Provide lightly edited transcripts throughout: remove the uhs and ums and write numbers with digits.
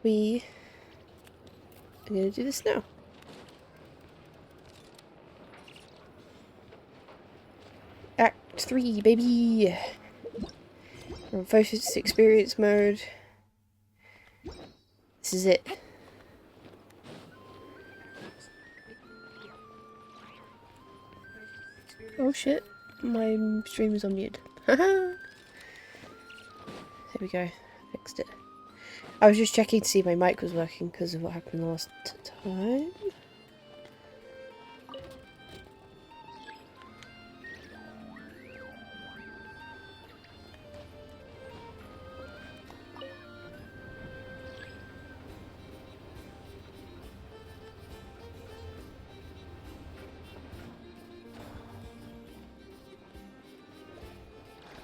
we are going to do this now. Act 3, baby! We're on focused experience mode. This is it. Oh shit, my stream is on mute. Haha! There we go, fixed it. I was just checking to see if my mic was working because of what happened last time.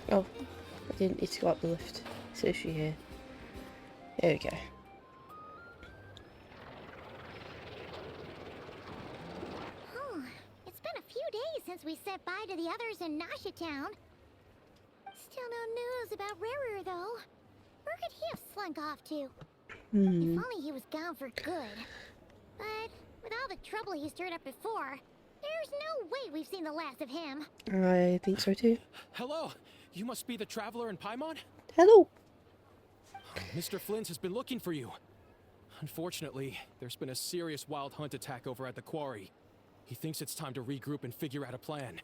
Oh, I didn't need to go up the lift. It's issue here. There we go. Oh, it's been a few days since we said bye to the others in Nasha Town. Still no news about Rarer though. Where could he have slunk off to? If only he was gone for good. But with all the trouble he stirred up before, there's no way we've seen the last of him. I think so too. Hello, you must be the traveler in Paimon? Hello! Mr. Flynn has been looking for you. Unfortunately, there's been a serious wild hunt attack over at the quarry. He thinks it's time to regroup and figure out a plan.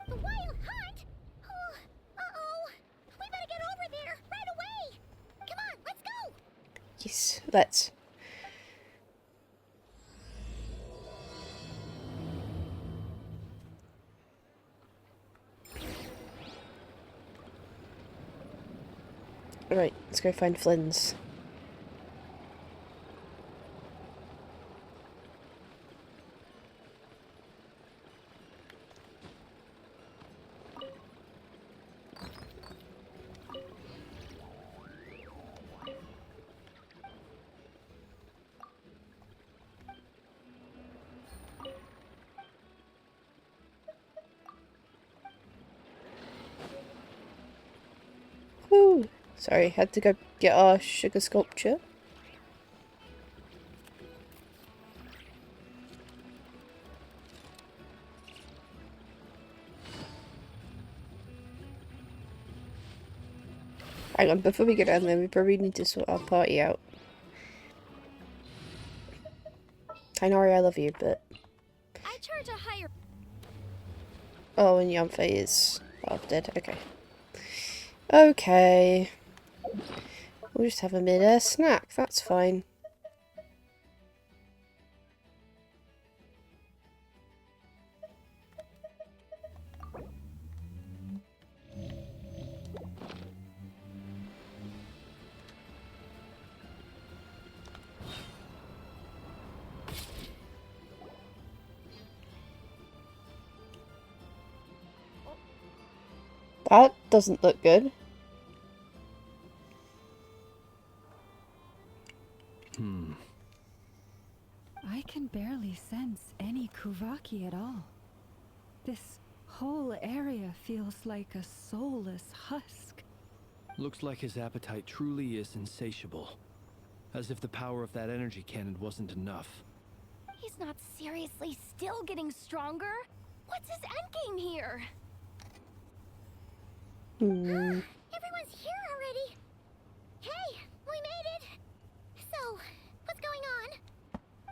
The wild hunt? Oh, uh-oh. We better get over there right away. Come on, let's go. Yes, let's. Alright, let's go find Flynn's. Woo! Sorry, had to go get our sugar sculpture. Hang on, before we go down there, we probably need to sort our party out. Tainari, I love you, but... I charge a higher... Oh, and Yamfe is half dead. Okay. Okay. We'll just have a mid-air snack. That's fine. That doesn't look good. I can barely sense any Kuvaki at all. This whole area feels like a soulless husk. Looks like his appetite truly is insatiable. As if the power of that energy cannon wasn't enough. He's not seriously still getting stronger? What's his endgame here? Everyone's here already. Hey, we made it. So, what's going on?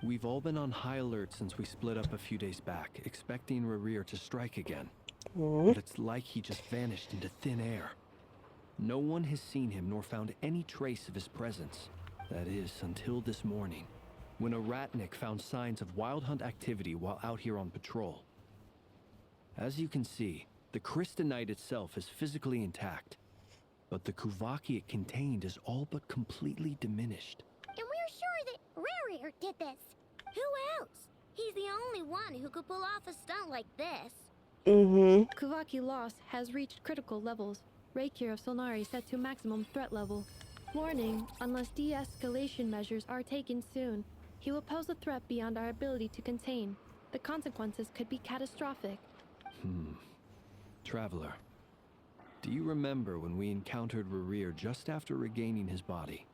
We've all been on high alert since we split up a few days back, expecting Rarir to strike again. But it's like he just vanished into thin air. No one has seen him nor found any trace of his presence. That is, until this morning, when a ratnik found signs of wild hunt activity while out here on patrol. As you can see, the crystalline itself is physically intact, but the Kuvaki it contained is all but completely diminished. And we're sure that Rarir did this. Who else? He's the only one who could pull off a stunt like this. Kuvaki loss has reached critical levels. Reikir of Solnari set to maximum threat level. Warning, unless de-escalation measures are taken soon, he will pose a threat beyond our ability to contain. The consequences could be catastrophic. Traveler, do you remember when we encountered Rarir just after regaining his body?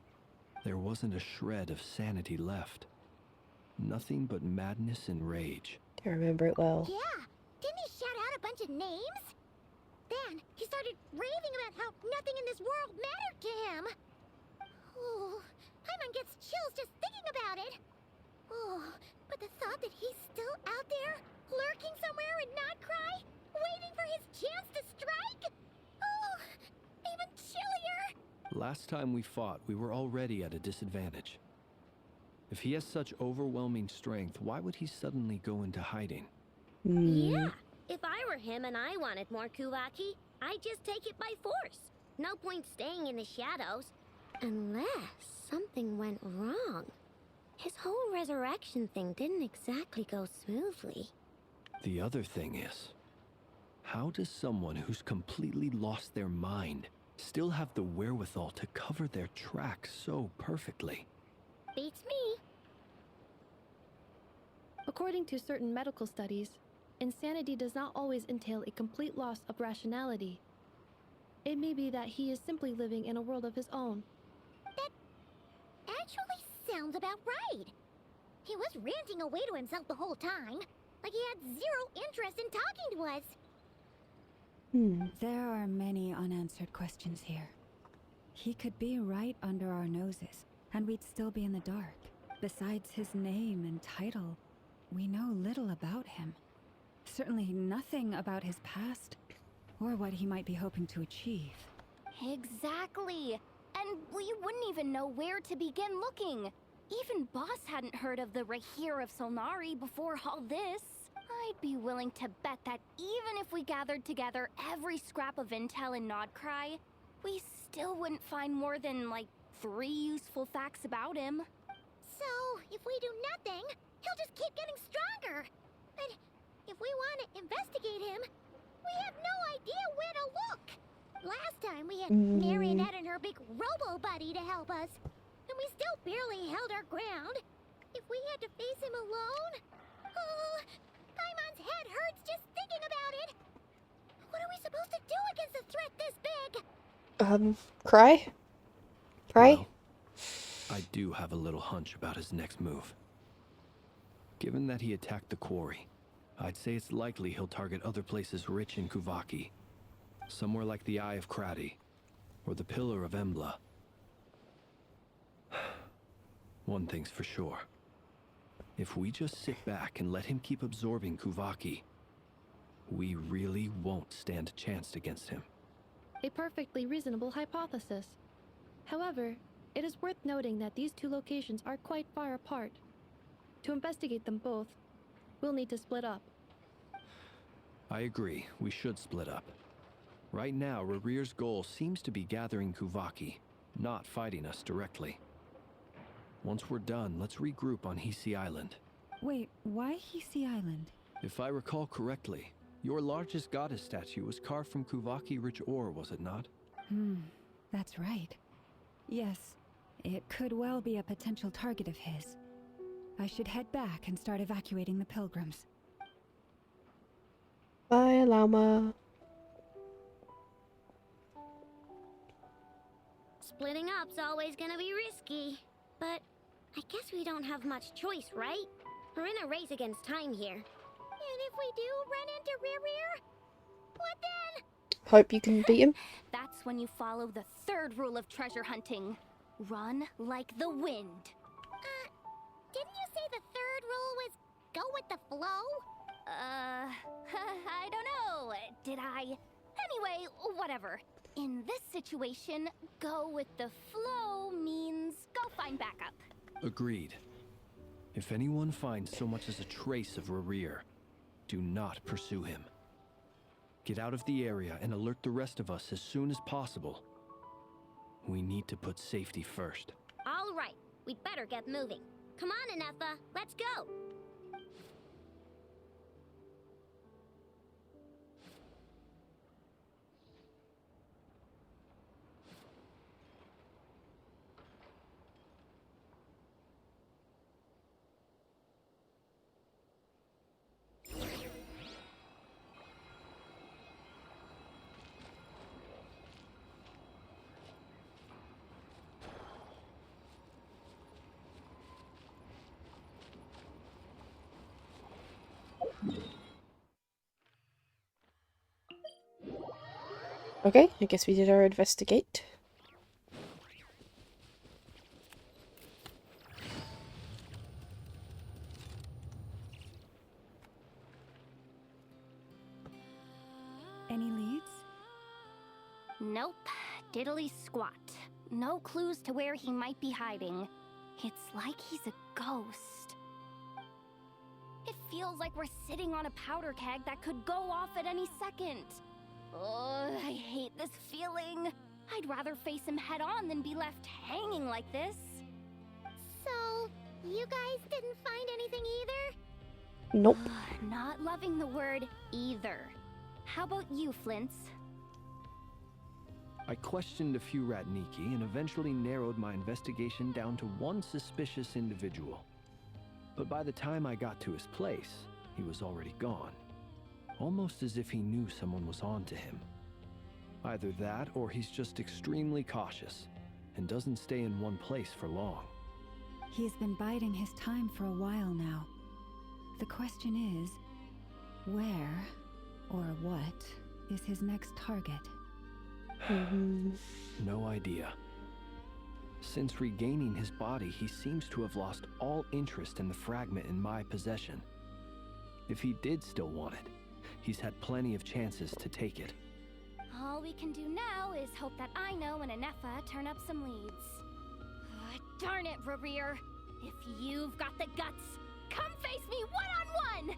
There wasn't a shred of sanity left. Nothing but madness and rage. I remember it well. Yeah, didn't he shout out a bunch of names? Then he started raving about how nothing in this world mattered to him. Oh, Paimon gets chills just thinking about it. Oh, but the thought that he's still out there, lurking somewhere in Notcry, waiting for his chance to strike? Oh, even chillier. Last time we fought, we were already at a disadvantage. If he has such overwhelming strength, why would he suddenly go into hiding? Yeah, if I were him and I wanted more Kuvaki, I'd just take it by force. No point staying in the shadows. Unless something went wrong. His whole resurrection thing didn't exactly go smoothly. The other thing is, how does someone who's completely lost their mind still have the wherewithal to cover their tracks so perfectly? Beats me. According to certain medical studies, insanity does not always entail a complete loss of rationality. It may be that he is simply living in a world of his own. That actually sounds about right. He was ranting away to himself the whole time, like he had zero interest in talking to us. There are many unanswered questions here. He could be right under our noses, and we'd still be in the dark. Besides his name and title, we know little about him. Certainly nothing about his past, or what he might be hoping to achieve. Exactly. And we wouldn't even know where to begin looking. Even Boss hadn't heard of the Rahir of Solnari before all this. I'd be willing to bet that even if we gathered together every scrap of intel in Nodcry, we still wouldn't find more than, like, 3 useful facts about him. So, if we do nothing, he'll just keep getting stronger. But if we want to investigate him, we have no idea where to look. Last time we had Marionette and her big robo-buddy to help us, and we still barely held our ground. If we had to face him alone... Oh, Paimon's head hurts just thinking about it. What are we supposed to do against a threat this big? Cry? Pray? Well, I do have a little hunch about his next move. Given that he attacked the quarry, I'd say it's likely he'll target other places rich in Kuvaki. Somewhere like the Eye of Krati, or the Pillar of Embla. One thing's for sure. If we just sit back and let him keep absorbing Kuvaki, we really won't stand a chance against him. A perfectly reasonable hypothesis. However, it is worth noting that these two locations are quite far apart. To investigate them both, we'll need to split up. I agree, we should split up. Right now, Rarir's goal seems to be gathering Kuvaki, not fighting us directly. Once we're done, let's regroup on Hisi Island. Wait, why Hisi Island? If I recall correctly, your largest goddess statue was carved from Kuvaki-rich ore, was it not? That's right. Yes, it could well be a potential target of his. I should head back and start evacuating the pilgrims. Bye, llama. Splitting up's always gonna be risky. But I guess we don't have much choice, right? We're in a race against time here. And if we do run into Rear, what then? Hope you can beat him. That's when you follow the 3rd rule of treasure hunting. Run like the wind. Didn't you say the 3rd rule was go with the flow? I don't know. Did I? Anyway, whatever. In this situation, go with the flow means go find backup. Agreed. If anyone finds so much as a trace of Rarir, do not pursue him. Get out of the area and alert the rest of us as soon as possible. We need to put safety first. All right, we'd better get moving. Come on, Anefa, let's go. Okay, I guess we did our investigate. Any leads? Nope. Diddly squat. No clues to where he might be hiding. It's like he's a ghost. It feels like we're sitting on a powder keg that could go off at any second. Ugh, I hate this feeling. I'd rather face him head on than be left hanging like this. So, you guys didn't find anything either? Nope. Not loving the word either. How about you, Flints? I questioned a few Ratniki and eventually narrowed my investigation down to one suspicious individual. But by the time I got to his place, he was already gone. Almost as if he knew someone was on to him. Either that, or he's just extremely cautious and doesn't stay in one place for long. He's been biding his time for a while now. The question is, where or what is his next target? No idea. Since regaining his body, he seems to have lost all interest in the fragment in my possession. If he did still want it, he's had plenty of chances to take it. All we can do now is hope that Ino and Anefa turn up some leads. Darn it, Rarir. If you've got the guts, come face me one-on-one!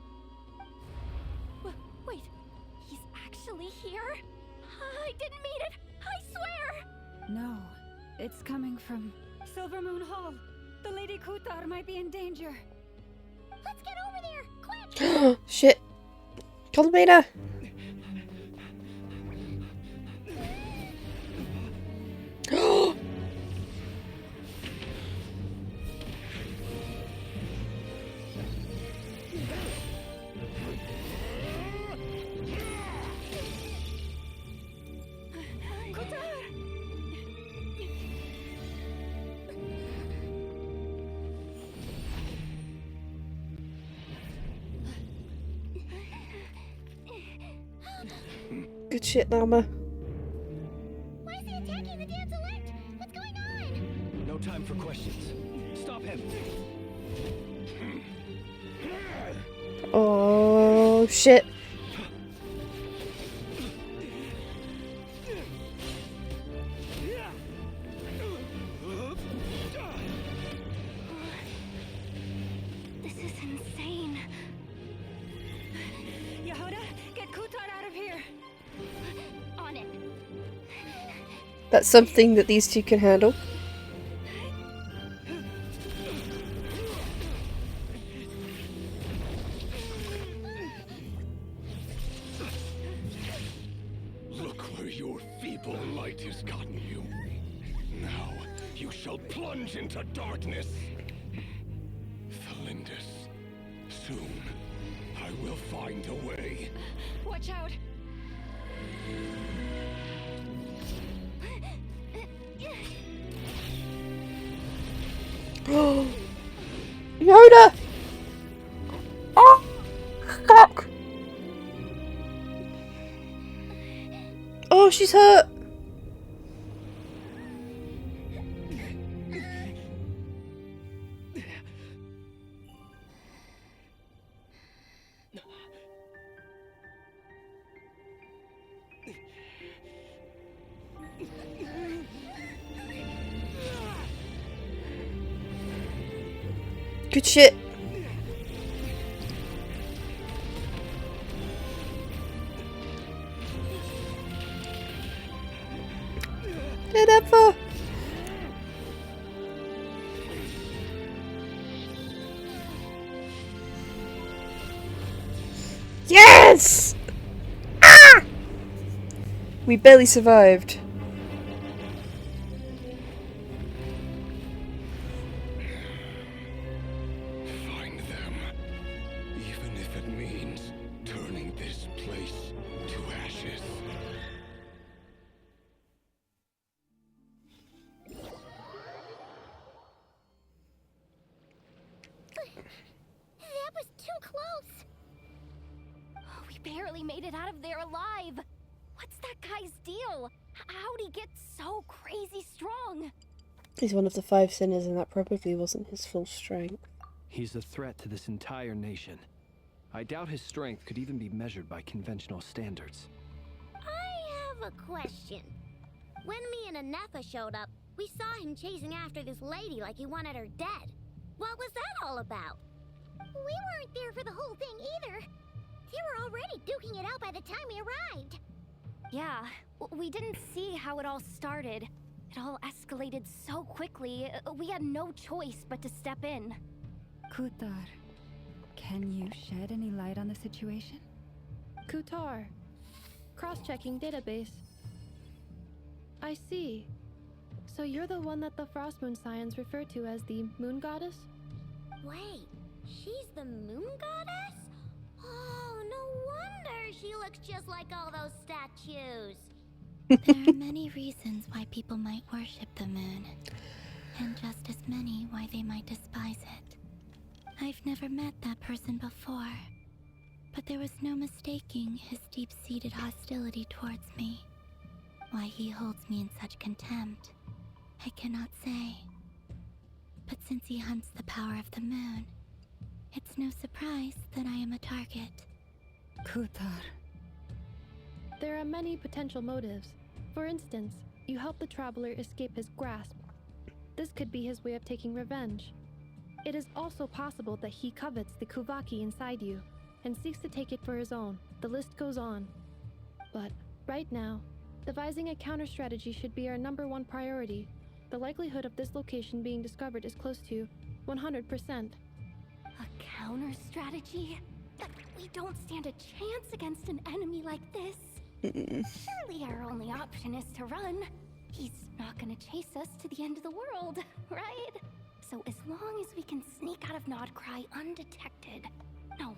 Wait, he's actually here? I didn't mean it, I swear! No, it's coming from Silver Moon Hall. The Lady Kutar might be in danger. Let's get over there, quick! Shit. Cultivator! Good shit, Nama. Why is he attacking the damn elect? What's going on? No time for questions. Stop him! Oh, shit. This is insane. Yehuda, get Kutar out of here! On it. That's something that these two can handle. Look where your feeble light has gotten you. Now you shall plunge into darkness. Felindus, soon I will find a way. Watch out! Yoda! Oh! Fuck! Oh, she's hurt! Good shit. Get up for. Yes! Ah! We barely survived. Find them, even if it means turning this place to ashes. That was too close! We barely made it out of there alive. What's that guy's deal? How'd he get so crazy strong? He's one of the 5 sinners, and that probably wasn't his full strength. He's a threat to this entire nation. I doubt his strength could even be measured by conventional standards. I have a question. When me and Anetha showed up, we saw him chasing after this lady like he wanted her dead. What was that all about? We weren't there for the whole thing either. They were already duking it out by the time we arrived. Yeah, we didn't see how it all started. It all escalated so quickly, we had no choice but to step in. Kutar, can you shed any light on the situation? Kutar. Cross-checking database. I see. So you're the one that the Frost Moon Scions refer to as the Moon Goddess? Wait, she's the Moon Goddess? Oh, no wonder she looks just like all those statues. There are many reasons why people might worship the moon, and just as many why they might despise it. I've never met that person before, but there was no mistaking his deep-seated hostility towards me. Why he holds me in such contempt, I cannot say. But since he hunts the power of the moon, it's no surprise that I am a target. Kutar. There are many potential motives. For instance, you help the traveler escape his grasp. This could be his way of taking revenge. It is also possible that he covets the Kuvaki inside you and seeks to take it for his own. The list goes on. But right now, devising a counter strategy should be our #1 priority. The likelihood of this location being discovered is close to 100%. A counter strategy? We don't stand a chance against an enemy like this. Surely our only option is to run. He's not gonna chase us to the end of the world, right? So as long as we can sneak out of Nodcry undetected. No,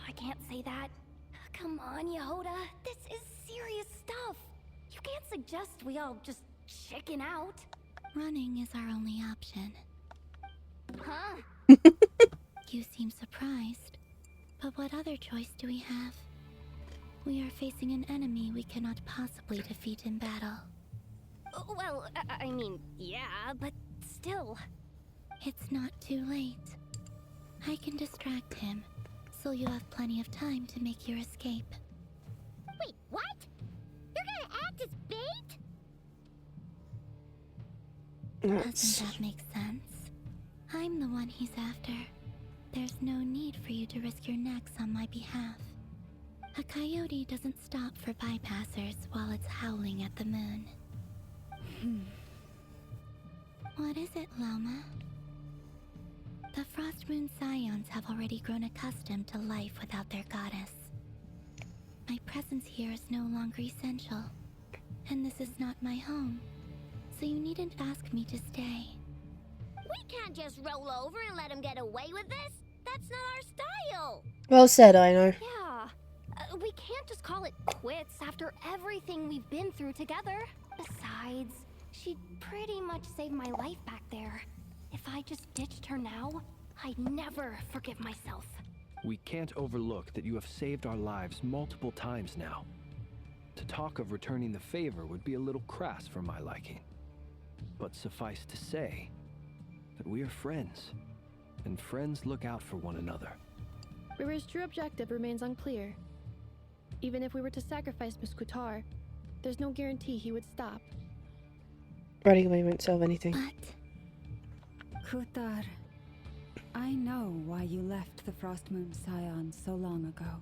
I can't say that. Come on, Yehoda. This is serious stuff. You can't suggest we all just chicken out. Running is our only option. Huh? You seem surprised. But what other choice do we have? We are facing an enemy we cannot possibly defeat in battle. Well, I mean, yeah, but still. It's not too late. I can distract him, so you have plenty of time to make your escape. Wait, what? You're gonna act as bait? Doesn't that make sense? I'm the one he's after. There's no need for you to risk your necks on my behalf. A coyote doesn't stop for bypassers while it's howling at the moon. What is it, Loma? The Frost Moon Scions have already grown accustomed to life without their goddess. My presence here is no longer essential, and this is not my home, so you needn't ask me to stay. We can't just roll over and let him get away with this. That's not our style. Well said, I know. Yeah. We can't just call it quits after everything we've been through together. Besides, she pretty much saved my life back there. If I just ditched her now, I'd never forgive myself. We can't overlook that you have saved our lives multiple times now. To talk of returning the favor would be a little crass for my liking. But suffice to say that we are friends, and friends look out for one another. River's true objective remains unclear. Even if we were to sacrifice Miss Kutar, there's no guarantee he would stop. Running away won't solve anything. But Kutar, I know why you left the Frost Moon Scions so long ago.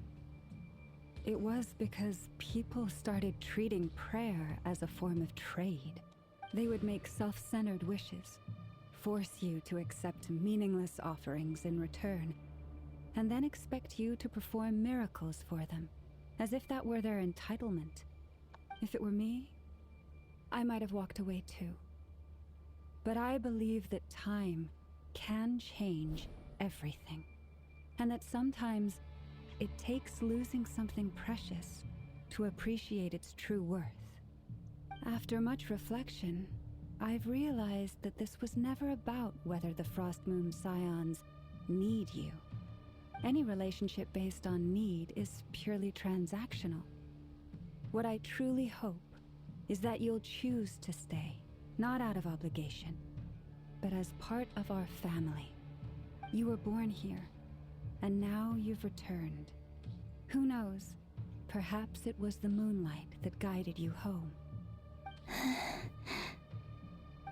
It was because people started treating prayer as a form of trade. They would make self-centered wishes, force you to accept meaningless offerings in return, and then expect you to perform miracles for them, as if that were their entitlement. If it were me, I might have walked away too. But I believe that time can change everything, and that sometimes it takes losing something precious to appreciate its true worth. After much reflection, I've realized that this was never about whether the Frost Moon Scions need you. Any relationship based on need is purely transactional. What I truly hope is that you'll choose to stay, not out of obligation, but as part of our family. You were born here, and now you've returned. Who knows? Perhaps it was the moonlight that guided you home.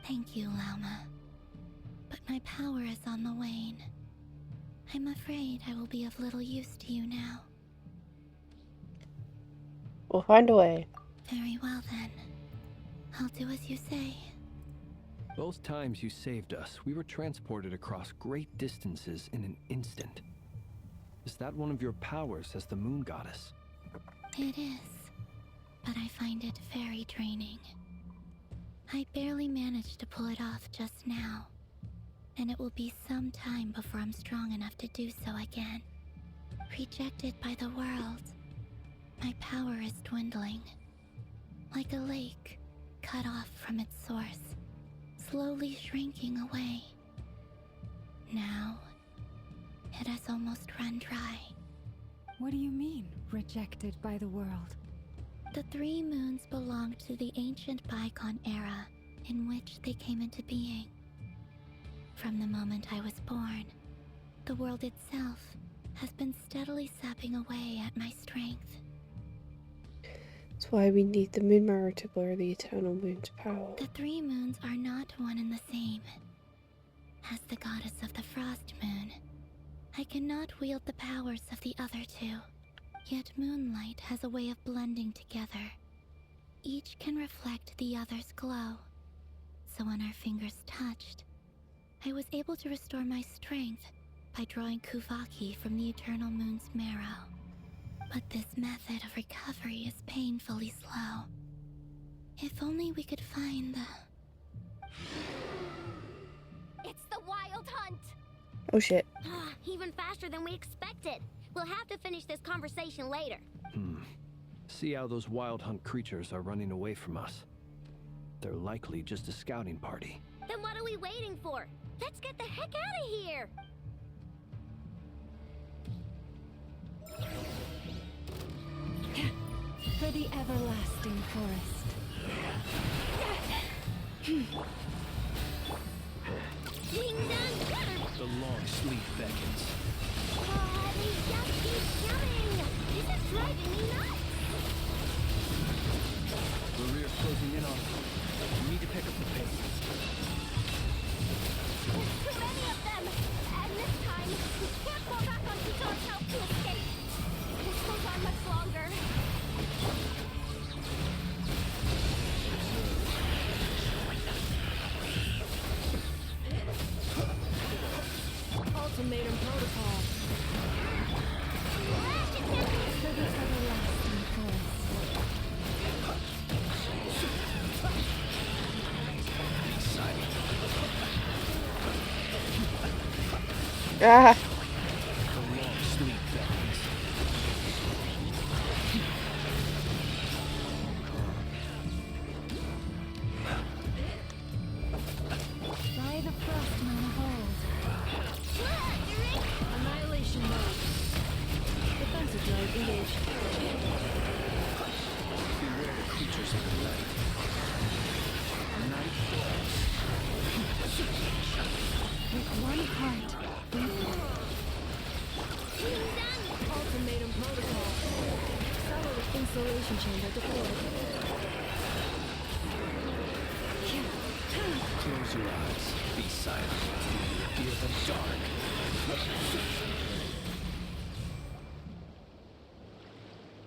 Thank you, Lauma. But my power is on the wane. I'm afraid I will be of little use to you now. We'll find a way. Very well then. I'll do as you say. Both times you saved us, we were transported across great distances in an instant. Is that one of your powers as the moon goddess? It is, but I find it very draining. I barely managed to pull it off just now, and it will be some time before I'm strong enough to do so again. Rejected by the world, my power is dwindling. Like a lake cut off from its source, slowly shrinking away. Now, it has almost run dry. What do you mean, rejected by the world? The 3 moons belong to the ancient bygone era in which they came into being. From the moment I was born, the world itself has been steadily sapping away at my strength. That's why we need the moon mirror to blur the eternal moon's power. The 3 moons are not one and the same. As the goddess of the frost moon, I cannot wield the powers of the other 2. Yet moonlight has a way of blending together. Each can reflect the other's glow. So when our fingers touched, I was able to restore my strength by drawing Kuvaki from the eternal moon's marrow. But this method of recovery is painfully slow. If only we could find the... It's the Wild Hunt! Oh shit. Even faster than we expected. We'll have to finish this conversation later. See how those Wild Hunt creatures are running away from us. They're likely just a scouting party. Then what are we waiting for? Let's get the heck out of here! For the everlasting forest. Ding dong! The long sleep beckons. Oh, they just keep coming! This is driving me nuts! The rear's closing in on us. We need to pick up the pace. There's too many of them! And this time, we can't fall back on Kito's help to escape. This goes on much longer. Ultimatum protocol. For the everlasting forest. Ah! The long sleep beckons. By the frost moon of old. Annihilation mode. Defensive mode engaged. Beware the creatures of the night. Night falls. With one heart, Ultimatum protocol. Cellular insulation chamber deployed. Close your eyes. Be silent. Fear the dark.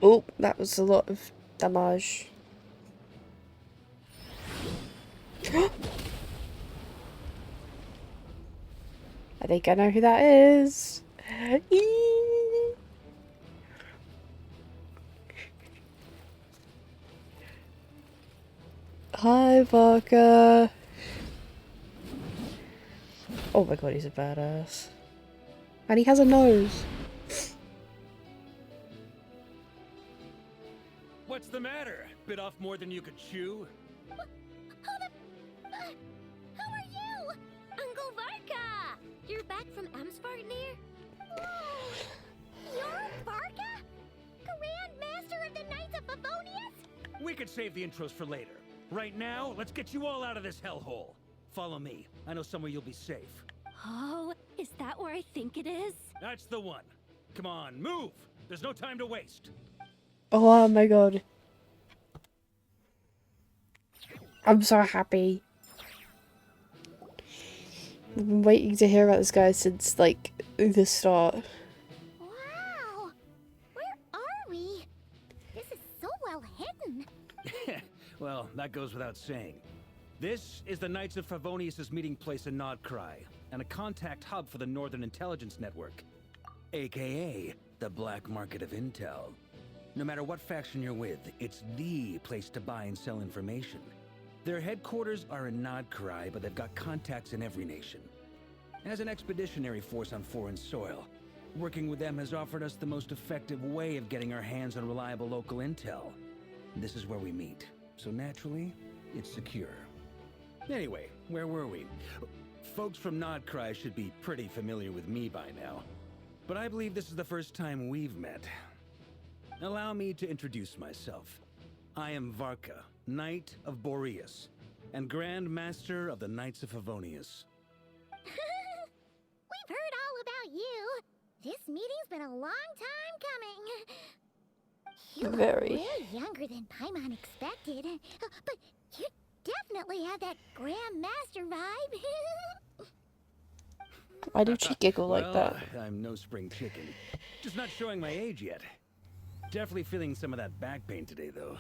Oh, that was a lot of damage. I think I know who that is. Eee. Hi, Vodka. Oh my god, he's a badass. And he has a nose. What's the matter? Bit off more than you could chew? Who are you? Uncle Varka! You're back from Amsvarnir? You're Varka? Grand Master of the Knights of Favonius? We could save the intros for later. Right now, let's get you all out of this hellhole. Follow me. I know somewhere you'll be safe. Oh, is that where I think it is? That's the one. Come on, move! There's no time to waste. Oh my god. I'm so happy. I've been waiting to hear about this guy since, like, the start. Wow! Where are we? This is so well hidden. Well, that goes without saying. This is the Knights of Favonius' meeting place in Nodcry, and a contact hub for the Northern Intelligence Network, aka the Black Market of Intel. No matter what faction you're with, it's the place to buy and sell information. Their headquarters are in Nodcry, but they've got contacts in every nation. As an expeditionary force on foreign soil, working with them has offered us the most effective way of getting our hands on reliable local intel. This is where we meet, so naturally, it's secure. Anyway, where were we? Folks from Nodcry should be pretty familiar with me by now, but I believe this is the first time we've met. Allow me to introduce myself. I am Varka, Knight of Boreas, and Grand Master of the Knights of Favonius. We've heard all about you. This meeting's been a long time coming. You look Very. way younger than Paimon expected, but you definitely have that Grand Master vibe. Why did she giggle like Well, that? I'm no spring chicken. Just not showing my age yet. Definitely feeling some of that back pain today, though.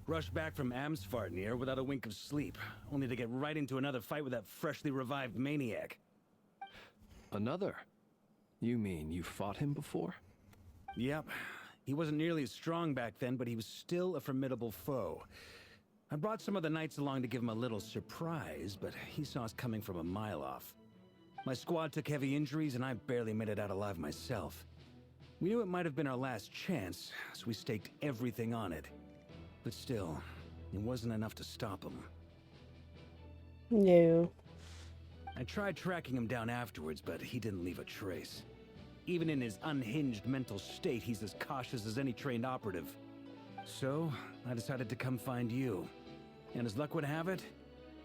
Rushed back from Amsvartnir without a wink of sleep, only to get right into another fight with that freshly revived maniac. Another? You mean you fought him before? Yep. He wasn't nearly as strong back then, but he was still a formidable foe. I brought some of the knights along to give him a little surprise, but he saw us coming from a mile off. My squad took heavy injuries, and I barely made it out alive myself. We knew it might have been our last chance, so we staked everything on it. But still, it wasn't enough to stop him. No. I tried tracking him down afterwards, but he didn't leave a trace. Even in his unhinged mental state, he's as cautious as any trained operative. So, I decided to come find you. And as luck would have it,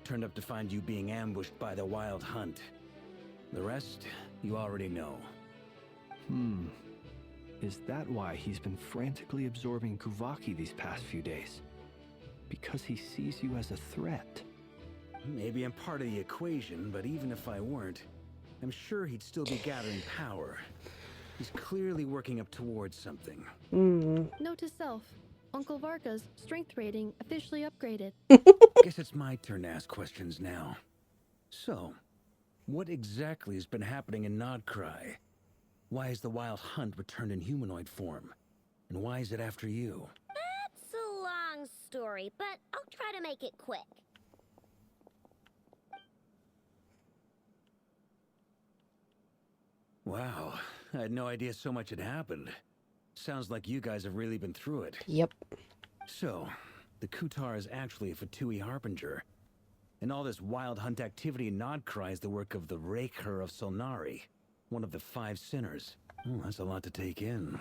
turned up to find you being ambushed by the Wild Hunt. The rest, you already know. Is that why he's been frantically absorbing Kuvaki these past few days? Because he sees you as a threat? Maybe I'm part of the equation, but even if I weren't, I'm sure he'd still be gathering power. He's clearly working up towards something. Note to self. Uncle Varka's strength rating officially upgraded. Guess it's my turn to ask questions now. So, what exactly has been happening in Nodcry? Why has the Wild Hunt returned in humanoid form? And why is it after you? That's a long story, but I'll try to make it quick. Wow, I had no idea so much had happened. Sounds like you guys have really been through it. Yep. So, the Kutar is actually a Fatui Harbinger. And all this Wild Hunt activity in Nodcry is the work of the Raker of Solnari, one of the 5 sinners. That's a lot to take in.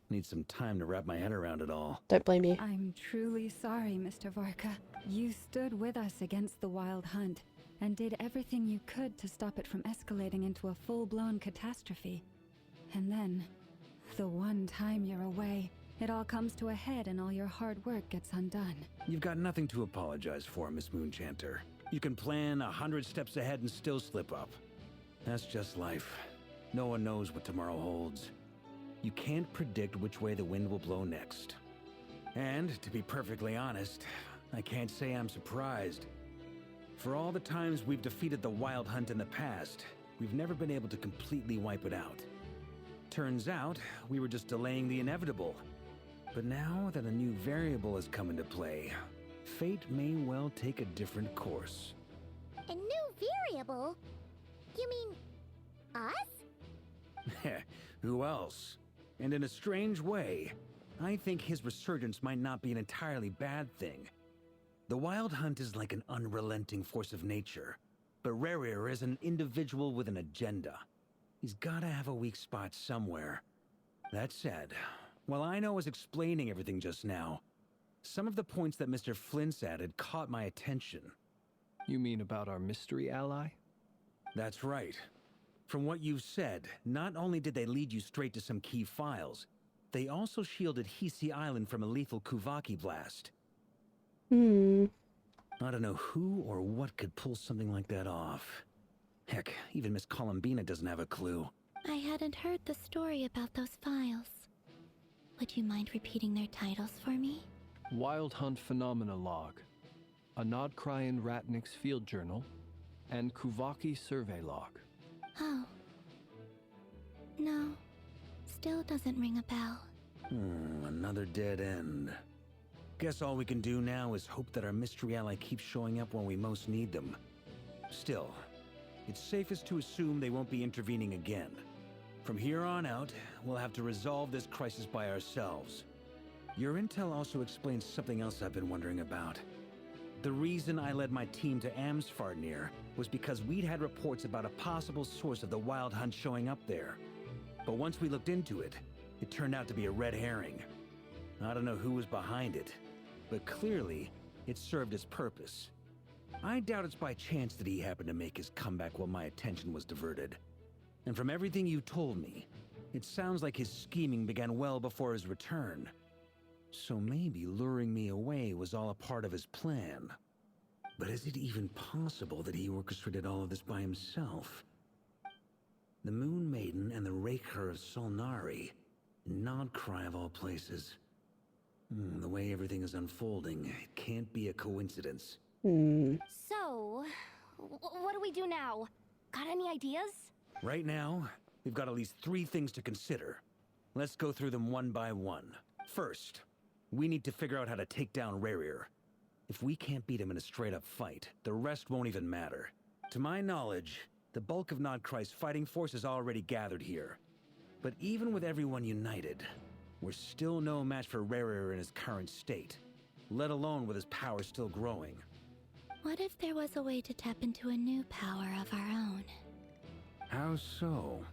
Need some time to wrap my head around it all. Don't blame you. I'm truly sorry, Mr. Varka. You stood with us against the Wild Hunt and did everything you could to stop it from escalating into a full-blown catastrophe. And then, the one time you're away, it all comes to a head and all your hard work gets undone. You've got nothing to apologize for, Miss Moonchanter. You can plan 100 steps ahead and still slip up. That's just life. No one knows what tomorrow holds. You can't predict which way the wind will blow next. And, to be perfectly honest, I can't say I'm surprised. For all the times we've defeated the Wild Hunt in the past, we've never been able to completely wipe it out. Turns out, we were just delaying the inevitable. But now that a new variable has come into play, fate may well take a different course. A new variable? You mean us? Who else? And in a strange way, I think his resurgence might not be an entirely bad thing. The Wild Hunt is like an unrelenting force of nature, but Rerir is an individual with an agenda. He's gotta have a weak spot somewhere. That said, while I know I was explaining everything just now, Some of the points that Mr. Flint's added caught my attention. You mean about our mystery ally? That's right. From what you've said, not only did they lead you straight to some key files, they also shielded Hisi Island from a lethal Kuvaki blast. I don't know who or what could pull something like that off. Heck, even Miss Columbina doesn't have a clue. I hadn't heard the story about those files. Would you mind repeating their titles for me? Wild Hunt Phenomena Log, a Nodkryan Ratnik's Field Journal, and Kuvaki Survey Log. Oh. No. Still doesn't ring a bell. Another dead end. Guess all we can do now is hope that our mystery ally keeps showing up when we most need them. Still, it's safest to assume they won't be intervening again. From here on out, we'll have to resolve this crisis by ourselves. Your intel also explains something else I've been wondering about. The reason I led my team to Amsfarnir was because we'd had reports about a possible source of the Wild Hunt showing up there. But once we looked into it, it turned out to be a red herring. I don't know who was behind it, but clearly, it served its purpose. I doubt it's by chance that he happened to make his comeback while my attention was diverted. And from everything you told me, it sounds like his scheming began well before his return. So maybe luring me away was all a part of his plan. But is it even possible that he orchestrated all of this by himself? The Moon Maiden and the Raker of Solnari, Nodcry of all places. The way everything is unfolding, it can't be a coincidence. So, what do we do now? Got any ideas? Right now, we've got at least 3 things to consider. Let's go through them one by one. First, we need to figure out how to take down Rerir. If we can't beat him in a straight-up fight, the rest won't even matter. To my knowledge, the bulk of Nodcry's fighting force is already gathered here. But even with everyone united, we're still no match for Rerir in his current state, let alone with his power still growing. What if there was a way to tap into a new power of our own? How so?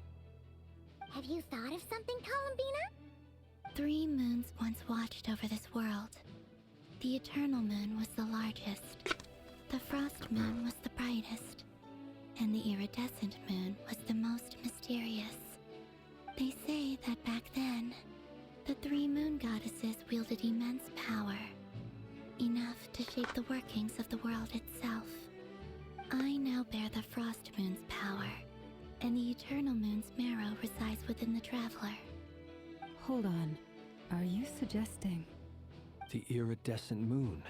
Have you thought of something, Columbina? 3 moons once watched over this world. The Eternal Moon was the largest. The Frost Moon was the brightest. And the Iridescent Moon was the most mysterious. They say that back then, the 3 moon goddesses wielded immense power. Enough to shape the workings of the world itself. I now bear the Frost Moon's power, and the Eternal Moon's marrow resides within the Traveler. Hold on. Are you suggesting? The Iridescent Moon,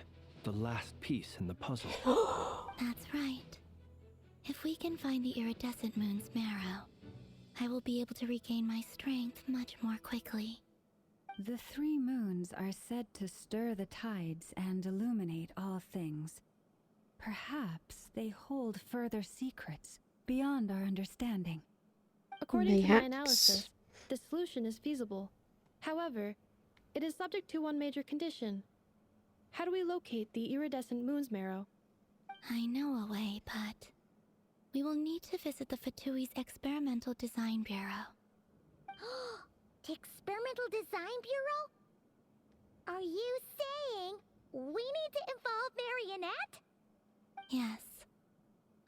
the last piece in the puzzle. That's right. If we can find the Iridescent Moon's marrow, I will be able to regain my strength much more quickly. The 3 moons are said to stir the tides and illuminate all things. Perhaps they hold further secrets beyond our understanding. According to my analysis, the solution is feasible. However, it is subject to one major condition. How do we locate the iridescent moon's marrow? I know a way, but we will need to visit the Fatui's Experimental Design Bureau. The Experimental Design Bureau? Are you saying we need to involve Marionette? Yes.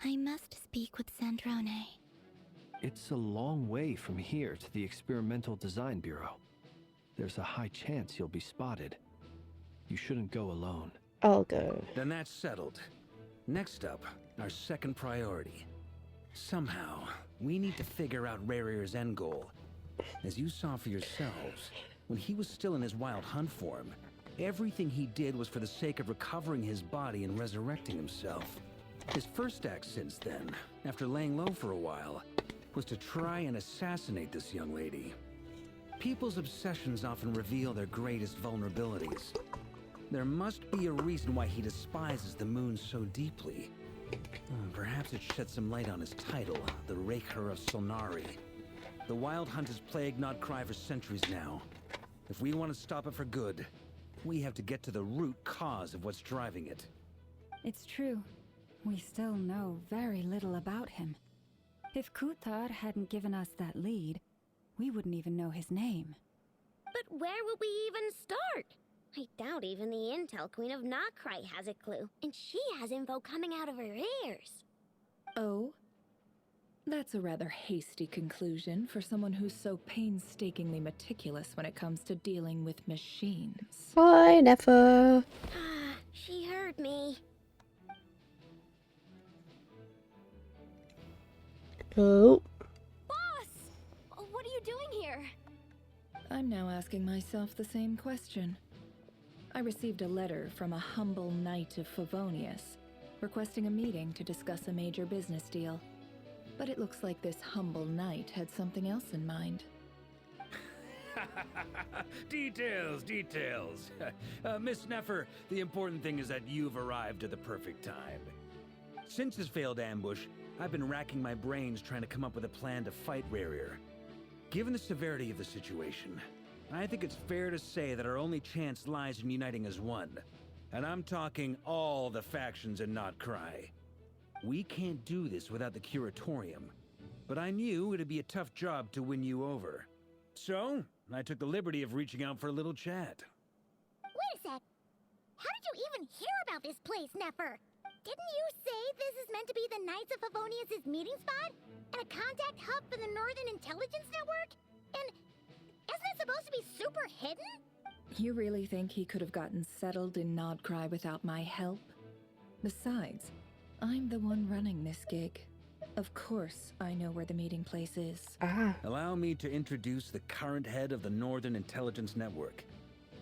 I must speak with Sandrone. It's a long way from here to the Experimental Design Bureau. There's a high chance you'll be spotted. You shouldn't go alone. I'll go. Then that's settled. Next up, our second priority. Somehow, we need to figure out Rerir's end goal. As you saw for yourselves, when he was still in his wild hunt form, everything he did was for the sake of recovering his body and resurrecting himself. His first act since then, after laying low for a while, was to try and assassinate this young lady. People's obsessions often reveal their greatest vulnerabilities. There must be a reason why he despises the moon so deeply. Perhaps it sheds some light on his title, the Raker of Solnari. The Wild Hunt has plagued Nodcry for centuries now. If we want to stop it for good, we have to get to the root cause of what's driving it. It's true. We still know very little about him. If Kuthar hadn't given us that lead, we wouldn't even know his name. But where would we even start? I doubt even the Intel Queen of Notcry has a clue, and she has info coming out of her ears. Oh? That's a rather hasty conclusion for someone who's so painstakingly meticulous when it comes to dealing with machines. I never. She heard me. Oh. Boss! What are you doing here? I'm now asking myself the same question. I received a letter from a humble knight of Favonius, requesting a meeting to discuss a major business deal. But it looks like this humble knight had something else in mind. Details, details. Miss Nefer, the important thing is that you've arrived at the perfect time. Since his failed ambush, I've been racking my brains trying to come up with a plan to fight Rerir. Given the severity of the situation, I think it's fair to say that our only chance lies in uniting as one. And I'm talking all the factions in Notcry. We can't do this without the Curatorium, but I knew it'd be a tough job to win you over. So, I took the liberty of reaching out for a little chat. Wait a sec. How did you even hear about this place, Nefer? Didn't you say this is meant to be the Knights of Favonius' meeting spot? And a contact hub for the Northern Intelligence Network? And isn't it supposed to be super hidden? You really think he could have gotten settled in Nodcry without my help? Besides, I'm the one running this gig. Of course, I know where the meeting place is. Allow me to introduce the current head of the Northern Intelligence Network.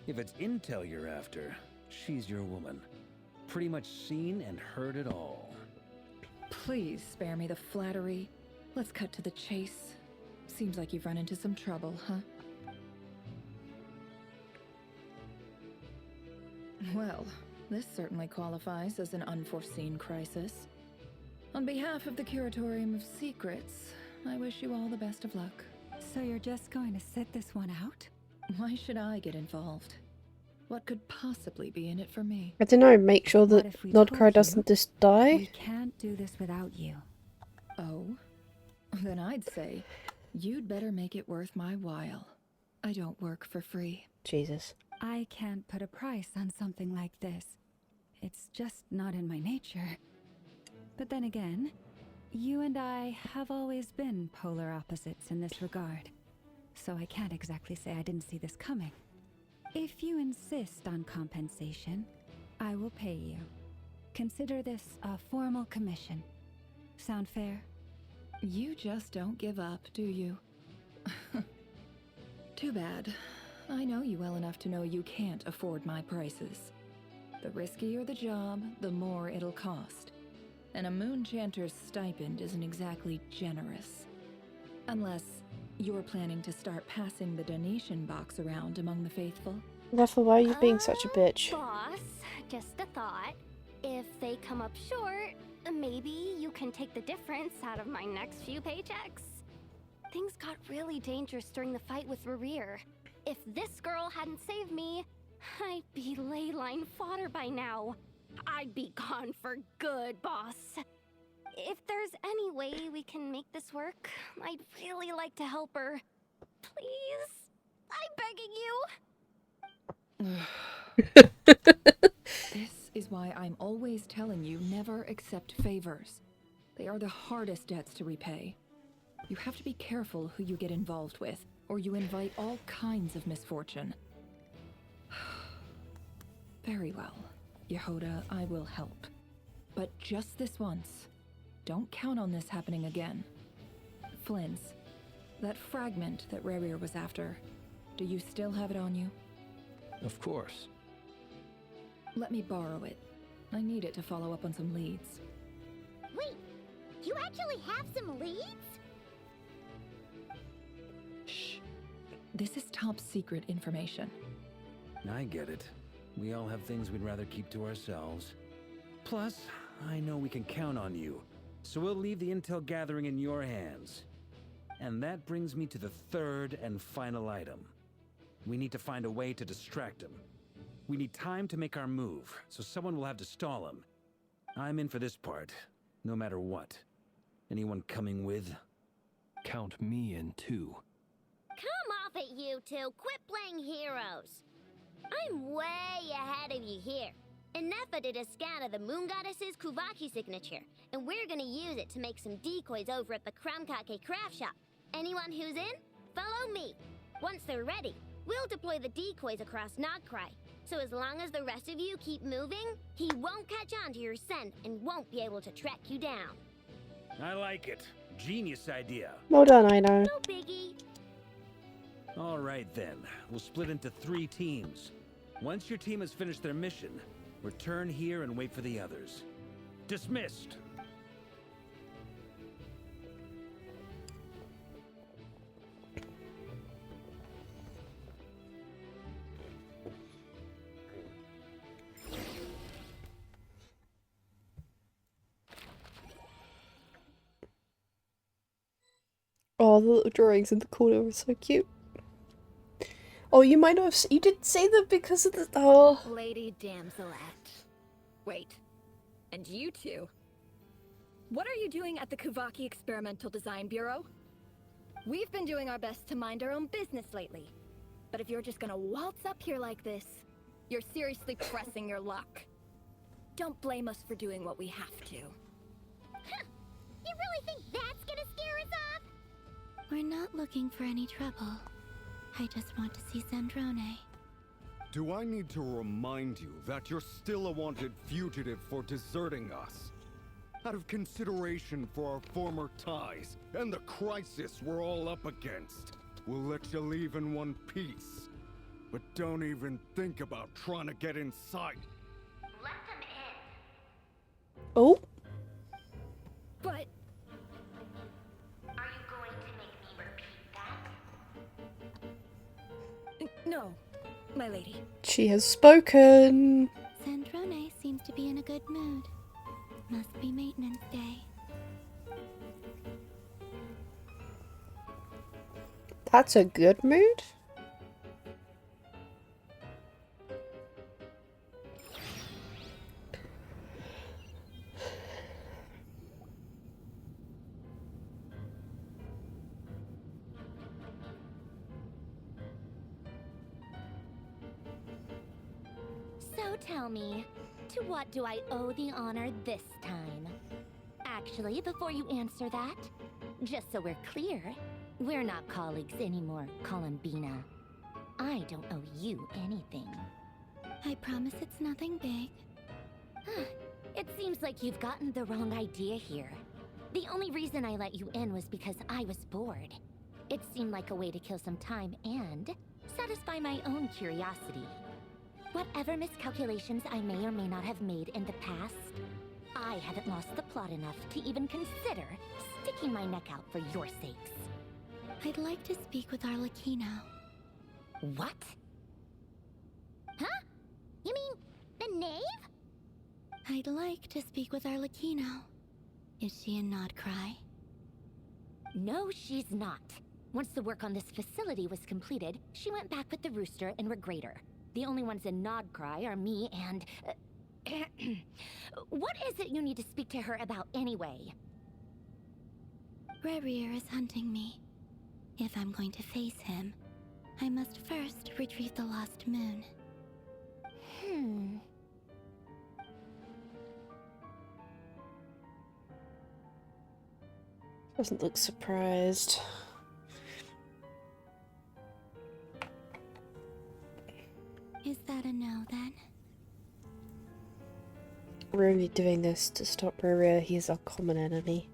If it's intel you're after, she's your woman. Pretty much seen and heard it all. Please spare me the flattery. Let's cut to the chase. Seems like you've run into some trouble, huh? Well, this certainly qualifies as an unforeseen crisis. On behalf of the Curatorium of Secrets, I wish you all the best of luck. So you're just going to sit this one out? Why should I get involved? What could possibly be in it for me? I don't know, make sure What that if we Nodcry told doesn't you just die. We can't do this without you. Oh? Then I'd say, you'd better make it worth my while. I don't work for free. Jesus. I can't put a price on something like this. It's just not in my nature. But then again, you and I have always been polar opposites in this regard. So I can't exactly say I didn't see this coming. If you insist on compensation, I will pay you. Consider this a formal commission. Sound fair? You just don't give up, do you? Too bad. I know you well enough to know you can't afford my prices. The riskier the job, the more it'll cost. And a Moonchanter's stipend isn't exactly generous. Unless you're planning to start passing the donation box around among the faithful. Nefer, why are you being such a bitch? Boss, just a thought. If they come up short, maybe you can take the difference out of my next few paychecks. Things got really dangerous during the fight with Rerir. If this girl hadn't saved me, I'd be ley line fodder by now. I'd be gone for good, boss. If there's any way we can make this work, I'd really like to help her. Please? I'm begging you. This is why I'm always telling you never accept favors. They are the hardest debts to repay. You have to be careful who you get involved with, or you invite all kinds of misfortune. Very well, Yehoda, I will help. But just this once. Don't count on this happening again. Flins, that fragment that Rerir was after, do you still have it on you? Of course. Let me borrow it. I need it to follow up on some leads. Wait, you actually have some leads? Shh. This is top secret information. I get it. We all have things we'd rather keep to ourselves. Plus, I know we can count on you, so we'll leave the intel gathering in your hands. And that brings me to the third and final item. We need to find a way to distract him. We need time to make our move, so someone will have to stall him. I'm in for this part, no matter what. Anyone coming with? Count me in too. Come off it, you two. Quit playing heroes. I'm way ahead of you here. Nefa did a scan of the Moon Goddess's Kuvaki signature, and we're gonna use it to make some decoys over at the Krumkake craft shop. Anyone who's in, follow me. Once they're ready, we'll deploy the decoys across Nogcry. So as long as the rest of you keep moving, he won't catch on to your scent and won't be able to track you down. I like it. Genius idea. Well done, I know. No biggie. All right then, we'll split into 3 teams. Once your team has finished their mission, return here and wait for the others. Dismissed. Oh, the little drawings in the corner were so cute. Oh, you might have. You did say that because of the. Oh. Lady Damselette. Wait. And you two? What are you doing at the Kuvaki Experimental Design Bureau? We've been doing our best to mind our own business lately. But if you're just gonna waltz up here like this, you're seriously pressing your luck. Don't blame us for doing what we have to. You really think that's gonna scare us off? We're not looking for any trouble. I just want to see Sandrone. Do I need to remind you that you're still a wanted fugitive for deserting us? Out of consideration for our former ties and the crisis we're all up against, we'll let you leave in one piece. But don't even think about trying to get inside. Let them in. Oh. But Are you going to make me repeat that? no, my lady. She has spoken. Sandrone seems to be in a good mood. Must be maintenance day. That's a good mood. So tell me, to what do I owe the honor this time? Actually, before you answer that, just so we're clear, we're not colleagues anymore, Columbina. I don't owe you anything. I promise it's nothing big. It seems like you've gotten the wrong idea here. The only reason I let you in was because I was bored. It seemed like a way to kill some time and satisfy my own curiosity. Whatever miscalculations I may or may not have made in the past, I haven't lost the plot enough to even consider sticking my neck out for your sakes. I'd like to speak with Arlecchino. What? Huh? You mean the knave? I'd like to speak with Arlecchino. Is she in Nodcry? No, she's not. Once the work on this facility was completed, she went back with the Rooster and Regrator. The only ones in Nodcry are me and... What is it you need to speak to her about anyway? Rerir is hunting me. If I'm going to face him, I must first retrieve the lost moon. Doesn't look surprised. Is that a no, then? We're only doing this to stop Rerir. He's our common enemy.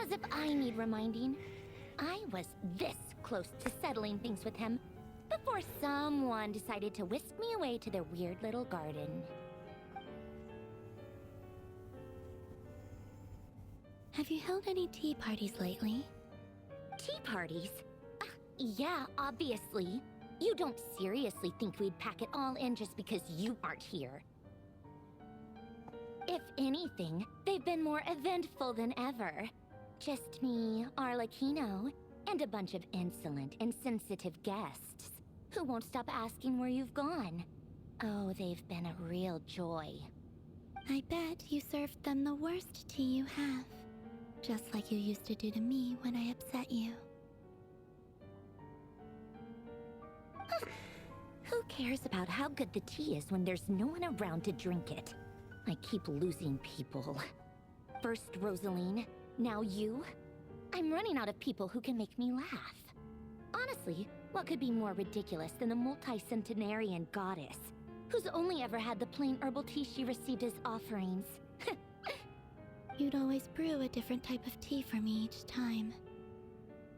As if I need reminding. I was this close to settling things with him before someone decided to whisk me away to their weird little garden. Have you held any tea parties lately? Tea parties? Yeah, obviously. You don't seriously think we'd pack it all in just because you aren't here. If anything, they've been more eventful than ever. Just me, Arlecchino, and a bunch of insolent, insensitive guests who won't stop asking where you've gone. Oh, they've been a real joy. I bet you served them the worst tea you have. Just like you used to do to me when I upset you. Who cares about how good the tea is when there's no one around to drink it? I keep losing people. First Rosaline, now you. I'm running out of people who can make me laugh. Honestly, what could be more ridiculous than a multi-centenarian goddess who's only ever had the plain herbal tea she received as offerings? You'd always brew a different type of tea for me each time.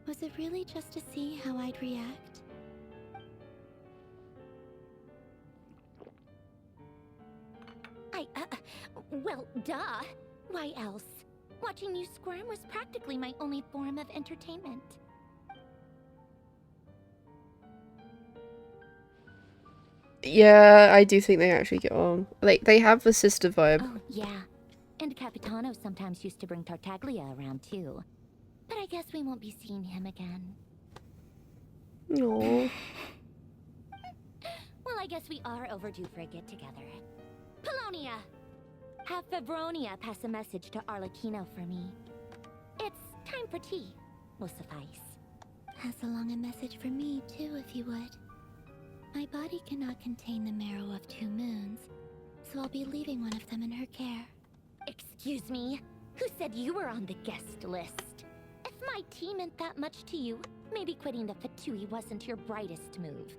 Was it really just to see how I'd react? Well, duh. Why else? Watching you squirm was practically my only form of entertainment. Yeah, I do think they actually get on. Like, they have the sister vibe. Oh, yeah. And Capitano sometimes used to bring Tartaglia around, too. But I guess we won't be seeing him again. No. Well, I guess we are overdue for a get-together. Polonia! Have Febronia pass a message to Arlecchino for me. It's time for tea. Will suffice. Pass along a message for me, too, if you would. My body cannot contain the marrow of 2 moons, so I'll be leaving one of them in her care. Excuse me? Who said you were on the guest list? If my tea meant that much to you, maybe quitting the Fatui wasn't your brightest move.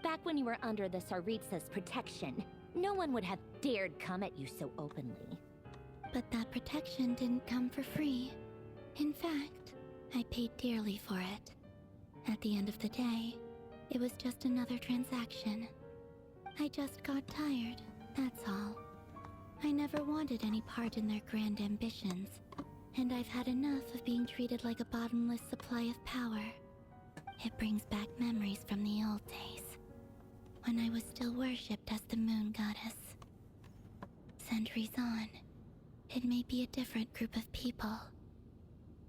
Back when you were under the Tsaritsa's protection, no one would have dared come at you so openly. But that protection didn't come for free. In fact, I paid dearly for it. At the end of the day, it was just another transaction. I just got tired, that's all. I never wanted any part in their grand ambitions, and I've had enough of being treated like a bottomless supply of power. It brings back memories from the old days, when I was still worshipped as the moon goddess. Centuries on, it may be a different group of people,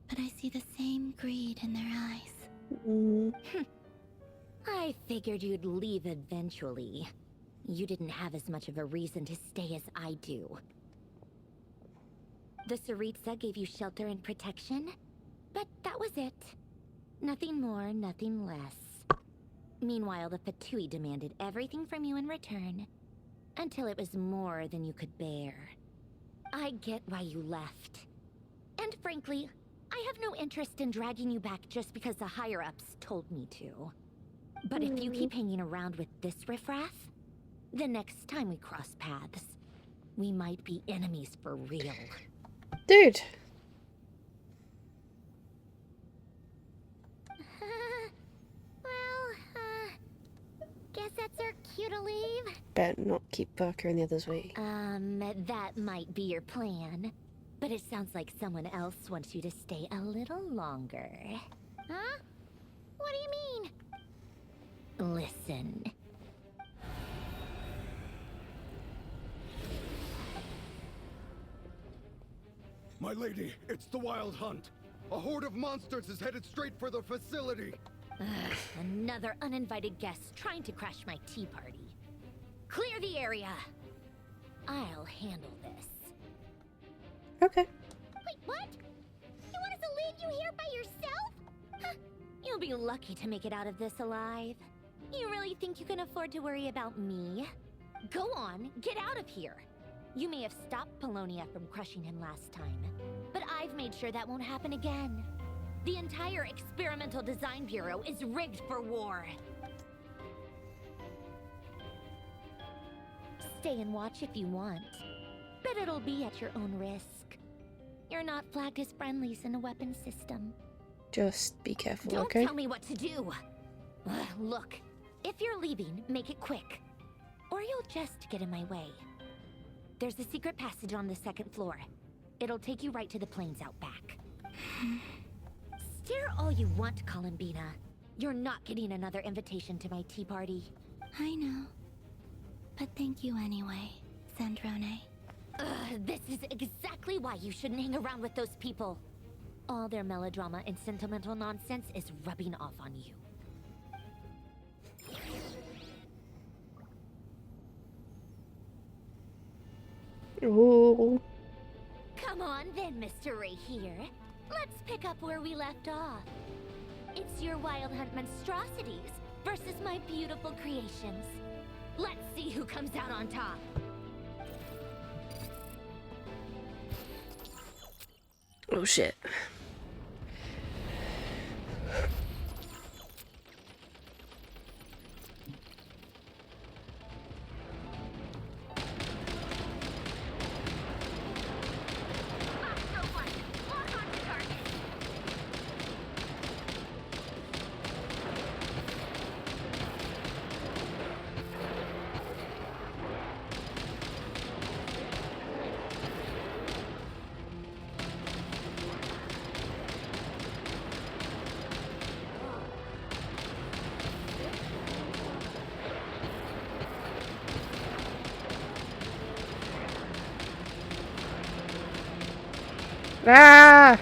but I see the same greed in their eyes. I figured you'd leave eventually. You didn't have as much of a reason to stay as I do. The Tsaritsa gave you shelter and protection, but that was it. Nothing more, nothing less. Meanwhile, the Fatui demanded everything from you in return, until it was more than you could bear. I get why you left. And frankly, I have no interest in dragging you back just because the higher-ups told me to. But if you keep hanging around with this riffraff, the next time we cross paths, we might be enemies for real. Dude. Guess that's our cue to leave. Better not keep Burker and the others waiting. That might be your plan. But it sounds like someone else wants you to stay a little longer. Huh? What do you mean? Listen. My lady, it's the Wild Hunt. A horde of monsters is headed straight for the facility. Another uninvited guest trying to crash my tea party. Clear the area. I'll handle this. Okay. Wait, what? You want us to leave you here by yourself? Huh. You'll be lucky to make it out of this alive. You really think you can afford to worry about me? Go on, get out of here. You may have stopped Polonia from crushing him last time, but I've made sure that won't happen again. The entire Experimental Design Bureau is rigged for war. Stay and watch if you want, but it'll be at your own risk. You're not flagged as friendlies in a weapons system. Just be careful, Don't okay? tell me what to do. Look, if you're leaving, make it quick, or you'll just get in my way. There's a secret passage on the 2nd floor. It'll take you right to the plains out back. Stare all you want, Columbina. You're not getting another invitation to my tea party. I know. But thank you anyway, Sandrone. This is exactly why you shouldn't hang around with those people. All their melodrama and sentimental nonsense is rubbing off on you. Ooh. Come on then, Mr. Ray here. Let's pick up where we left off. It's your Wild Hunt monstrosities versus my beautiful creations. Let's see who comes out on top. Oh shit. Ah!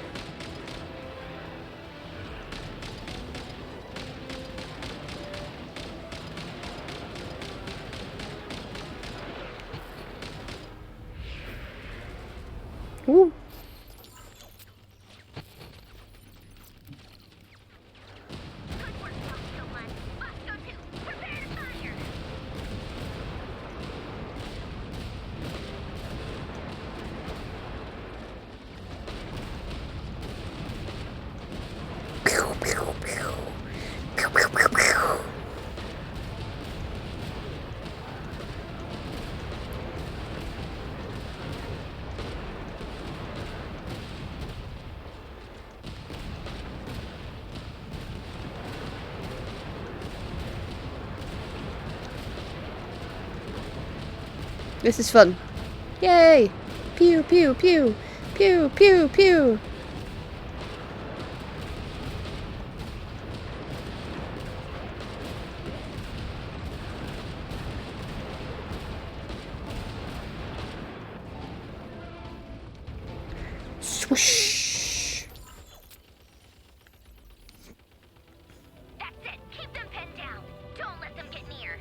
Woo! This is fun. Yay! Pew pew pew! Pew pew pew! Swoosh! That's it. Keep them pinned down. Don't let them get near.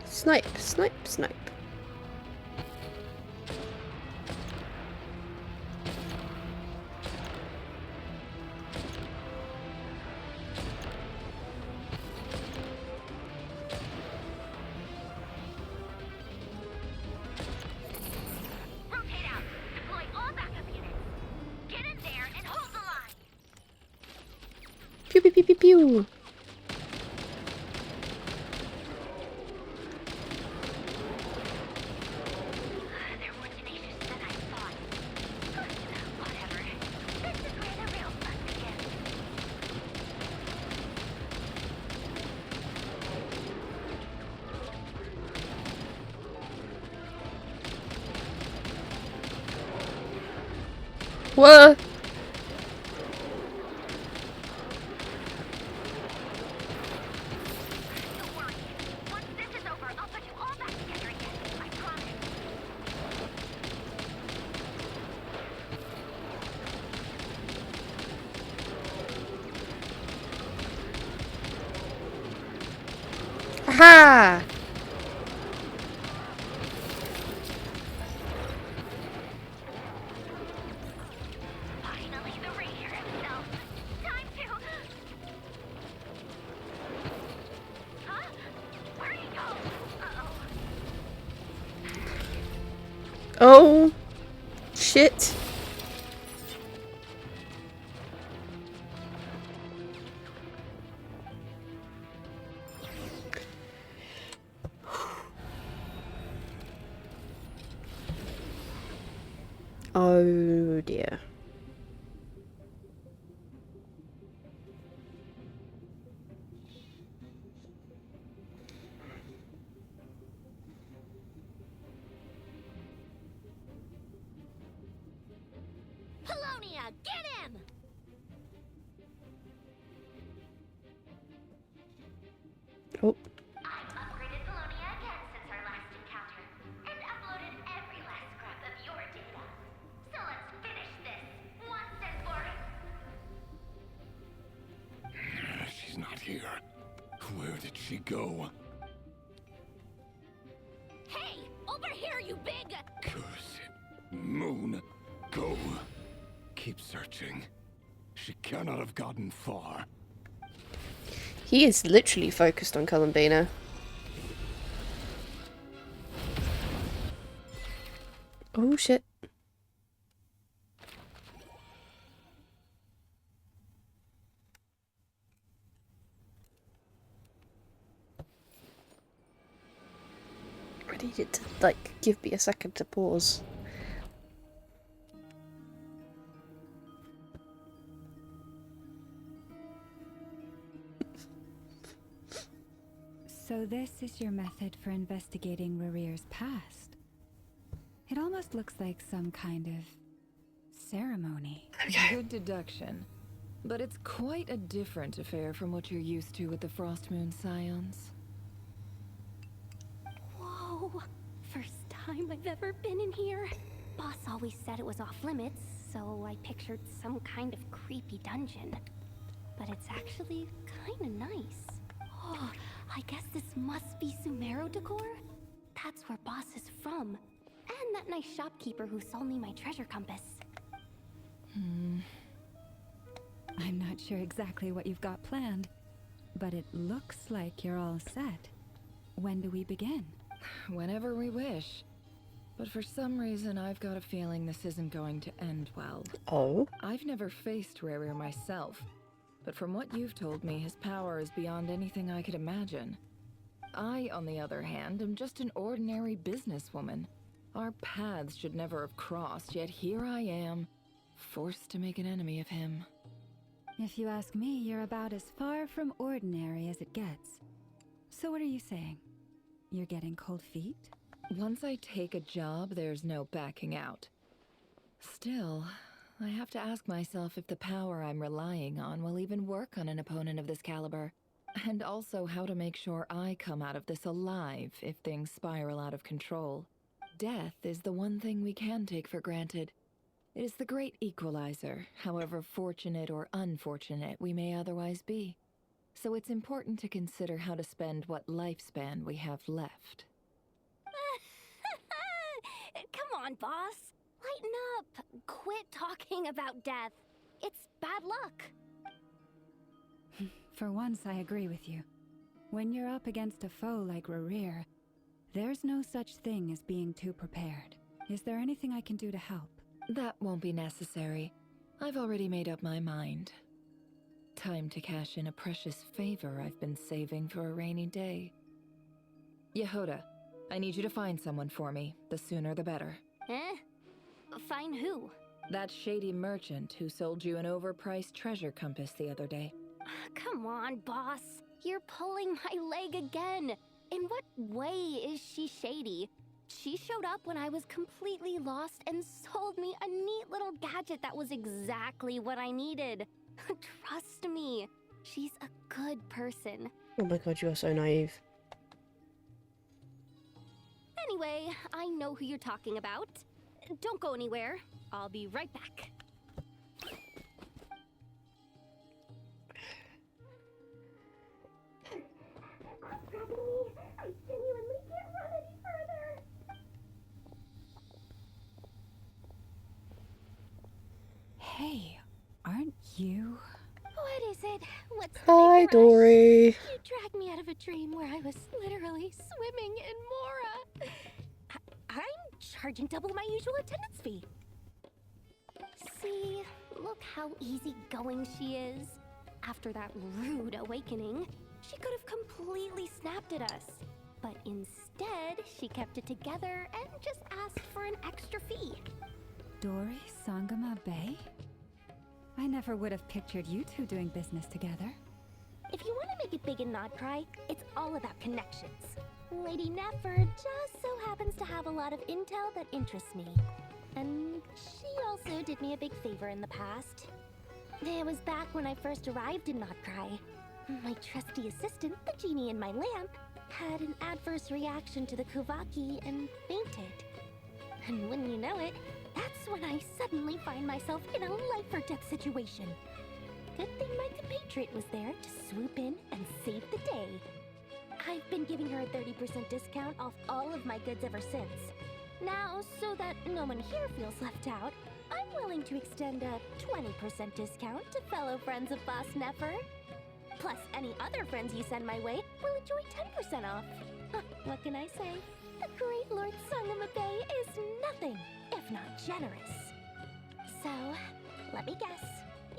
Snipe, snipe, snipe. Rotate out. Deploy all backup units. Get in there and hold the line. Pew pew pew pew pew! They're more tenacious than I thought. Whatever. This is where the real fun begins. What? Don't worry. Once this is over, I'll put you all back together again. I promise. Aha! Finally, the ranger himself. Time to... Huh? Where'd he go? Uh-oh. Oh! Shit! Oh dear. Polonia, get him! Oh. I've upgraded Polonia again since our last encounter, and uploaded every last scrap of your data. So let's finish this once and for She's not here. Where did she go? Keep searching. She cannot have gotten far. He is literally focused on Columbina. Oh shit. I needed to, like, give me a second to pause. So this is your method for investigating Rarir's past. It almost looks like some kind of ceremony. Good deduction. But it's quite a different affair from what you're used to with the Frostmoon Scions. Whoa! First time I've ever been in here. Boss always said it was off limits, so I pictured some kind of creepy dungeon. But it's actually kinda nice. Oh, I guess this must be Sumero decor? That's where Boss is from. And that nice shopkeeper who sold me my treasure compass. I'm not sure exactly what you've got planned, but it looks like you're all set. When do we begin? Whenever we wish. But for some reason, I've got a feeling this isn't going to end well. Oh? I've never faced Rarir myself, but from what you've told me, his power is beyond anything I could imagine. I, on the other hand, am just an ordinary businesswoman. Our paths should never have crossed, yet here I am, forced to make an enemy of him. If you ask me, you're about as far from ordinary as it gets. So what are you saying? You're getting cold feet? Once I take a job, there's no backing out. Still, I have to ask myself if the power I'm relying on will even work on an opponent of this caliber. And also how to make sure I come out of this alive if things spiral out of control. Death is the one thing we can take for granted. It is the great equalizer, however fortunate or unfortunate we may otherwise be. So it's important to consider how to spend what lifespan we have left. Come on, boss. Lighten up. Quit talking about death. It's bad luck. For once, I agree with you. When you're up against a foe like Rarir, there's no such thing as being too prepared. Is there anything I can do to help? That won't be necessary. I've already made up my mind. Time to cash in a precious favor I've been saving for a rainy day. Yehoda, I need you to find someone for me. The sooner the better. Eh? Find who? That shady merchant who sold you an overpriced treasure compass the other day. Come on, boss. You're pulling my leg again. In what way is she shady? She showed up when I was completely lost and sold me a neat little gadget that was exactly what I needed. Trust me, she's a good person. Oh my god, you are so naive. Anyway, I know who you're talking about. Don't go anywhere. I'll be right back. I genuinely can't run any further. Hey, aren't you? What is it? What's the Hi, big rush? Dory. You dragged me out of a dream where I was literally swimming in Mora. I'm charging double my usual attendance fee. See, look how easygoing she is. After that rude awakening, she could have completely snapped at us. But instead, she kept it together and just asked for an extra fee. Dory Sangama Bay? I never would have pictured you two doing business together. If you want to make it big in Nodcry, it's all about connections. Lady Nefer just so happens to have a lot of intel that interests me. And she also did me a big favor in the past. It was back when I first arrived in Nodcry. My trusty assistant, the genie in my lamp, had an adverse reaction to the Kuvaki and fainted. And when you know it, that's when I suddenly find myself in a life-or-death situation. Good thing my compatriot was there to swoop in and save the day. I've been giving her a 30% discount off all of my goods ever since. Now, so that no one here feels left out, I'm willing willing to extend a 20% discount to fellow friends of Boss Nefer. Plus, any other friends you send my way will enjoy 10% off. What can I say? The great Lord Sangamabe is nothing if not generous. So, let me guess.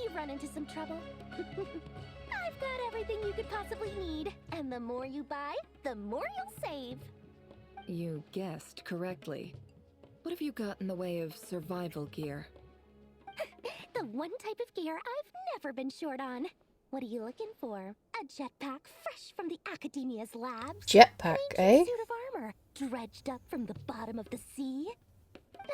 You've run into some trouble? I've got everything you could possibly need. And the more you buy, the more you'll save. You guessed correctly. What have you got in the way of survival gear? The one type of gear I've never been short on. What are you looking for? A jetpack fresh from the Academia's labs? Jetpack, An eh? ancient suit of armor dredged up from the bottom of the sea?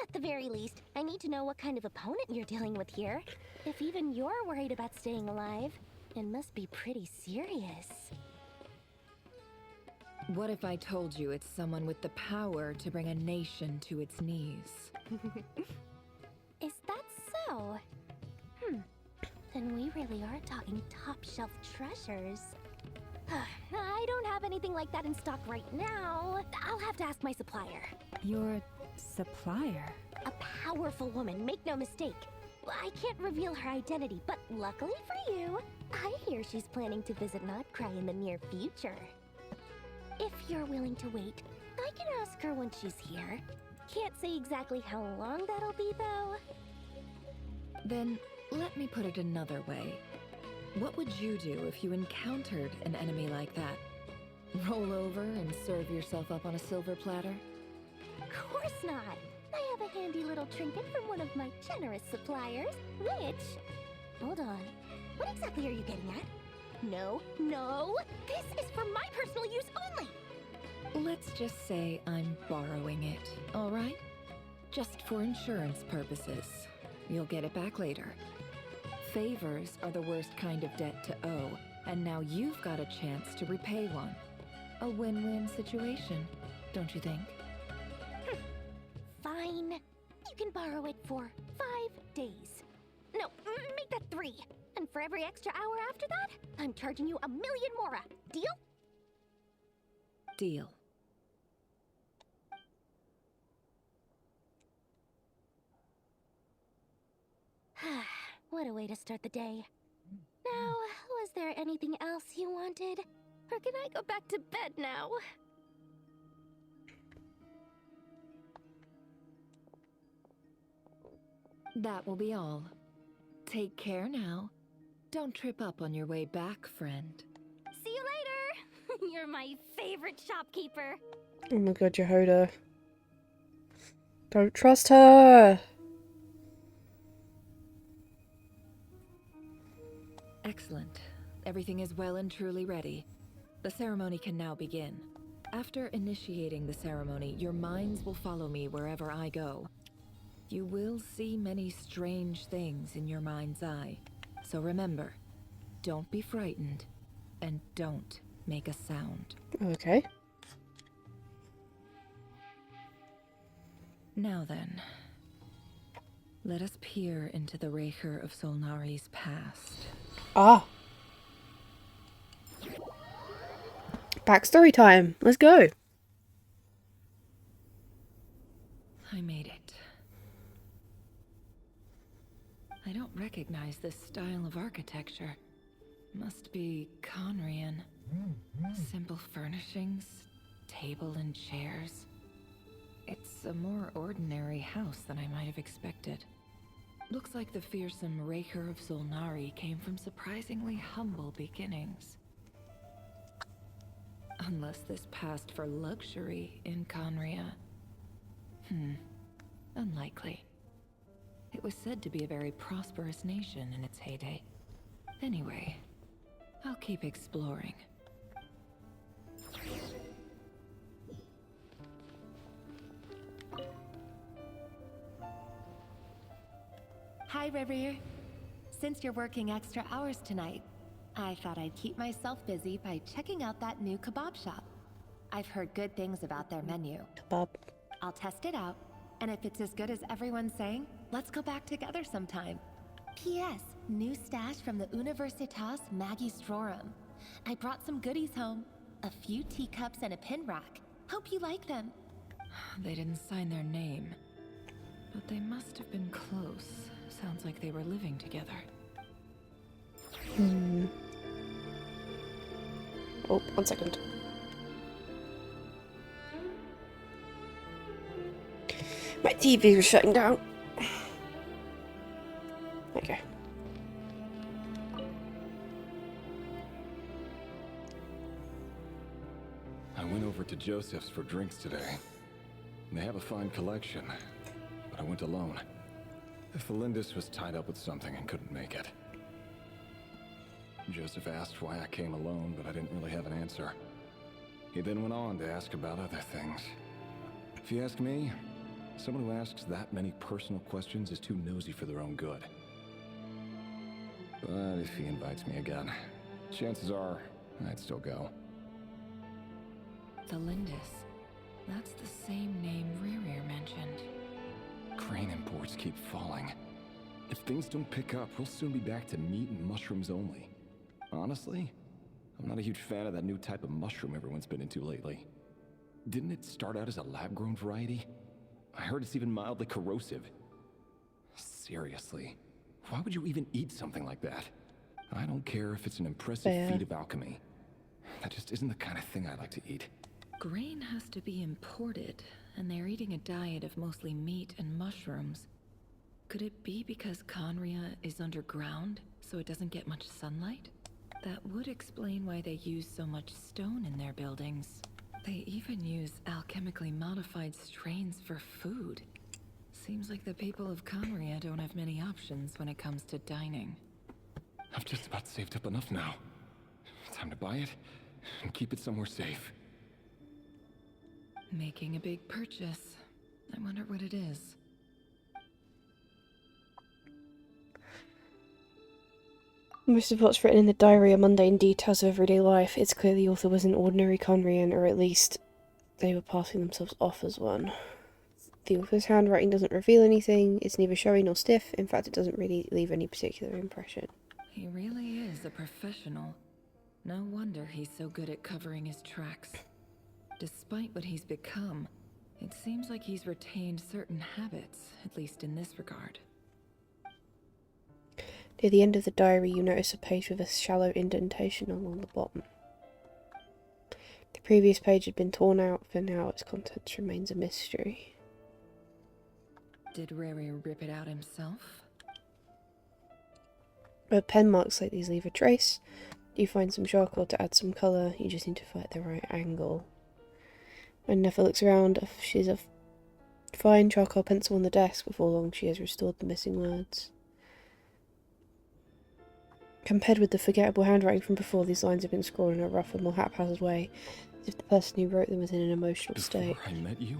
At the very least, I need to know what kind of opponent you're dealing with here. If even you're worried about staying alive, it must be pretty serious. What if I told you it's someone with the power to bring a nation to its knees? Is that so? Then we really are talking top-shelf treasures. I don't have anything like that in stock right now. I'll have to ask my supplier. Your supplier? A powerful woman, make no mistake. I can't reveal her identity, but luckily for you, I hear she's planning to visit Notcry in the near future. If you're willing to wait, I can ask her when she's here. Can't say exactly how long that'll be, though. Then, let me put it another way. What would you do if you encountered an enemy like that? Roll over and serve yourself up on a silver platter? Of course not. I have a handy little trinket from one of my generous suppliers, which... Hold on. What exactly are you getting at? No, no! This is for my personal use only! Let's just say I'm borrowing it, all right? Just for insurance purposes. You'll get it back later. Favors are the worst kind of debt to owe, and now you've got a chance to repay one. A win-win situation, don't you think? Fine. You can borrow it for 5 days. No, make that 3. And for every extra hour after that, I'm charging you 1,000,000 mora. Deal? Deal. What a way to start the day. Now, was there anything else you wanted? Or can I go back to bed now? That will be all. Take care now. Don't trip up on your way back, friend. See you later! You're my favorite shopkeeper. Oh my god, Yehoda. Don't trust her! Excellent. Everything is well and truly ready. The ceremony can now begin. After initiating the ceremony, your minds will follow me wherever I go. You will see many strange things in your mind's eye. So remember, don't be frightened, and don't make a sound. Okay. Now then, let us peer into the Raker of Solnari's past. Ah. Backstory time. Let's go. I made it. I don't recognize this style of architecture. Must be Conrian. Simple furnishings, table and chairs. It's a more ordinary house than I might have expected. Looks like the fearsome Raker of Solnari came from surprisingly humble beginnings. Unless this passed for luxury in Conria. Unlikely. It was said to be a very prosperous nation in its heyday. Anyway, I'll keep exploring. Hi, River. Since you're working extra hours tonight, I thought I'd keep myself busy by checking out that new kebab shop. I've heard good things about their menu. Kebab. I'll test it out, and if it's as good as everyone's saying, let's go back together sometime. P.S. New stash from the Universitas Magistrorum. I brought some goodies home. A few teacups and a pin rack. Hope you like them. They didn't sign their name, but they must have been close, Sounds like they were living together. Oh, 1 second. My TV was shutting down. Okay. I went over to Joseph's for drinks today. They have a fine collection, but I went alone. Felindis was tied up with something and couldn't make it. Joseph asked why I came alone, but I didn't really have an answer. He then went on to ask about other things. If you ask me, someone who asks that many personal questions is too nosy for their own good. But if he invites me again, chances are I'd still go. Felindis. That's the same name Rerir mentioned. Crane imports keep falling. If things don't pick up, we'll soon be back to meat and mushrooms only. Honestly, I'm not a huge fan of that new type of mushroom everyone's been into lately. Didn't it start out as a lab-grown variety? I heard it's even mildly corrosive. Seriously, why would you even eat something like that? I don't care if it's an impressive feat of alchemy. That just isn't the kind of thing I like to eat. Grain has to be imported, and they're eating a diet of mostly meat and mushrooms. Could it be because Conria is underground, so it doesn't get much sunlight? That would explain why they use so much stone in their buildings. They even use alchemically modified strains for food. Seems like the people of Conria don't have many options when it comes to dining. I've just about saved up enough now. Time to buy it and keep it somewhere safe. Making a big purchase. I wonder what it is. Most of what's written in the diary are mundane details of everyday life. It's clear the author was an ordinary Conrian, or at least they were passing themselves off as one. The author's handwriting doesn't reveal anything. It's neither showy nor stiff. In fact, it doesn't really leave any particular impression. He really is a professional. No wonder he's so good at covering his tracks. Despite what he's become, it seems like he's retained certain habits, at least in this regard. Near the end of the diary, you notice a page with a shallow indentation along the bottom. The previous page had been torn out, for now its contents remains a mystery. Did Rerir rip it out himself? But pen marks like these leave a trace. You find some charcoal to add some colour, you just need to find the right angle. When Nefer looks around, she sees a fine charcoal pencil on the desk. Before long, she has restored the missing words. Compared with the forgettable handwriting from before, these lines have been scrawled in a rougher, more haphazard way, as if the person who wrote them was in an emotional state. Before I met you,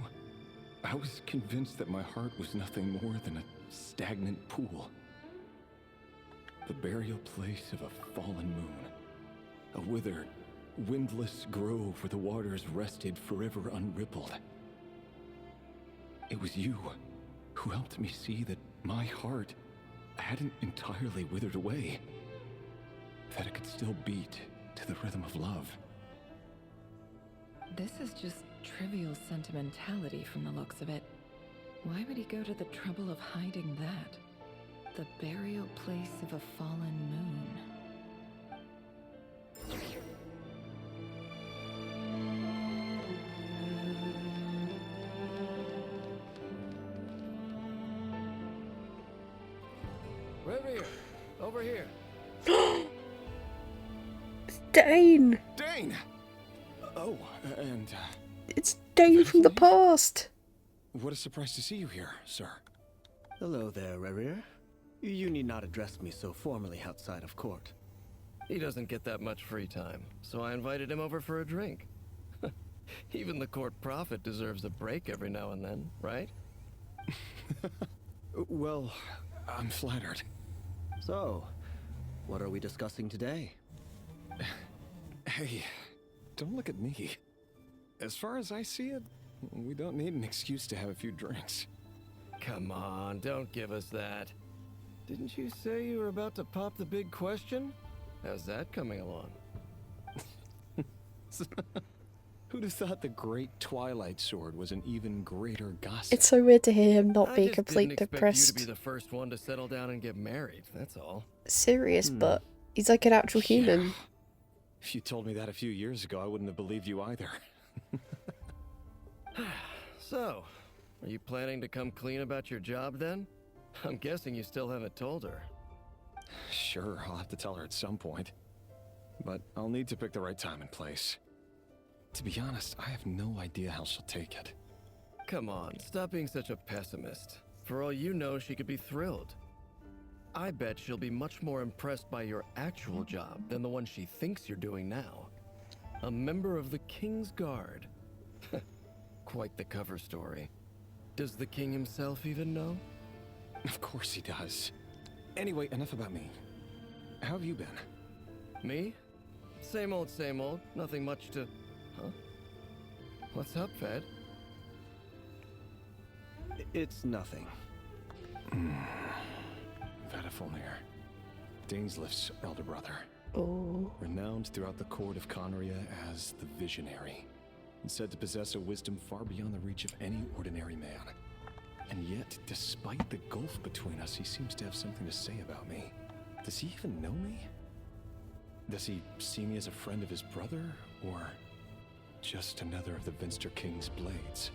I was convinced that my heart was nothing more than a stagnant pool. The burial place of a fallen moon. A withered, windless grove where the waters rested forever unrippled. It was you who helped me see that my heart hadn't entirely withered away. That it could still beat to the rhythm of love. This is just trivial sentimentality from the looks of it. Why would he go to the trouble of hiding that? The burial place of a fallen moon. Rerir, over here. Dane! Dane! Oh, and it's Dane from the past! What a surprise to see you here, sir. Hello there, Rerir. You need not address me so formally outside of court. He doesn't get that much free time, so I invited him over for a drink. Even the court prophet deserves a break every now and then, right? Well, I'm flattered. So, what are we discussing today? Hey, don't look at me. As far as I see it, we don't need an excuse to have a few drinks. Come on, don't give us that. Didn't you say you were about to pop the big question? How's that coming along? Who'd have thought the great Twilight Sword was an even greater gossip? It's so weird to hear him not I be just complete didn't expect depressed. you to be the first one to settle down and get married, that's all. Serious, but he's like an actual human. If you told me that a few years ago, I wouldn't have believed you either. So, are you planning to come clean about your job then? I'm guessing you still haven't told her. Sure, I'll have to tell her at some point. But I'll need to pick the right time and place. To be honest, I have no idea how she'll take it. Come on, stop being such a pessimist. For all you know, she could be thrilled. I bet she'll be much more impressed by your actual job than the one she thinks you're doing now. A member of the King's Guard. Quite the cover story. Does the king himself even know? Of course he does. Anyway, enough about me. How have you been? Me? Same old, same old. Nothing much to... Huh? What's up, Fed? It's nothing. Vedifulnir, Dainsleif's elder brother. Oh. Renowned throughout the court of Conria as the Visionary, and said to possess a wisdom far beyond the reach of any ordinary man. And yet, despite the gulf between us, he seems to have something to say about me. Does he even know me? Does he see me as a friend of his brother, or just another of the Vinster King's blades?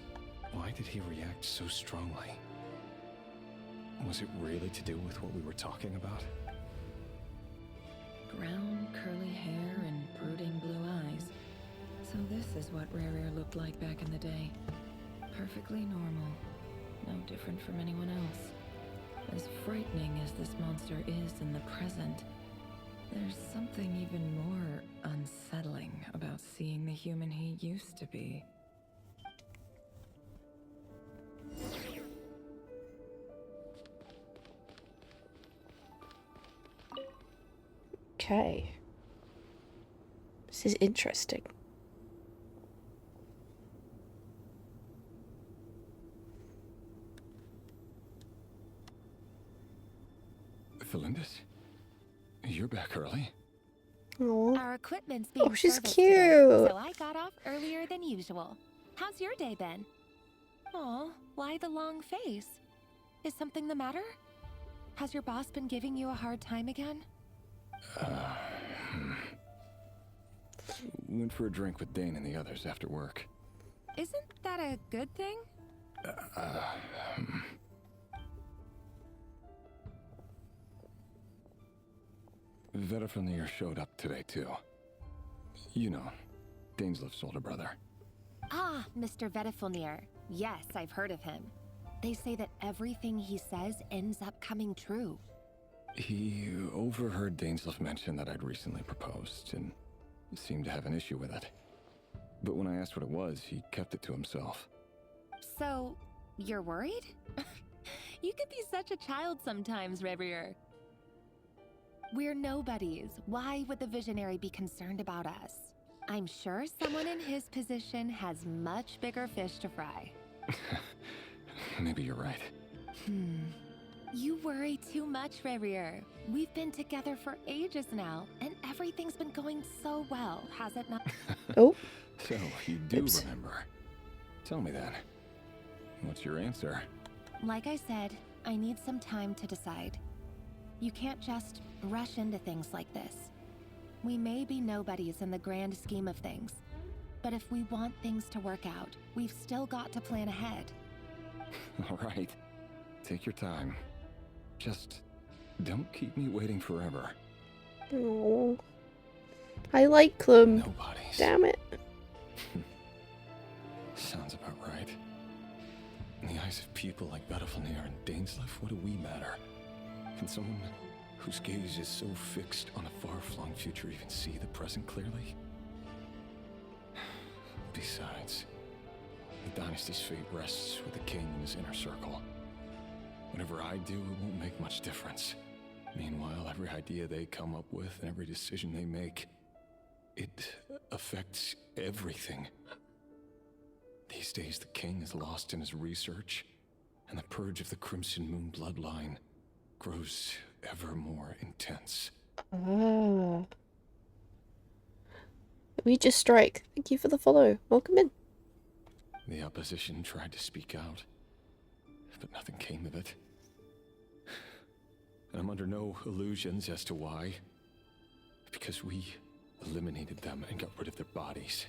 Why did he react so strongly? Was it really to do with what we were talking about? Brown, curly hair and brooding blue eyes. So this is what Rerir looked like back in the day. Perfectly normal. No different from anyone else. As frightening as this monster is in the present, there's something even more unsettling about seeing the human he used to be. Okay. This is interesting. Felindis? You're back early? Aww. Our equipment's being she's serviced cute. today, so I got off earlier than usual. How's your day been? Aw, why the long face? Is something the matter? Has your boss been giving you a hard time again? Went for a drink with Dane and the others after work. Isn't that a good thing? Vedifulnir showed up today, too. You know, Dainsleif's older brother. Ah, Mr. Vedifulnir. Yes, I've heard of him. They say that everything he says ends up coming true. He overheard Dainsleif mention that I'd recently proposed, and seemed to have an issue with it. But when I asked what it was, he kept it to himself. So, you're worried? You could be such a child sometimes, Revier. We're nobodies. Why would the Visionary be concerned about us? I'm sure someone in his position has much bigger fish to fry. Maybe you're right. You worry too much, Revier. We've been together for ages now, and everything's been going so well, has it not? Oh. So, you do remember. Tell me then. What's your answer? Like I said, I need some time to decide. You can't just rush into things like this. We may be nobodies in the grand scheme of things, but if we want things to work out, we've still got to plan ahead. All right. Take your time. Just don't keep me waiting forever. Oh, I like them. Nobodies. Damn it. Sounds about right. In the eyes of people like Vedifulnir and Dainsleif, what do we matter? Can someone whose gaze is so fixed on a far-flung future even see the present clearly? Besides, the dynasty's fate rests with the king and his inner circle. Whatever I do, it won't make much difference. Meanwhile, every idea they come up with and every decision they make, it affects everything. These days, the king is lost in his research, and the purge of the Crimson Moon bloodline grows ever more intense. Ah. We just strike. Thank you for the follow. Welcome in. The opposition tried to speak out, but nothing came of it. And I'm under no illusions as to why. Because we eliminated them and got rid of their bodies.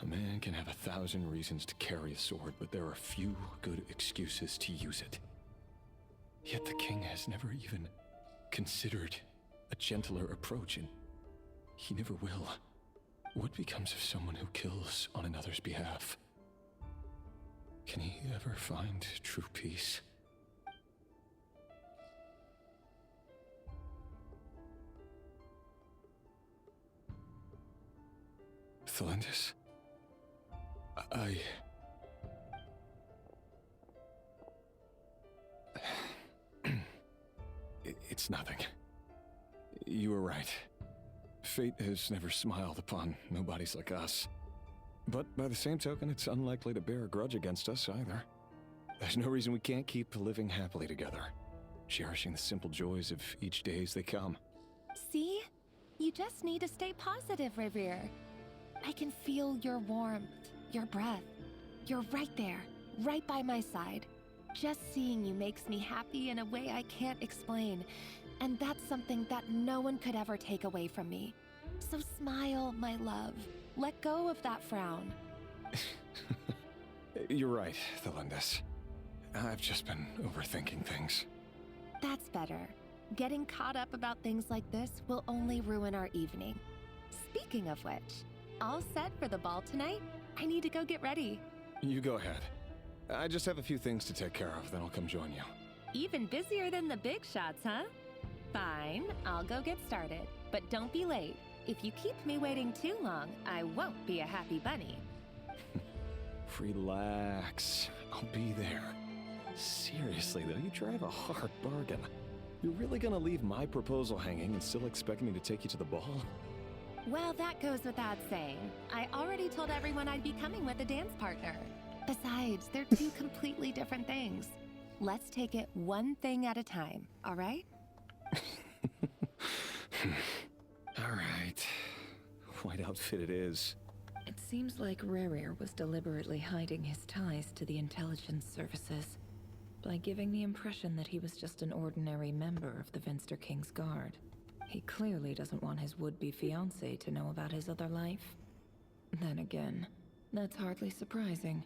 A man can have 1,000 reasons to carry a sword, but there are few good excuses to use it. Yet the king has never even considered a gentler approach, and he never will. What becomes of someone who kills on another's behalf? Can he ever find true peace? Thelindis? It's nothing. You were right. Fate has never smiled upon nobodies like us. But by the same token, it's unlikely to bear a grudge against us either. There's no reason we can't keep living happily together, cherishing the simple joys of each day as they come. See? You just need to stay positive, Revere. I can feel your warmth, your breath. You're right there, right by my side. Just seeing you makes me happy in a way I can't explain. And that's something that no one could ever take away from me. So smile, my love. Let go of that frown. You're right, Thelindis. I've just been overthinking things. That's better. Getting caught up about things like this will only ruin our evening. Speaking of which, all set for the ball tonight? I need to go get ready. You go ahead. I just have a few things to take care of, then I'll come join you. Even busier than the big shots, huh? Fine, I'll go get started. But don't be late. If you keep me waiting too long, I won't be a happy bunny. Relax. I'll be there. Seriously, though, you drive a hard bargain. You're really gonna leave my proposal hanging and still expect me to take you to the ball? Well, that goes without saying. I already told everyone I'd be coming with a dance partner. Besides, they're two completely different things. Let's take it one thing at a time, all right? All right. White outfit it is. It seems like Rerir was deliberately hiding his ties to the intelligence services by giving the impression that he was just an ordinary member of the Vinster King's Guard. He clearly doesn't want his would-be fiancée to know about his other life. Then again, that's hardly surprising.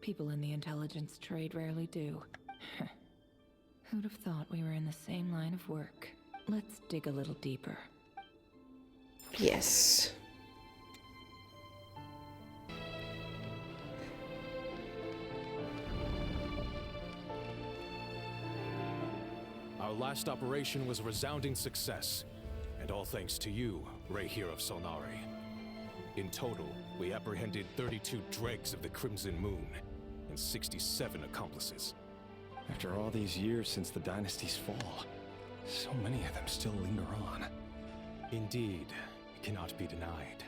People in the intelligence trade rarely do. Who'd have thought we were in the same line of work? Let's dig a little deeper. Yes. Our last operation was a resounding success, and all thanks to you, Rehir of Solnari. In total, we apprehended 32 dregs of the Crimson Moon, and 67 accomplices. After all these years since the dynasty's fall, so many of them still linger on. Indeed, it cannot be denied.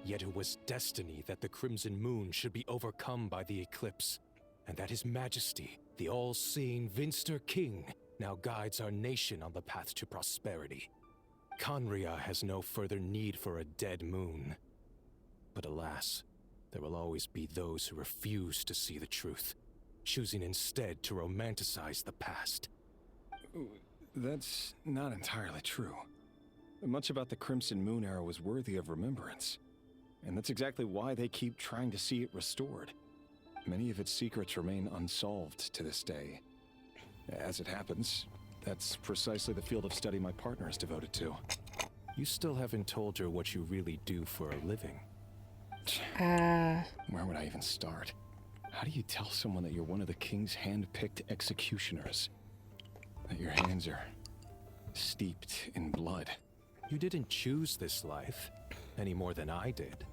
Yet it was destiny that the Crimson Moon should be overcome by the eclipse, and that His Majesty, the all-seeing Vinster King, now guides our nation on the path to prosperity. Conria has no further need for a dead moon. But alas, there will always be those who refuse to see the truth, choosing instead to romanticize the past. That's not entirely true. Much about the Crimson Moon era was worthy of remembrance, and that's exactly why they keep trying to see it restored. Many of its secrets remain unsolved to this day. As it happens, that's precisely the field of study my partner is devoted to. You still haven't told her what you really do for a living. Where would I even start? How do you tell someone that you're one of the king's hand-picked executioners? That your hands are steeped in blood? You didn't choose this life, any more than I did.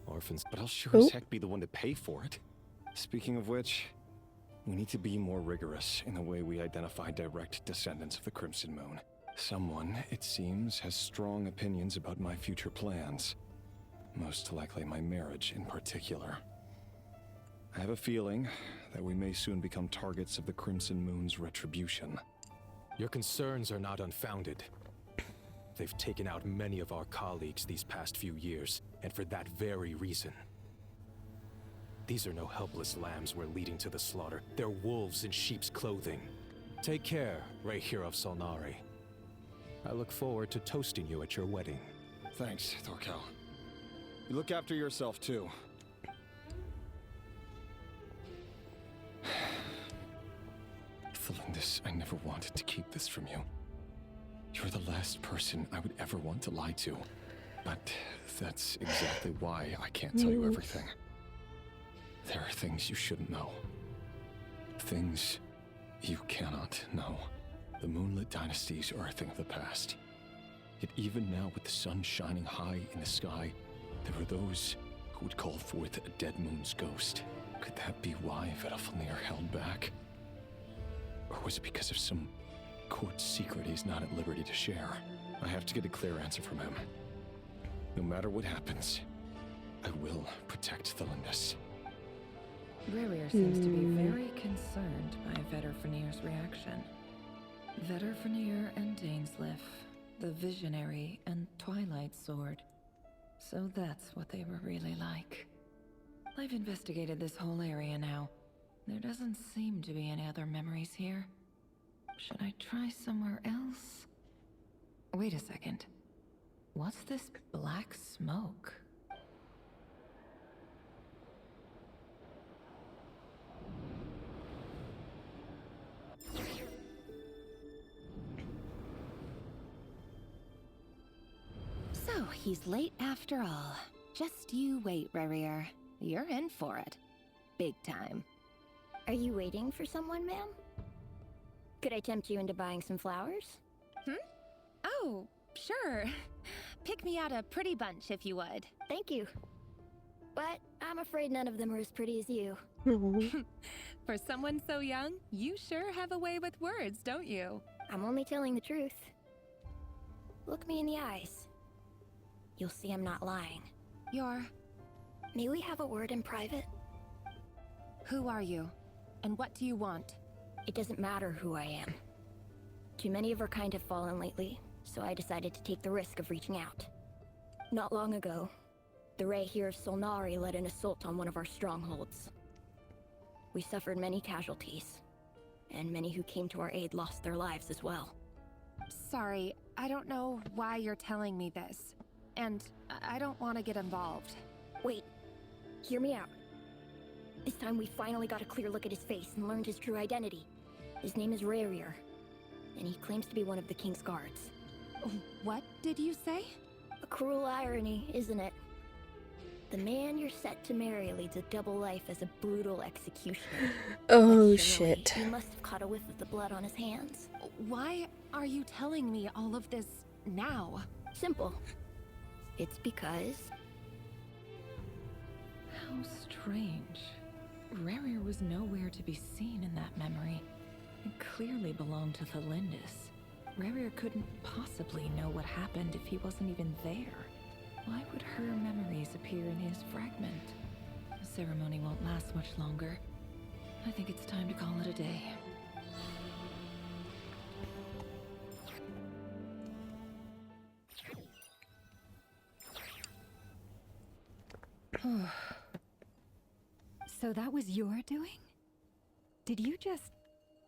Orphans, but I'll sure as heck be the one to pay for it. Speaking of which, we need to be more rigorous in the way we identify direct descendants of the Crimson Moon. Someone, it seems, has strong opinions about my future plans. Most likely my marriage in particular. I have a feeling that we may soon become targets of the Crimson Moon's retribution. Your concerns are not unfounded. They've taken out many of our colleagues these past few years, and for that very reason. These are no helpless lambs we're leading to the slaughter. They're wolves in sheep's clothing. Take care, Rayhir of Solnari. I look forward to toasting you at your wedding. Thanks, Thorkel. You look after yourself, too. Thelindis, I never wanted to keep this from you. You're the last person I would ever want to lie to. But that's exactly why I can't tell you everything. There are things you shouldn't know. Things you cannot know. The Moonlit Dynasties are a thing of the past. Yet even now, with the sun shining high in the sky, there are those who would call forth a dead moon's ghost. Could that be why Vedalfnir held back? Or was it because of some court secret he's not at liberty to share? I have to get a clear answer from him. No matter what happens, I will protect Thelindis. Rerir seems to be very concerned by Vedalfnir's reaction. Vedalfnir and Dainsleif, the Visionary and Twilight Sword. So that's what they were really like. I've investigated this whole area now. There doesn't seem to be any other memories here. Should I try somewhere else? Wait a second. What's this black smoke? So, he's late after all. Just you wait, Rerir. You're in for it. Big time. Are you waiting for someone, ma'am? Could I tempt you into buying some flowers? Oh, sure. Pick me out a pretty bunch if you would. Thank you. But I'm afraid none of them are as pretty as you. For someone so young, you sure have a way with words, don't you? I'm only telling the truth. Look me in the eyes. You'll see I'm not lying. May we have a word in private? Who are you? And what do you want? It doesn't matter who I am. Too many of our kind have fallen lately, so I decided to take the risk of reaching out. Not long ago, the Rayhir of Solnari led an assault on one of our strongholds. We suffered many casualties, and many who came to our aid lost their lives as well. Sorry, I don't know why you're telling me this. And I don't want to get involved. Wait, hear me out. This time we finally got a clear look at his face and learned his true identity. His name is Rayhir, and he claims to be one of the king's guards. What did you say? A cruel irony, isn't it? The man you're set to marry leads a double life as a brutal executioner. Oh, Surely shit. He must have caught a whiff of the blood on his hands. Why are you telling me all of this now? Simple. It's because... How strange. Rerir was nowhere to be seen in that memory. It clearly belonged to Thelindis. Rerir couldn't possibly know what happened if he wasn't even there. Why would her memories appear in his fragment? The ceremony won't last much longer. I think it's time to call it a day. So that was your doing? Did you just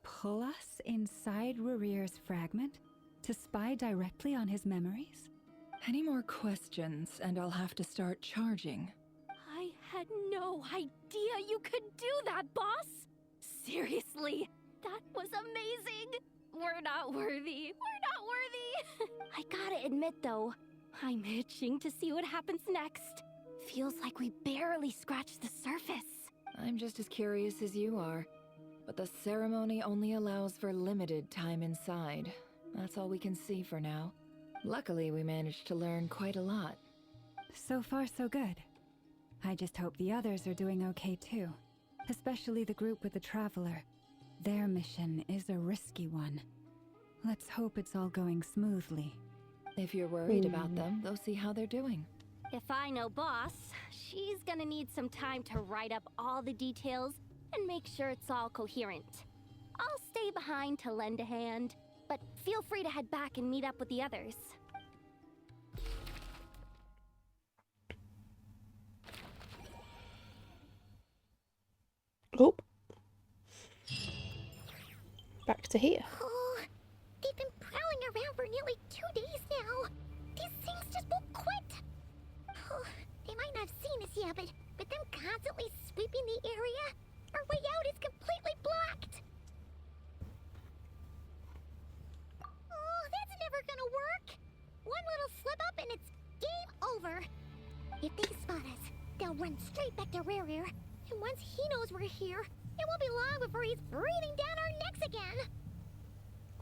pull us inside Rerir's fragment to spy directly on his memories? Any more questions, and I'll have to start charging. I had no idea you could do that, boss! Seriously, that was amazing! We're not worthy. We're not worthy! I gotta admit, though, I'm itching to see what happens next. Feels like we barely scratched the surface. I'm just as curious as you are. But the ceremony only allows for limited time inside. That's all we can see for now. Luckily, we managed to learn quite a lot. So far, so good. I just hope the others are doing okay too. Especially the group with the Traveler. Their mission is a risky one. Let's hope it's all going smoothly. If you're worried about them, they'll see how they're doing. If I know boss, she's gonna need some time to write up all the details and make sure it's all coherent. I'll stay behind to lend a hand, but feel free to head back and meet up with the others. to hear. Oh, they've been prowling around for nearly 2 days now. These things just won't quit. Oh, they might not have seen us yet, but them constantly sweeping the area, our way out is completely blocked. Oh, that's never gonna work. One little slip up and it's game over. If they spot us, they'll run straight back to Rare. And once he knows we're here, it won't be long before he's breathing down our necks again.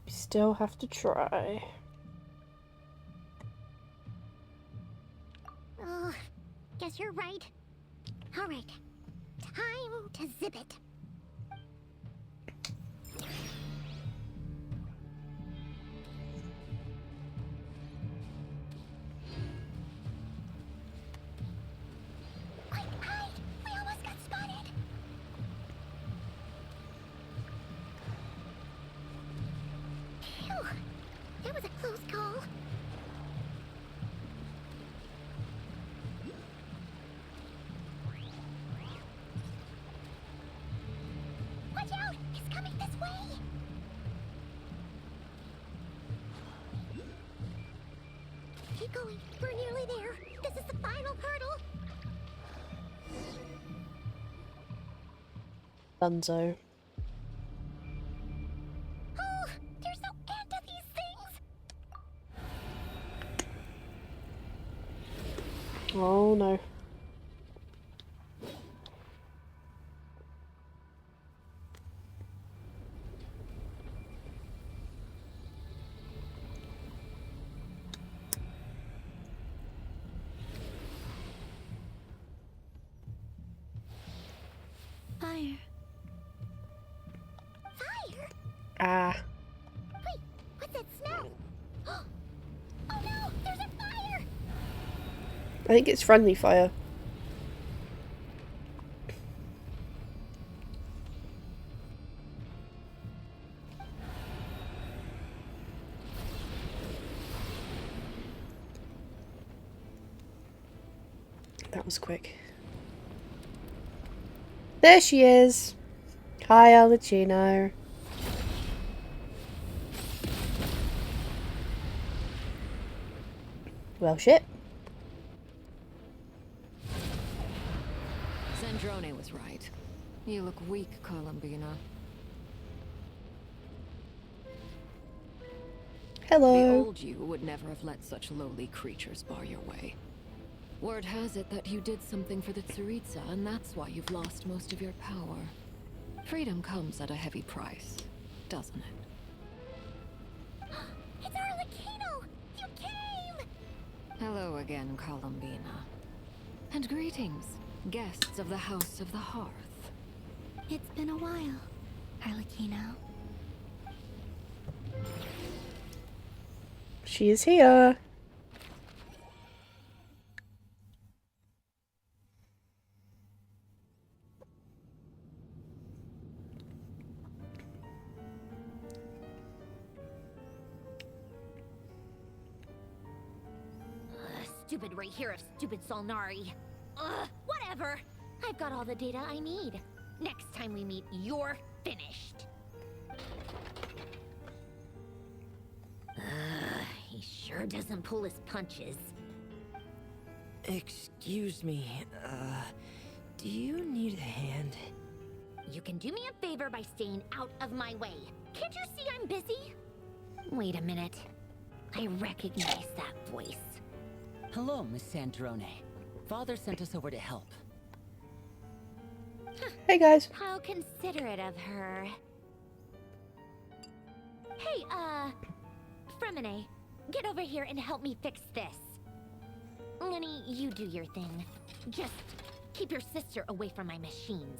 We still have to try. Oh, guess you're right. Alright, time to zip it. Quick, hide! We almost got spotted! Phew, that was a close call. Watch out! It's coming this way! Keep going. We're nearly there. This is the final hurdle. Dunzo. Oh, there's no end to these things. Oh no. Fire. Fire? Ah. Wait, what's that smell? Oh no, there's a fire! I think it's friendly fire. That was quick. There she is. Hi, Alicino. Well, shit. Zandrone was right. You look weak, Columbina. Hello. The old you would never have let such lowly creatures bar your way. Word has it that you did something for the Tsaritsa, and that's why you've lost most of your power. Freedom comes at a heavy price, doesn't it? It's Arlecchino! You came! Hello again, Columbina. And greetings, guests of the House of the Hearth. It's been a while, Arlecchino. She is here. Stupid right here of stupid Solnari. Ugh, whatever. I've got all the data I need. Next time we meet, you're finished. He sure doesn't pull his punches. Excuse me, do you need a hand? You can do me a favor by staying out of my way. Can't you see I'm busy? Wait a minute. I recognize that voice. Hello, Miss Sandrone. Father sent us over to help. Hey, guys. How considerate of her. Hey, Fremine, get over here and help me fix this. Lenny, you do your thing. Just keep your sister away from my machines.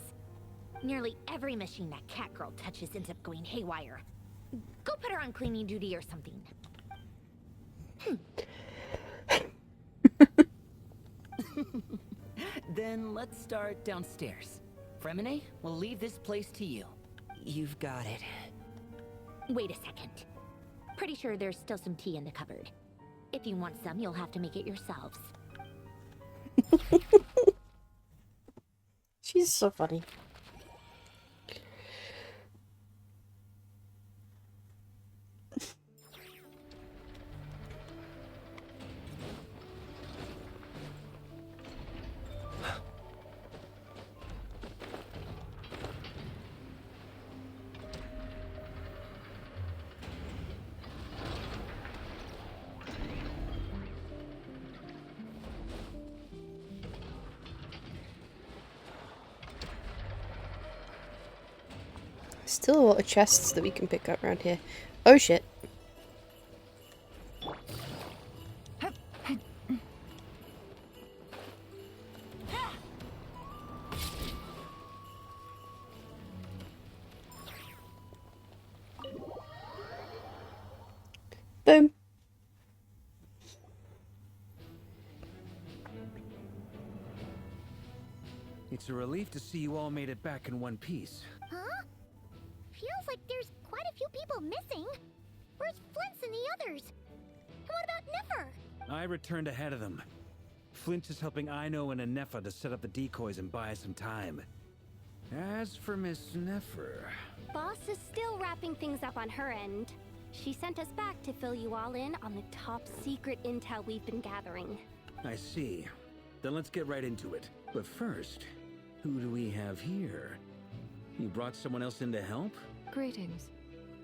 Nearly every machine that cat girl touches ends up going haywire. Go put her on cleaning duty or something. Then let's start downstairs. Fremine, we'll leave this place to you. You've got it. Wait a second. Pretty sure there's still some tea in the cupboard. If you want some, you'll have to make it yourselves. She's so funny. Still a lot of chests that we can pick up around here. Oh shit. Boom. It's a relief to see you all made it back in one piece. Huh? Feels like there's quite a few people missing. Where's Flint's and the others? And what about Niffer? I returned ahead of them. Flint is helping Ino and Anefa to set up the decoys and buy some time. As for Miss Neffer... Boss is still wrapping things up on her end. She sent us back to fill you all in on the top secret intel we've been gathering. I see. Then let's get right into it. But first, who do we have here? You brought someone else in to help? Greetings.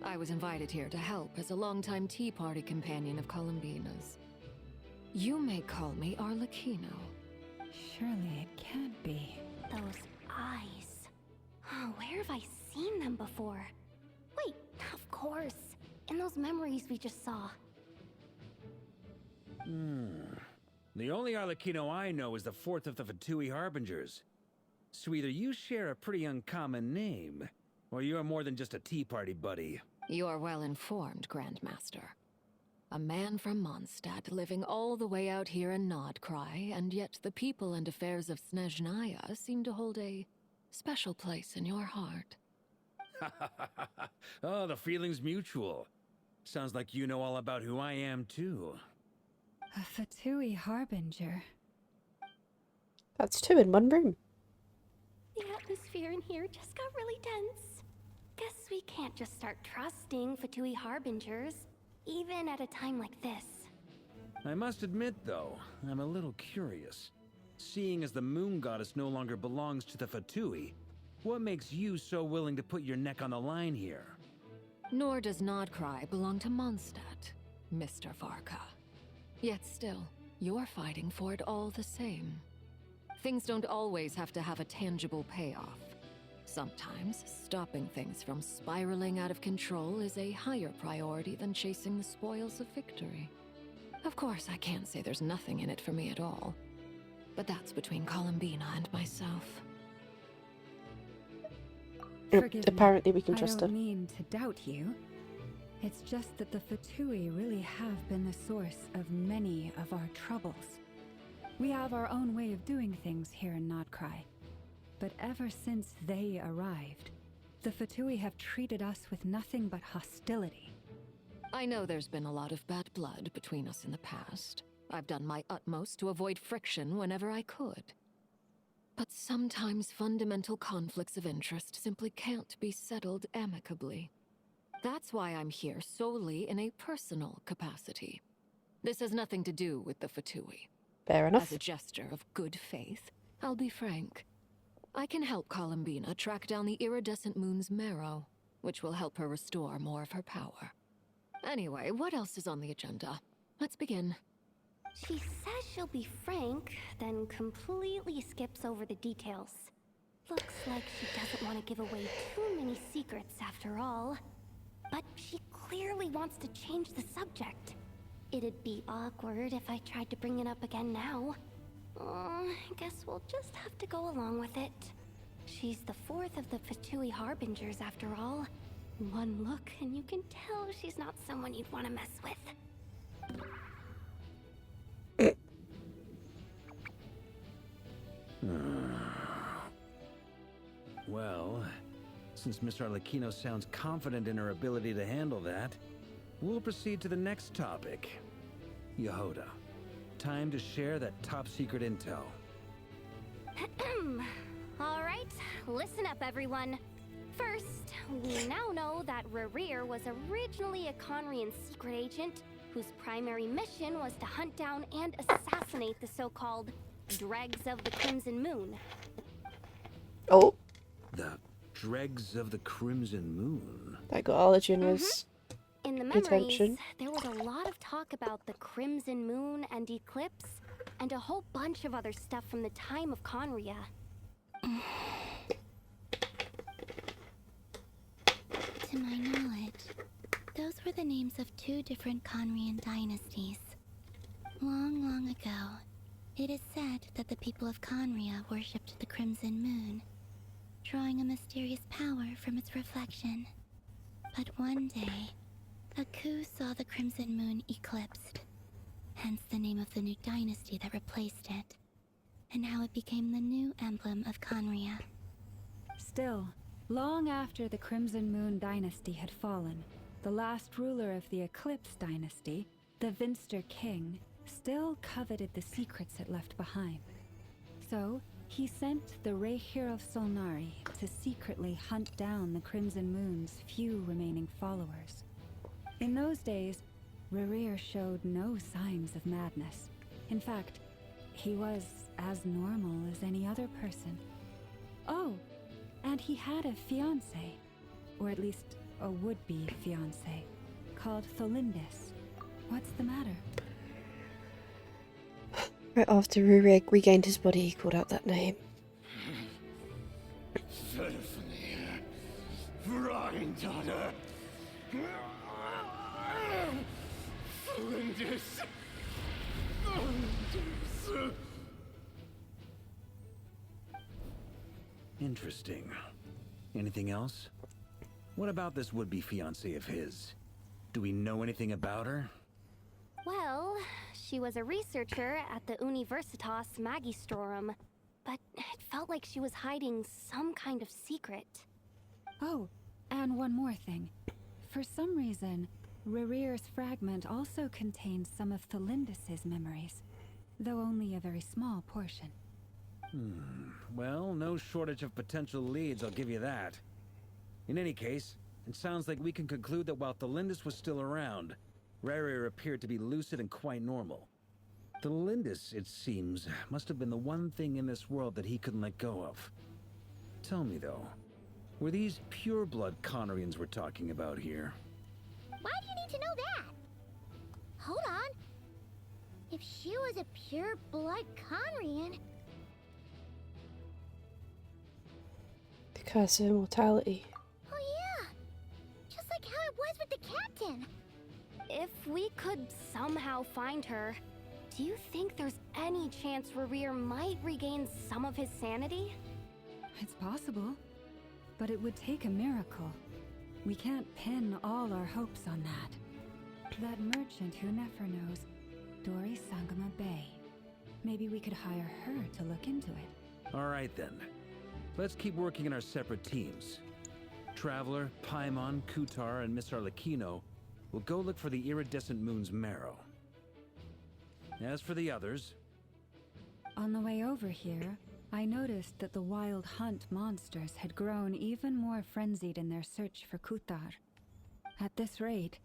I was invited here to help as a longtime Tea Party companion of Columbina's. You may call me Arlecchino. Surely it can't be. Those eyes. Oh, where have I seen them before? Wait, of course. In those memories we just saw. The only Arlecchino I know is the fourth of the Fatui Harbingers. So either you share a pretty uncommon name, or you're more than just a Tea Party buddy. You're well informed, Grandmaster. A man from Mondstadt living all the way out here in Nodcry, and yet the people and affairs of Snezhnaya seem to hold a special place in your heart. Oh, the feeling's mutual. Sounds like you know all about who I am, too. A Fatui Harbinger. That's two in one room. The atmosphere in here just got really tense. Guess we can't just start trusting Fatui Harbingers, even at a time like this. I must admit, though, I'm a little curious. Seeing as the moon goddess no longer belongs to the Fatui, what makes you so willing to put your neck on the line here? Nor does Nodcry belong to Mondstadt, Mr. Varka. Yet still, you're fighting for it all the same. Things don't always have to have a tangible payoff. Sometimes, stopping things from spiraling out of control is a higher priority than chasing the spoils of victory. Of course, I can't say there's nothing in it for me at all. But that's between Columbina and myself. Apparently we can trust her. I don't mean to doubt you. It's just that the Fatui really have been the source of many of our troubles. We have our own way of doing things here in Nodcry. But ever since they arrived, the Fatui have treated us with nothing but hostility. I know there's been a lot of bad blood between us in the past. I've done my utmost to avoid friction whenever I could. But sometimes fundamental conflicts of interest simply can't be settled amicably. That's why I'm here solely in a personal capacity. This has nothing to do with the Fatui. Fair enough. As a gesture of good faith, I'll be frank. I can help Columbina track down the iridescent moon's marrow, which will help her restore more of her power. Anyway, what else is on the agenda? Let's begin. She says she'll be frank, then completely skips over the details. Looks like she doesn't want to give away too many secrets after all. But she clearly wants to change the subject. It'd be awkward if I tried to bring it up again now. I guess we'll just have to go along with it. She's the fourth of the Fatui Harbingers after all. One look and you can tell she's not someone you'd want to mess with. Well, since Miss Arlecchino sounds confident in her ability to handle that, we'll proceed to the next topic. Yehoda, time to share that top-secret intel. Alright, listen up everyone. First, we now know that Rerir was originally a Conrian secret agent whose primary mission was to hunt down and assassinate the so-called Dregs of the Crimson Moon. Oh. The Dregs of the Crimson Moon? That got Allergen was In the memories, attention. there was a lot of talk about the Crimson Moon and Eclipse, and a whole bunch of other stuff from the time of Conria. To my knowledge, those were the names of two different Conrian dynasties. Long, long ago, it is said that the people of Conria worshipped the Crimson Moon, drawing a mysterious power from its reflection. But one day, a coup saw the Crimson Moon eclipsed, hence the name of the new dynasty that replaced it, and how it became the new emblem of Conria. Still, long after the Crimson Moon dynasty had fallen, the last ruler of the Eclipse dynasty, the Vinster King, still coveted the secrets it left behind. So, he sent the Rehir of Solnari to secretly hunt down the Crimson Moon's few remaining followers. In those days, Rerir showed no signs of madness. In fact, he was as normal as any other person. Oh, and he had a fiancé, or at least a would-be fiancé, called Tholindis. What's the matter? Right after Rurik regained his body, he called out that name. Granddaughter! Flinders! Interesting. Anything else? What about this would-be fiancé of his? Do we know anything about her? Well, she was a researcher at the Universitas Magistrorum, but it felt like she was hiding some kind of secret. Oh, and one more thing. For some reason, Rerir's fragment also contains some of Tholindis' memories, though only a very small portion. Well, no shortage of potential leads, I'll give you that. In any case, it sounds like we can conclude that while Tholindis was still around, Rerir appeared to be lucid and quite normal. Tholindis, it seems, must have been the one thing in this world that he couldn't let go of. Tell me, though, were these pure-blood Conrians we're talking about here? Why do you need to know that? Hold on. If she was a pure-blood Conrian... The curse of immortality. Oh yeah! Just like how it was with the captain! If we could somehow find her, do you think there's any chance Rerir might regain some of his sanity? It's possible, but it would take a miracle. We can't pin all our hopes on that. That merchant who Nefer knows, Dory Sangama Bay. Maybe we could hire her to look into it. All right, then. Let's keep working in our separate teams. Traveler, Paimon, Kutar, and Miss Arlecchino will go look for the iridescent moon's marrow. As for the others... On the way over here, I noticed that the wild hunt monsters had grown even more frenzied in their search for Kutar. At this rate,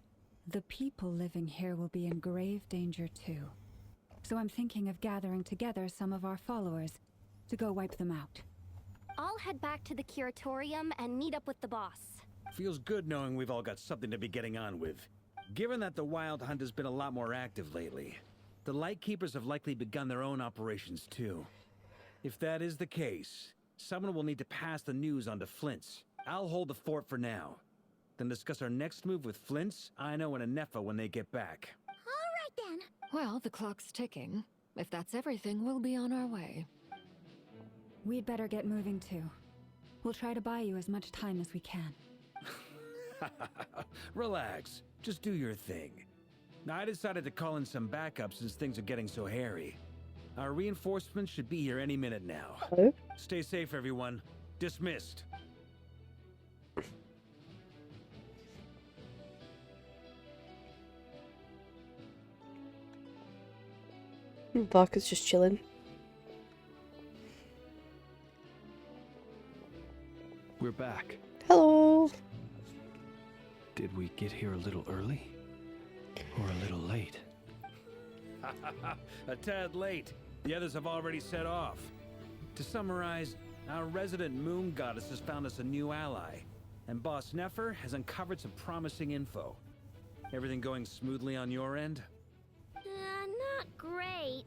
the people living here will be in grave danger too. So I'm thinking of gathering together some of our followers to go wipe them out. I'll head back to the curatorium and meet up with the boss. Feels good knowing we've all got something to be getting on with. Given that the Wild Hunt has been a lot more active lately, the Lightkeepers have likely begun their own operations too. If that is the case, someone will need to pass the news on to Flint's. I'll hold the fort for now. Then discuss our next move with Flint's, Aino, and Anefa when they get back. Alright then. Well, the clock's ticking. If that's everything, we'll be on our way. We'd better get moving too. We'll try to buy you as much time as we can. Relax. Just do your thing. I decided to call in some backup since things are getting so hairy. Our reinforcements should be here any minute now. Hello? Stay safe, everyone. Dismissed. Barker's just chilling. We're back. Hello! Did we get here a little early? Or a little late? A tad late. The others have already set off. To summarize, our resident moon goddess has found us a new ally, and Boss Nefer has uncovered some promising info. Everything going smoothly on your end? Not great.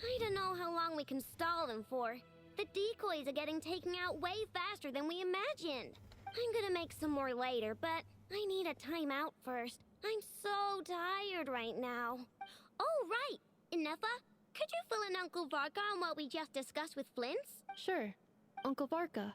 I don't know how long we can stall them for. The decoys are getting taken out way faster than we imagined. I'm gonna make some more later, but I need a timeout first. I'm so tired right now. Oh, right! Ineffa, could you fill in Uncle Varka on what we just discussed with Flints? Sure. Uncle Varka,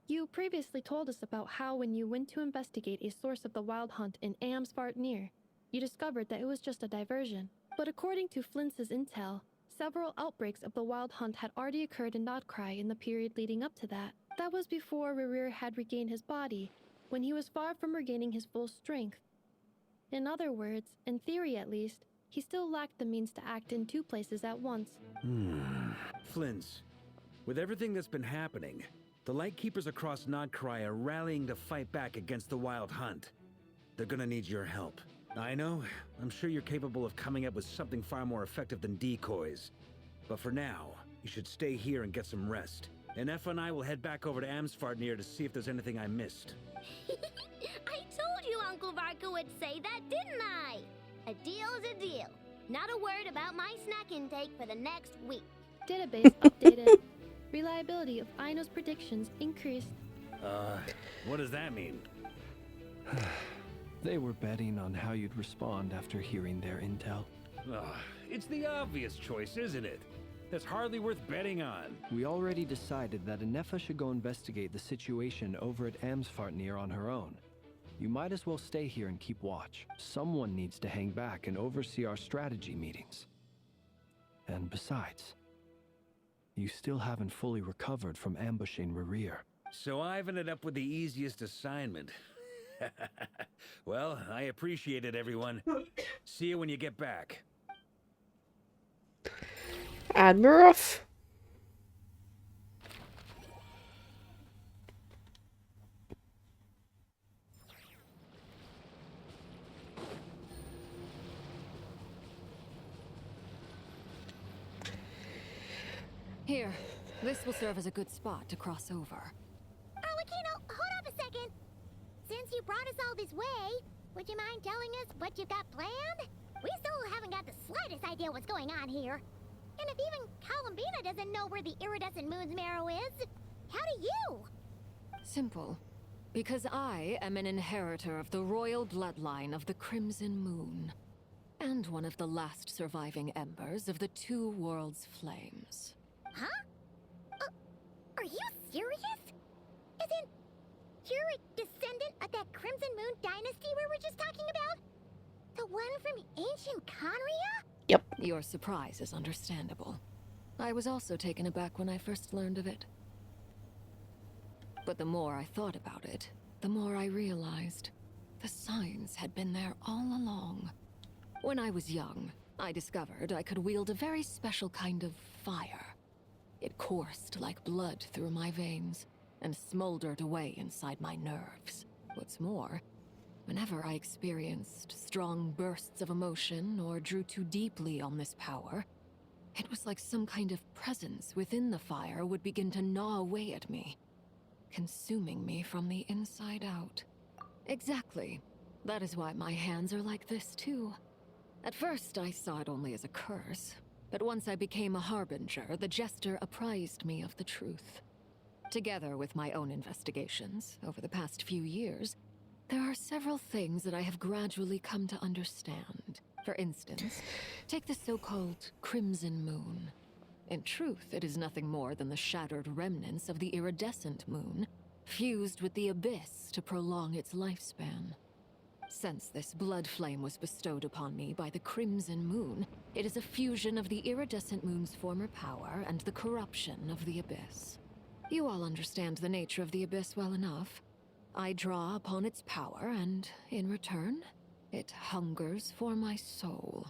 you previously told us about how when you went to investigate a source of the wild hunt in Amsvartnir, you discovered that it was just a diversion. But according to Flints' intel, several outbreaks of the wild hunt had already occurred in Nodcry in the period leading up to that. That was before Rerir had regained his body, when he was far from regaining his full strength. In other words, in theory at least, he still lacked the means to act in two places at once. Flints, with everything that's been happening, the Lightkeepers across Nodcry are rallying to fight back against the Wild Hunt. They're gonna need your help. I know, I'm sure you're capable of coming up with something far more effective than decoys. But for now, you should stay here and get some rest. And Effa and I will head back over to Amsvartnir to see if there's anything I missed. I told you Uncle Varka would say that, didn't I? A deal's a deal. Not a word about my snack intake for the next week. Database updated. Reliability of Aino's predictions increased. What does that mean? They were betting on how you'd respond after hearing their intel. It's the obvious choice, isn't it? That's hardly worth betting on. We already decided that Ineffa should go investigate the situation over at Amsvartnir on her own. You might as well stay here and keep watch. Someone needs to hang back and oversee our strategy meetings. And besides, you still haven't fully recovered from ambushing Rerir. So I've ended up with the easiest assignment. Well, I appreciate it, everyone. See you when you get back. Admiroff? Here, this will serve as a good spot to cross over. Arlecchino, hold up a second. Since you brought us all this way, would you mind telling us what you've got planned? We still haven't got the slightest idea what's going on here. And if even Columbina doesn't know where the iridescent moon's marrow is, how do you? Simple. Because I am an inheritor of the royal bloodline of the Crimson Moon. And one of the last surviving embers of the Two Worlds' flames. Huh? Are you serious? Isn't you're a descendant of that Crimson Moon dynasty we were just talking about? The one from ancient Conria? Yep. Your surprise is understandable. I was also taken aback when I first learned of it. But the more I thought about it, the more I realized the signs had been there all along. When I was young, I discovered I could wield a very special kind of fire. It coursed like blood through my veins and smoldered away inside my nerves. What's more, whenever I experienced strong bursts of emotion or drew too deeply on this power, it was like some kind of presence within the fire would begin to gnaw away at me, consuming me from the inside out. Exactly. That is why my hands are like this too. At first, I saw it only as a curse, but once I became a harbinger, the Jester apprised me of the truth. Together with my own investigations over the past few years, there are several things that I have gradually come to understand. For instance, take the so-called Crimson Moon. In truth, it is nothing more than the shattered remnants of the iridescent moon, fused with the abyss to prolong its lifespan. Since this blood flame was bestowed upon me by the Crimson Moon, it is a fusion of the iridescent moon's former power and the corruption of the abyss. You all understand the nature of the abyss well enough. I draw upon its power, and in return, it hungers for my soul.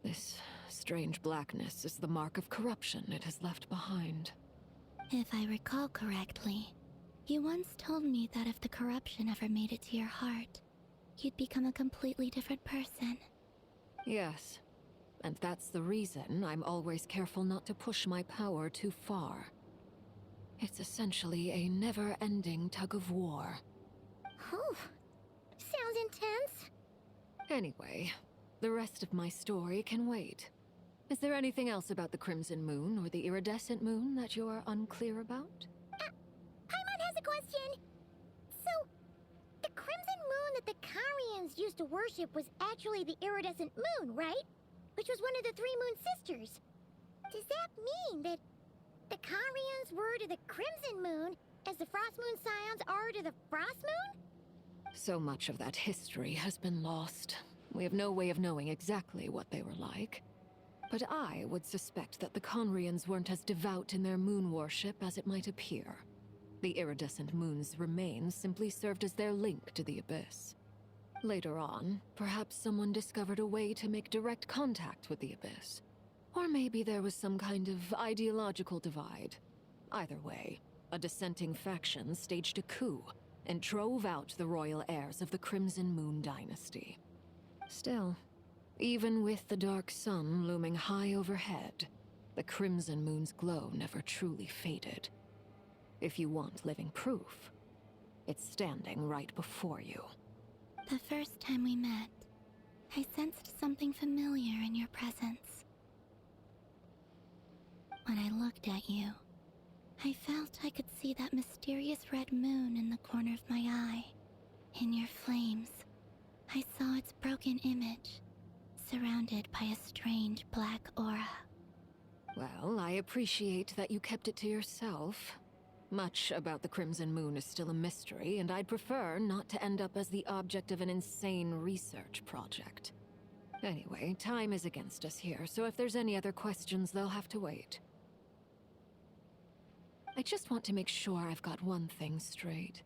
This strange blackness is the mark of corruption it has left behind. If I recall correctly, you once told me that if the corruption ever made it to your heart, you'd become a completely different person. Yes, and that's the reason I'm always careful not to push my power too far. It's essentially a never-ending tug-of-war. Oh, sounds intense. Anyway, the rest of my story can wait. Is there anything else about the Crimson Moon or the Iridescent Moon that you're unclear about? Paimon has a question. So, the Crimson that the Karians used to worship was actually the iridescent moon, right? Which was one of the three moon sisters. Does that mean that the Karians were to the Crimson Moon as the Frost Moon Scions are to the Frost Moon? So much of that history has been lost. We have no way of knowing exactly what they were like. But I would suspect that the Conrians weren't as devout in their moon worship as it might appear. The iridescent moon's remains simply served as their link to the Abyss. Later on, perhaps someone discovered a way to make direct contact with the Abyss. Or maybe there was some kind of ideological divide. Either way, a dissenting faction staged a coup and drove out the royal heirs of the Crimson Moon dynasty. Still, even with the dark sun looming high overhead, the Crimson Moon's glow never truly faded. If you want living proof, it's standing right before you. The first time we met, I sensed something familiar in your presence. When I looked at you, I felt I could see that mysterious red moon in the corner of my eye. In your flames, I saw its broken image, surrounded by a strange black aura. Well, I appreciate that you kept it to yourself. Much about the Crimson Moon is still a mystery, and I'd prefer not to end up as the object of an insane research project. Anyway, time is against us here, so if there's any other questions, they'll have to wait. I just want to make sure I've got one thing straight.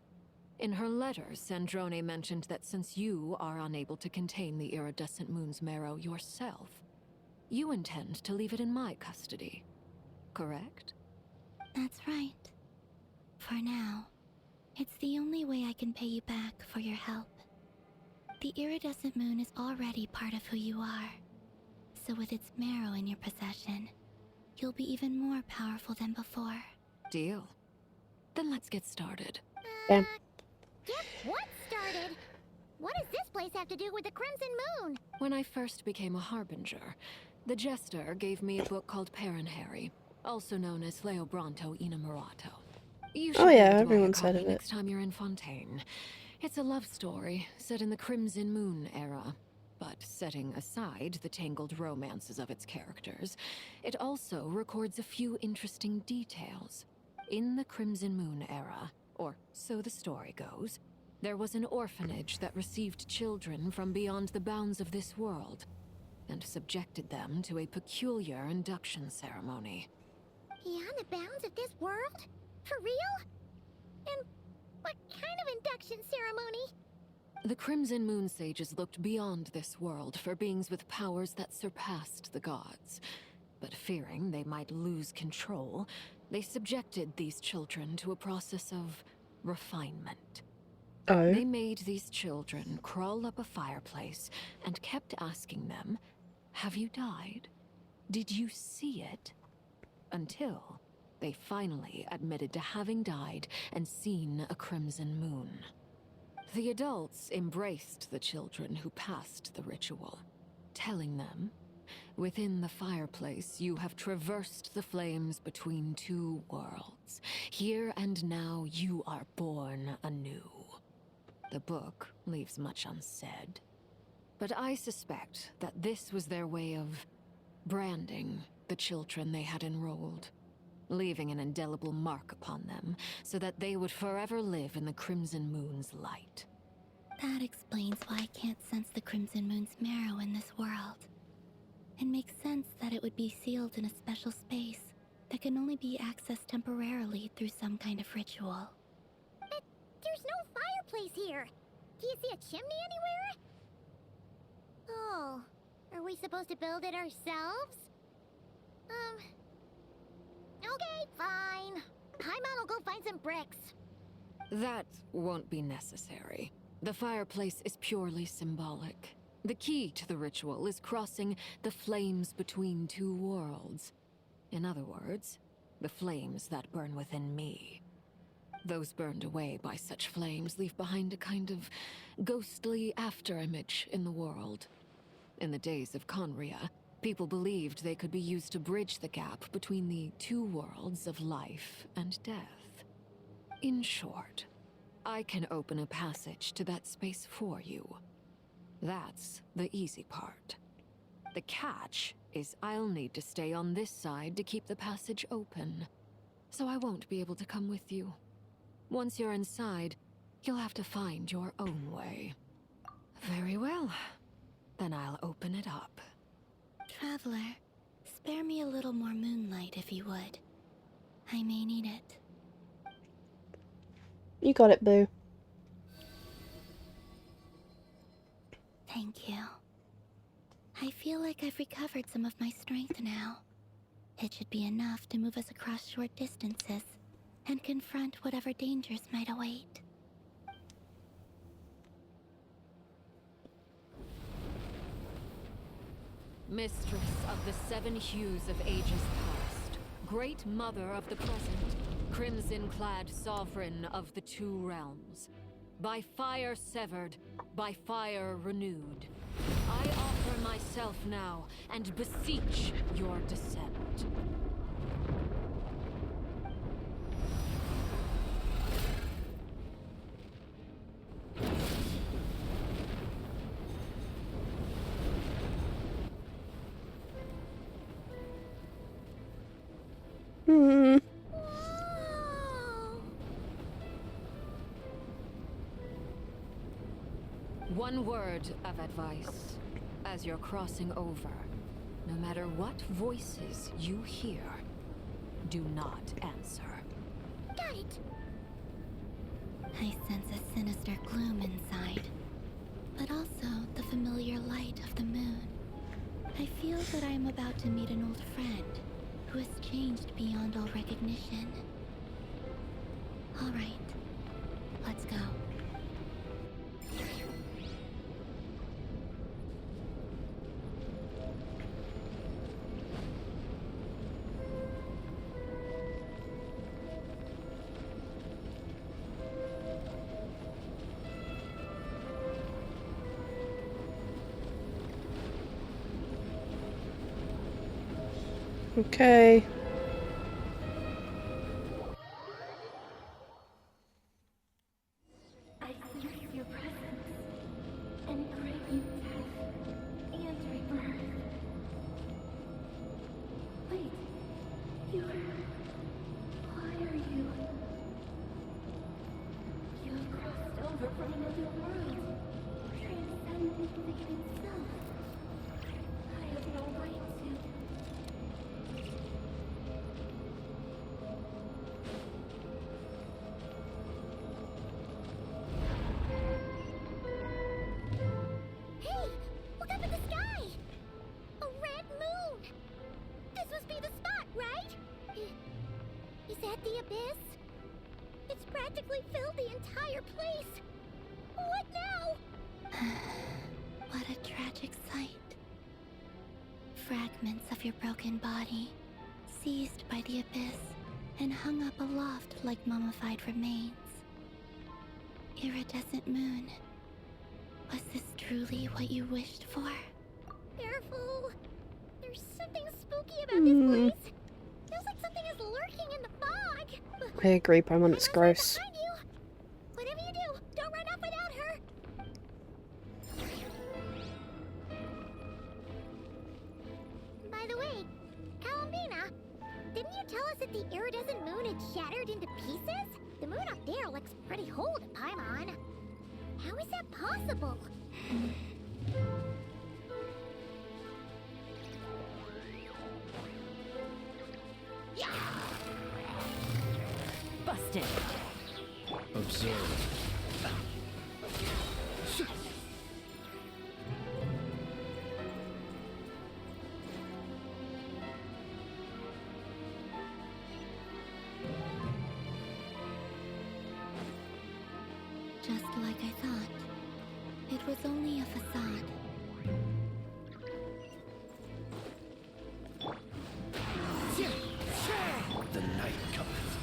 In her letter, Sandrone mentioned that since you are unable to contain the iridescent moon's marrow yourself, you intend to leave it in my custody. Correct? That's right. For now, it's the only way I can pay you back for your help. The iridescent moon is already part of who you are, so with its marrow in your possession, you'll be even more powerful than before. Deal. Then let's get started. Get what started? What does this place have to do with the Crimson Moon? When I first became a Harbinger, the Jester gave me a book called Paranhari, also known as Leobranto Inamorato. You should Oh yeah, read my everyone's heard copy of it. next time you're in Fontaine. It's a love story set in the Crimson Moon era. But setting aside the tangled romances of its characters, it also records a few interesting details. In the Crimson Moon era, or so the story goes, there was an orphanage that received children from beyond the bounds of this world, and subjected them to a peculiar induction ceremony. Beyond the bounds of this world? For real? And what kind of induction ceremony? The Crimson Moon sages looked beyond this world for beings with powers that surpassed the gods. But fearing they might lose control, they subjected these children to a process of refinement. Oh. They made these children crawl up a fireplace and kept asking them, "Have you died? Did you see it?" Until they finally admitted to having died and seen a crimson moon. The adults embraced the children who passed the ritual, telling them, "Within the fireplace, you have traversed the flames between two worlds. Here and now, you are born anew." The book leaves much unsaid, but I suspect that this was their way of branding the children they had enrolled, leaving an indelible mark upon them so that they would forever live in the Crimson Moon's light. That explains why I can't sense the Crimson Moon's marrow in this world. It makes sense that it would be sealed in a special space that can only be accessed temporarily through some kind of ritual. But there's no fireplace here. Do you see a chimney anywhere? Oh, are we supposed to build it ourselves? Okay, fine. Paimon will go find some bricks. That won't be necessary. The fireplace is purely symbolic. The key to the ritual is crossing the flames between two worlds. In other words, the flames that burn within me. Those burned away by such flames leave behind a kind of ghostly afterimage in the world. In the days of Conria, people believed they could be used to bridge the gap between the two worlds of life and death. In short, I can open a passage to that space for you. That's the easy part. The catch is I'll need to stay on this side to keep the passage open, so I won't be able to come with you. Once you're inside, you'll have to find your own way. Very well. Then I'll open it up. Traveler, spare me a little more moonlight if you would. I may need it. You got it, boo. Thank you. I feel like I've recovered some of my strength now. It should be enough to move us across short distances and confront whatever dangers might await. Mistress of the 7 hues of ages past, Great Mother of the present, crimson-clad sovereign of the 2 realms. By fire severed, by fire renewed. I offer myself now and beseech your descent. One word of advice. As you're crossing over, no matter what voices you hear, do not answer. Got it. I sense a sinister gloom inside, but also the familiar light of the moon. I feel that I am about to meet an old friend who has changed beyond all recognition. All right, let's go. Okay. I sense your presence and crave you death and rebirth. Wait, why are you? You have crossed over from another world, transcended fate itself. I have no right to. Hey! Look up at the sky! A red moon! This must be the spot, right? Is that the abyss? It's practically filled the entire place! What now? What a tragic sight. Fragments of your broken body, seized by the abyss and hung up aloft like mummified remains. Iridescent moon. Was this truly what you wished for? Careful! There's something spooky about this place. Feels like something is lurking in the fog. I agree, Paimon, it's gross. Behind you. Whatever you do, don't run off without her. By the way, Columbina, didn't you tell us that the iridescent moon had shattered into pieces? The moon up there looks pretty whole to Paimon. How is that possible? Busted. Observe. Just like I thought. It was only a facade. The night cometh.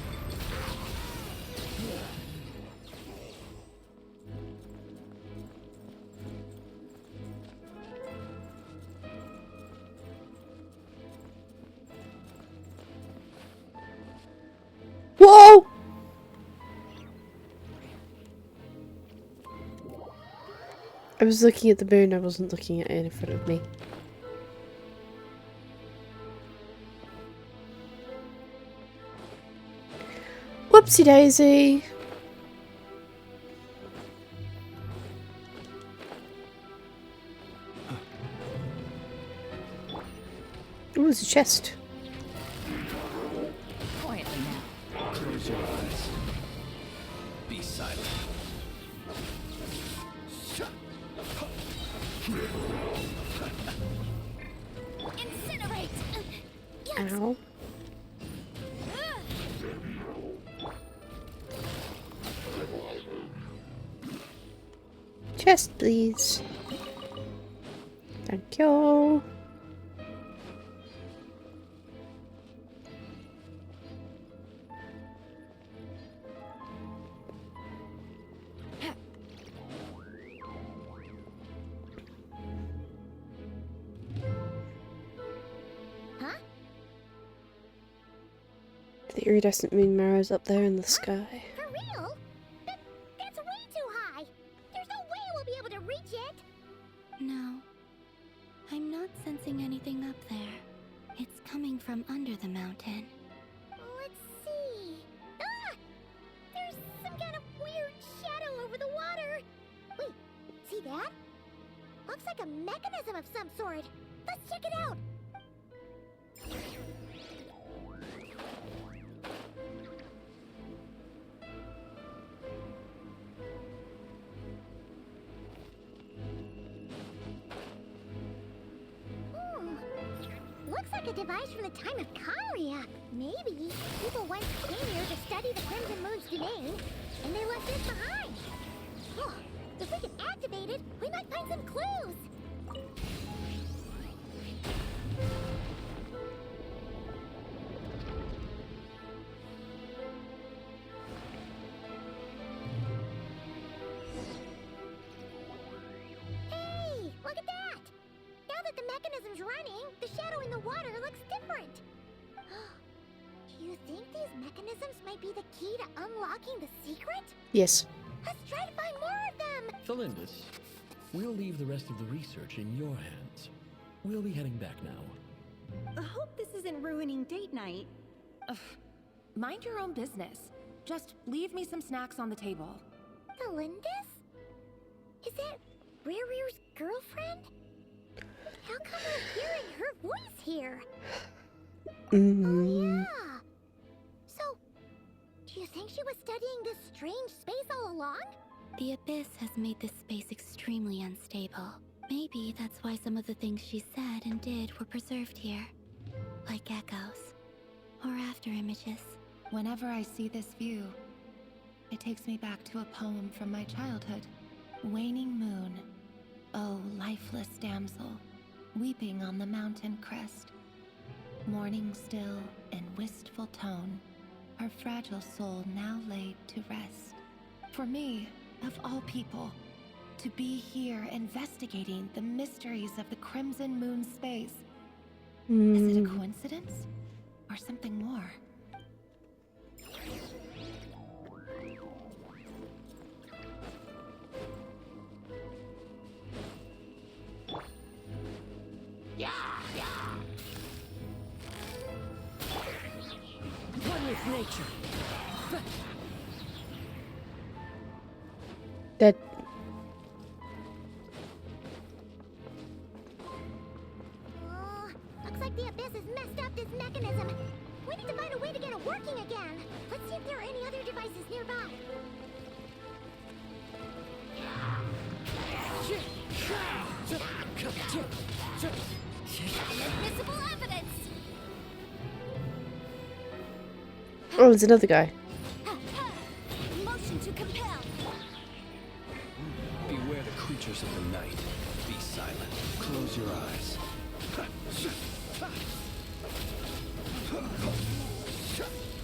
Whoa! I was looking at the moon, I wasn't looking at it in front of me. Whoopsie daisy! Ooh, it's a chest. Quietly now. Close your eyes. Be silent. Incinerate! Ow. Chest, please. Thank you. Huh? The iridescent moon mirrors up there in the sky. For real? That's way too high. There's no way we'll be able to reach it. No. I'm not sensing anything up there. It's coming from under the mountain. Let's see. Ah! There's some kind of weird shadow over the water. Wait, see that? Looks like a mechanism of some sort. Let's check it out. Looks like a device from the time of Conria. Maybe people once came here to study the Crimson Moon's domain, and they left this behind. Oh, if we can activate it, we might find some clues. Hey, look at that! Now that the mechanism's running, the shadow in the water looks different. Do you think these mechanisms might be the key to unlocking the secret? Yes. Let's try to find more of them! Thalindis, we'll leave the rest of the research in your hands. We'll be heading back now. I hope this isn't ruining date night. Ugh. Mind your own business. Just leave me some snacks on the table. Thalindis? Is that Rere's girlfriend? How come we're hearing her voice here? Oh yeah! So, do you think she was studying this strange space all along? The Abyss has made this space extremely unstable. Maybe that's why some of the things she said and did were preserved here. Like echoes. Or after images. Whenever I see this view, it takes me back to a poem from my childhood. Waning moon, oh lifeless damsel, weeping on the mountain crest. Mourning still in wistful tone, her fragile soul now laid to rest. For me, of all people, to be here investigating the mysteries of the Crimson Moon space. Is it a coincidence? Or something more? One with nature. Dead. Looks like the Abyss has messed up this mechanism. We need to find a way to get it working again. Let's see if there are any other devices nearby. Inadmissible evidence! Oh, there's another guy. Motion to compel. Beware the creatures of the night. Be silent. Close your eyes.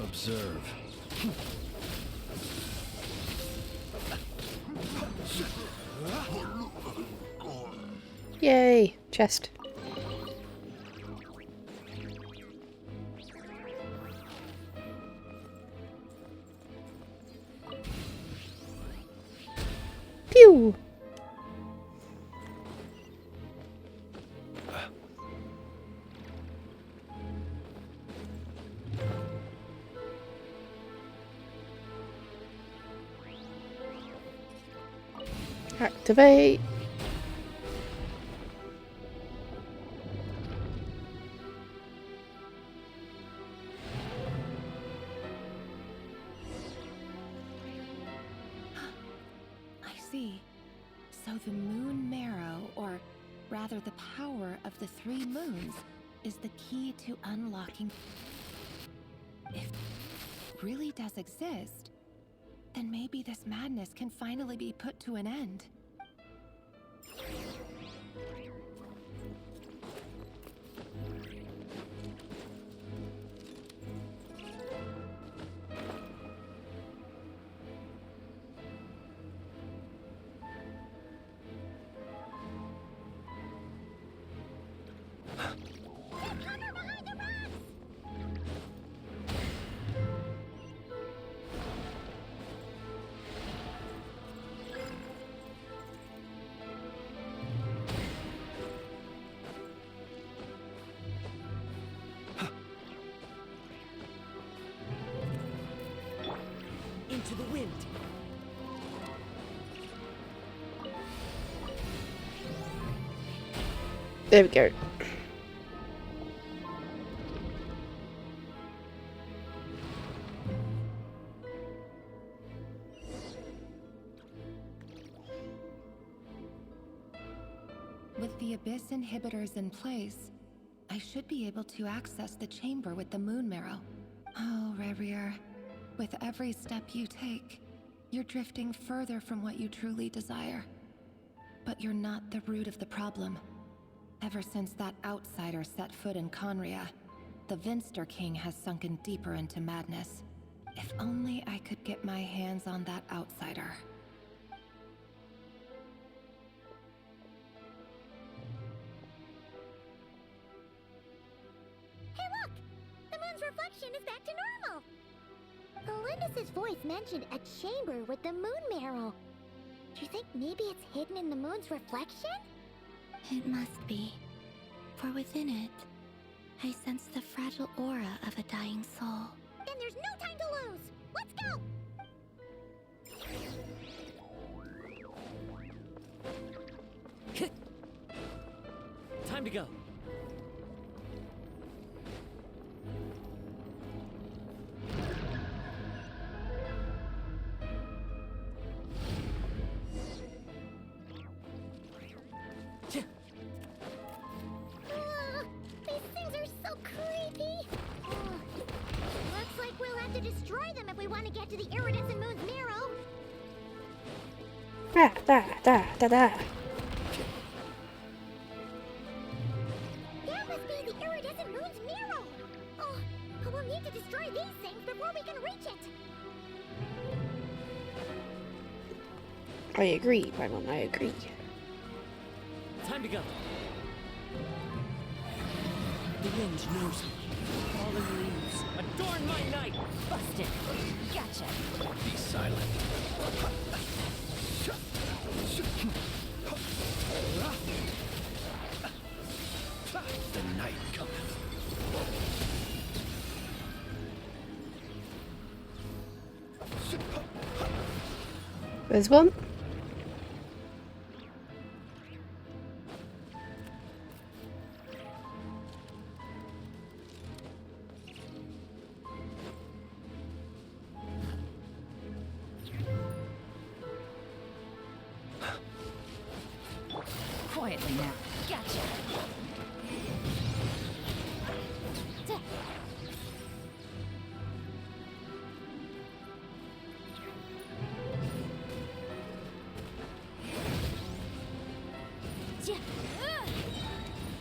Observe. Yay! Chest. Pew! Activate. I see. So the moon marrow, or rather the power of the 3 moons, is the key to unlocking. If it really does exist, then maybe this madness can finally be put to an end. Into the wind. There we go. With the Abyss inhibitors in place, I should be able to access the chamber with the moon marrow. Oh, Rerir, with every step you take, you're drifting further from what you truly desire. But you're not the root of the problem. Ever since that outsider set foot in Conria, the Vinster King has sunken deeper into madness. If only I could get my hands on that outsider. Hey look! The moon's reflection is back to normal! Elendis' voice mentioned a chamber with the moon marrow. Do you think maybe it's hidden in the moon's reflection? It must be. For within it, I sense the fragile aura of a dying soul. Then there's no time to lose! Let's go! Time to go. These things are so creepy! Looks like we'll have to destroy them if we want to get to the iridescent moon's marrow! Da da da da da. That must be the iridescent moon's marrow! Oh, but we'll need to destroy these things before we can reach it! I agree, Paimon, I agree. Time to go. The wind knows me. Fallen leaves. Adorn my night! Busted. Gotcha. Be silent. The night cometh. There's one. Quietly now. Gotcha.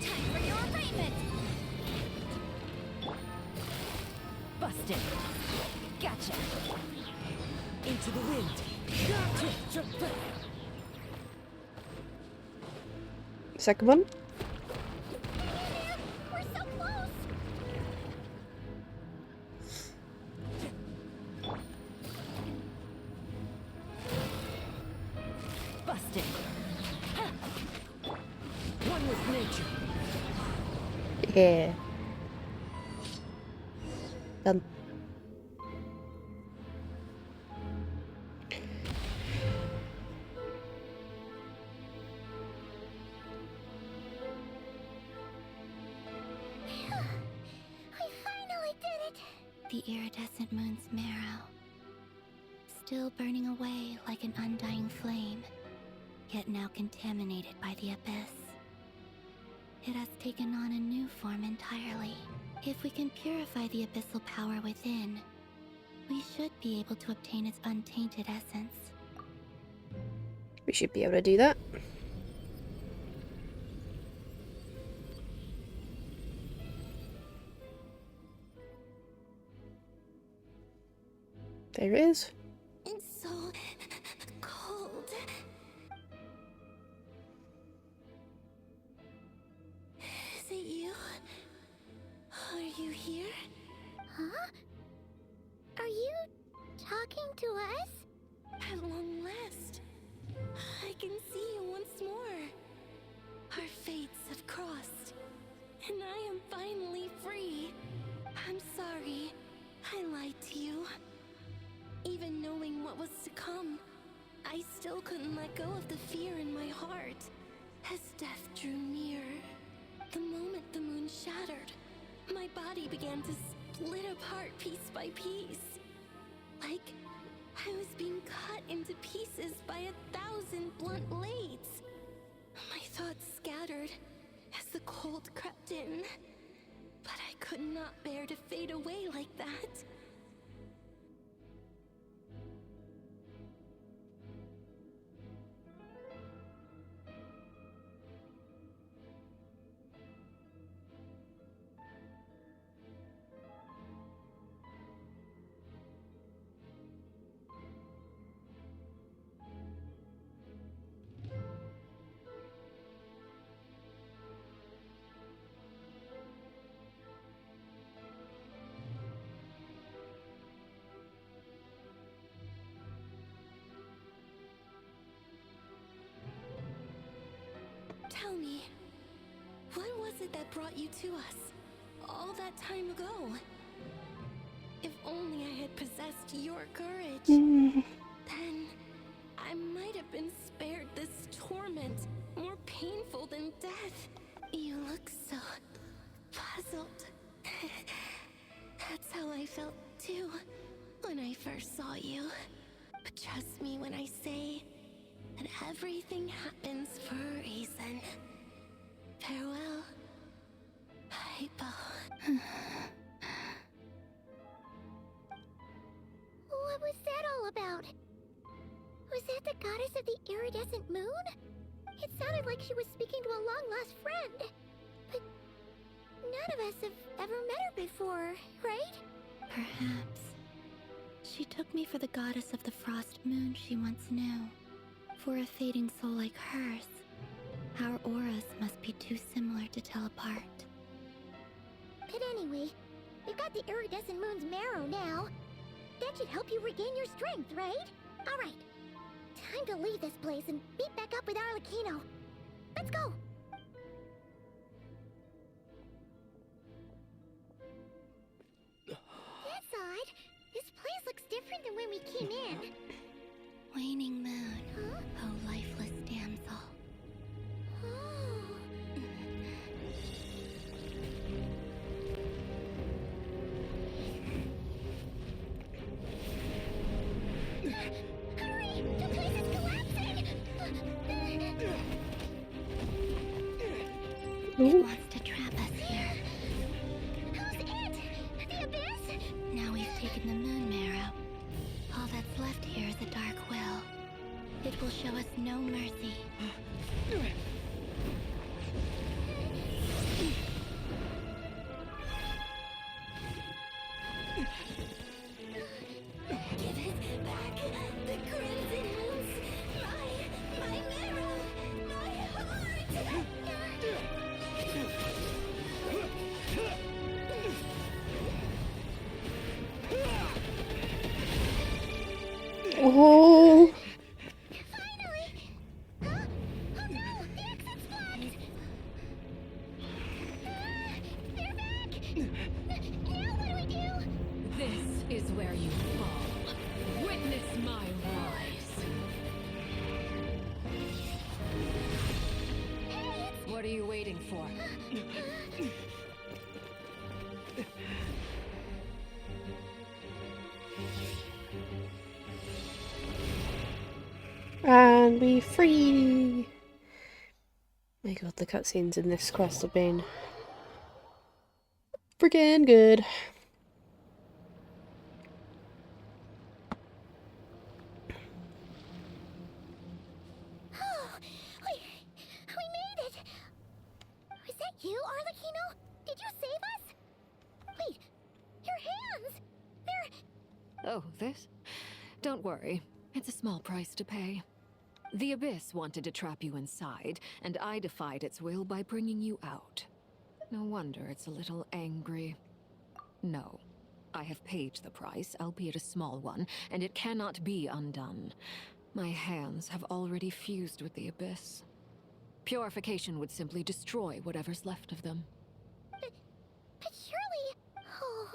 Time for your arraignment. Busted. Gotcha. Into the wind. Second one. We're so close! Busted. One with nature. Yeah. Done. The iridescent moon's marrow, still burning away like an undying flame, yet now contaminated by the abyss. It has taken on a new form entirely. If we can purify the abyssal power within, we should be able to obtain its untainted essence. We should be able to do that. There it is. It's so cold. Is it you? Are you here? Huh? Are you talking to us? At long last, I can see you once more. Our fates have crossed, and I am finally free. I'm sorry, I lied to you. Even knowing what was to come, I still couldn't let go of the fear in my heart. As death drew near, the moment the moon shattered, my body began to split apart piece by piece. Like I was being cut into pieces by 1,000 blunt blades. My thoughts scattered as the cold crept in, but I could not bear to fade away like that. Tell me, what was it that brought you to us all that time ago? If only I had possessed your courage, then I might have been spared this torment, more painful than death. You look so puzzled. That's how I felt too when I first saw you. But trust me when I say that everything happens for a reason. Farewell, Hypo. What was that all about? Was that the goddess of the iridescent moon? It sounded like she was speaking to a long-lost friend. But none of us have ever met her before, right? Perhaps. She took me for the goddess of the frost moon she once knew. For a fading soul like hers, our auras must be too similar to tell apart. But anyway, we've got the iridescent moon's marrow now. That should help you regain your strength, right? Alright, time to leave this place and meet back up with Arlecchino. Let's go! That's odd. This place looks different than when we came in. Waning moon, Huh? oh lifeless damsel. Oh. Hurry! The place is collapsing! It wants to trap us here. Who's it? The abyss? Now we've taken the moon marrow. All that's left here is a dark will. It will show us no mercy. Give it back! The crimson moons! My marrow! My heart! Oh. Finally! Huh? Oh no! The exit's blocked! They're back! Now what do we do? This is where you fall. Witness my rise. What are you waiting for? and be free! My god, the cutscenes in this quest have been freaking good. We made it! Was that you, Arlecchino? Did you save us? Wait, your hands! They're... Oh, this? Don't worry. It's a small price to pay. The Abyss wanted to trap you inside, and I defied its will by bringing you out. No wonder it's a little angry. No. I have paid the price, albeit a small one, and it cannot be undone. My hands have already fused with the Abyss. Purification would simply destroy whatever's left of them. But surely... Oh...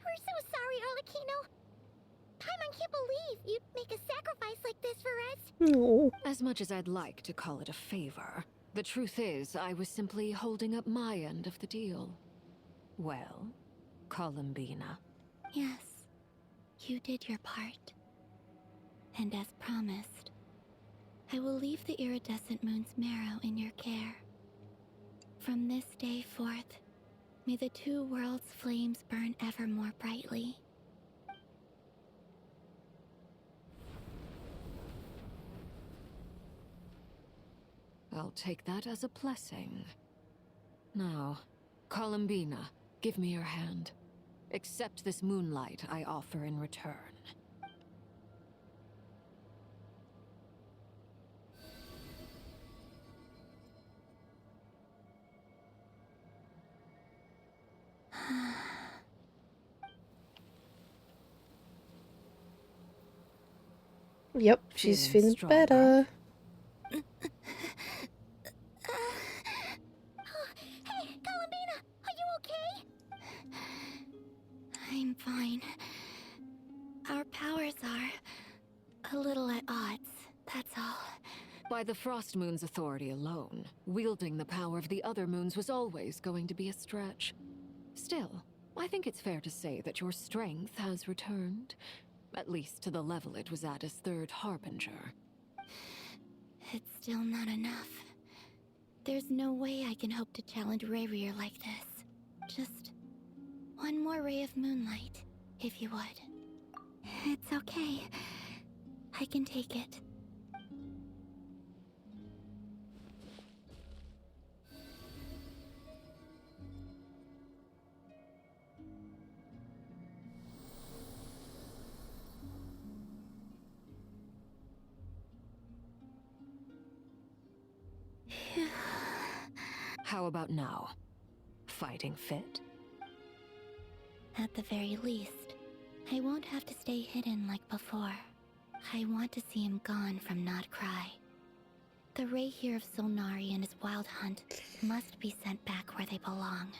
We're so sorry, Arlecchino. Paimon can't believe you'd make a sacrifice like this for us. No. As much as I'd like to call it a favor, the truth is I was simply holding up my end of the deal. Well, Columbina. Yes, you did your part. And as promised, I will leave the iridescent moon's marrow in your care. From this day forth, may the two worlds' flames burn ever more brightly. I'll take that as a blessing. Now, Columbina, give me your hand. Accept this moonlight I offer in return. Yep, she's feeling stronger. better. Hey, Columbina, are you okay? I'm fine. Our powers are a little at odds, that's all. By the Frost Moon's authority alone, wielding the power of the other moons was always going to be a stretch. Still, I think it's fair to say that your strength has returned. At least to the level it was at as Third Harbinger. It's still not enough. There's no way I can hope to challenge Rayrear like this. Just one more ray of moonlight, if you would. It's okay. I can take it. How about now? Fighting fit? At the very least, I won't have to stay hidden like before. I want to see him gone from Notcry. The Ray here of Solnari and his wild hunt must be sent back where they belong.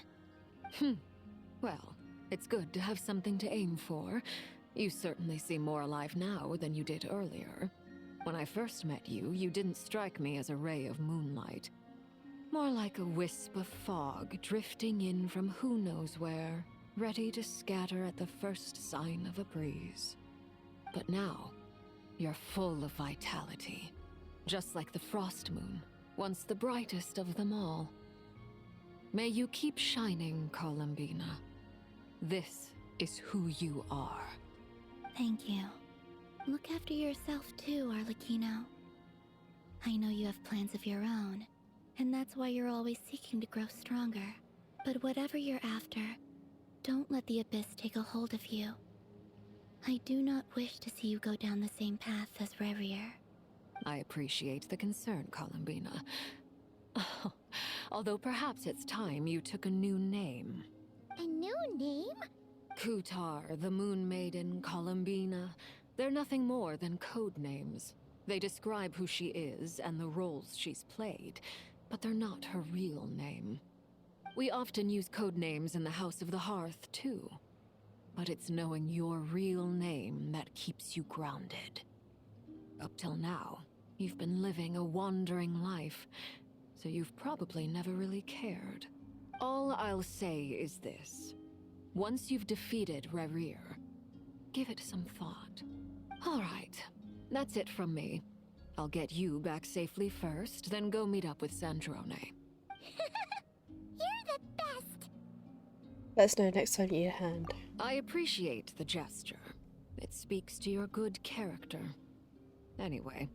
Well, it's good to have something to aim for. You certainly seem more alive now than you did earlier. When I first met you, you didn't strike me as a ray of moonlight. More like a wisp of fog drifting in from who knows where, ready to scatter at the first sign of a breeze. But now, you're full of vitality. Just like the Frost Moon, once the brightest of them all. May you keep shining, Columbina. This is who you are. Thank you. Look after yourself too, Arlecchino. I know you have plans of your own, and that's why you're always seeking to grow stronger. But whatever you're after, don't let the Abyss take a hold of you. I do not wish to see you go down the same path as Rayrear. I appreciate the concern, Columbina. Although perhaps it's time you took a new name. A new name? Kutar, the Moon Maiden, Columbina. They're nothing more than code names. They describe who she is and the roles she's played, but they're not her real name. We often use code names in the House of the Hearth, too. But it's knowing your real name that keeps you grounded. Up till now, you've been living a wandering life, so you've probably never really cared. All I'll say is this. Once you've defeated Rayrear, give it some thought. All right, that's it from me. I'll get you back safely first, then go meet up with Sandrone. You're the best! Let us know next time you need a hand. I appreciate the gesture. It speaks to your good character. Anyway,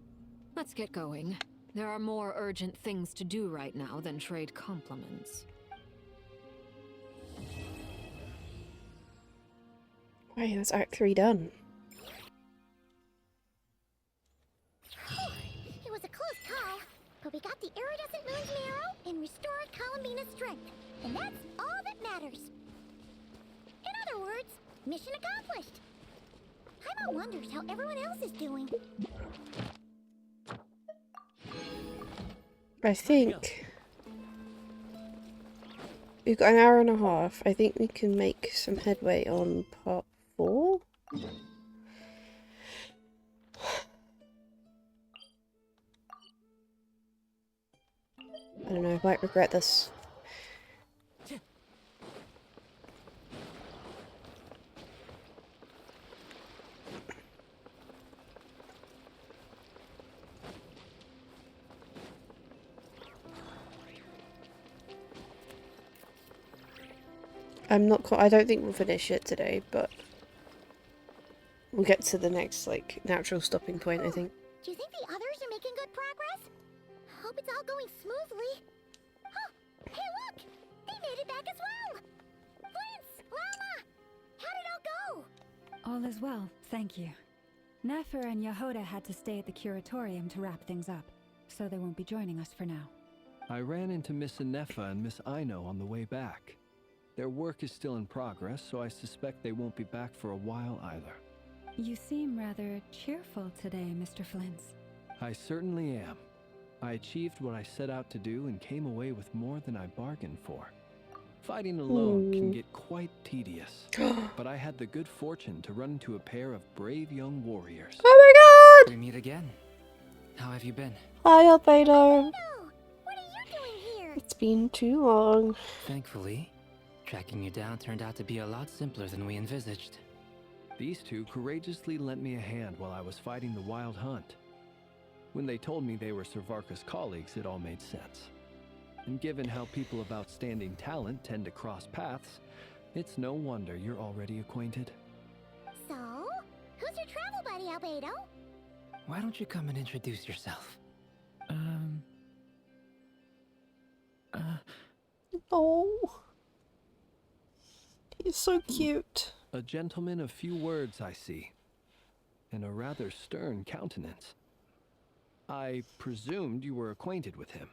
let's get going. There are more urgent things to do right now than trade compliments. Right, that's Act 3 done. It was a close call, but we got the iridescent moon's marrow and restored Columbina's strength. And that's all that matters. In other words, mission accomplished. Paimon wonders how everyone else is doing. I think we've got an hour and a half. I think we can make some headway on part 4. I don't know, I might regret this. I don't think we'll finish it today, but we'll get to the next, like, natural stopping point, I think. Do you think the others are making good progress? Hope it's all going smoothly. Oh, hey look! They made it back as well! Flintz! Lama! How did it all go? All is well, thank you. Nefer and Yehoda had to stay at the curatorium to wrap things up, so they won't be joining us for now. I ran into Miss Anefa and Miss Aino on the way back. Their work is still in progress, so I suspect they won't be back for a while either. You seem rather cheerful today, Mr. Flintz. I certainly am. I achieved what I set out to do and came away with more than I bargained for. Fighting alone can get quite tedious, but I had the good fortune to run into a pair of brave young warriors. Oh my god! We meet again. How have you been? Hi, Albedo. What are you doing here? It's been too long. Thankfully, tracking you down turned out to be a lot simpler than we envisaged. These two courageously lent me a hand while I was fighting the wild hunt. When they told me they were Sir Varka's colleagues, it all made sense. And given how people of outstanding talent tend to cross paths, it's no wonder you're already acquainted. So, who's your travel buddy, Albedo? Why don't you come and introduce yourself? Oh. He's so cute. A gentleman of few words, I see. And a rather stern countenance. I presumed you were acquainted with him.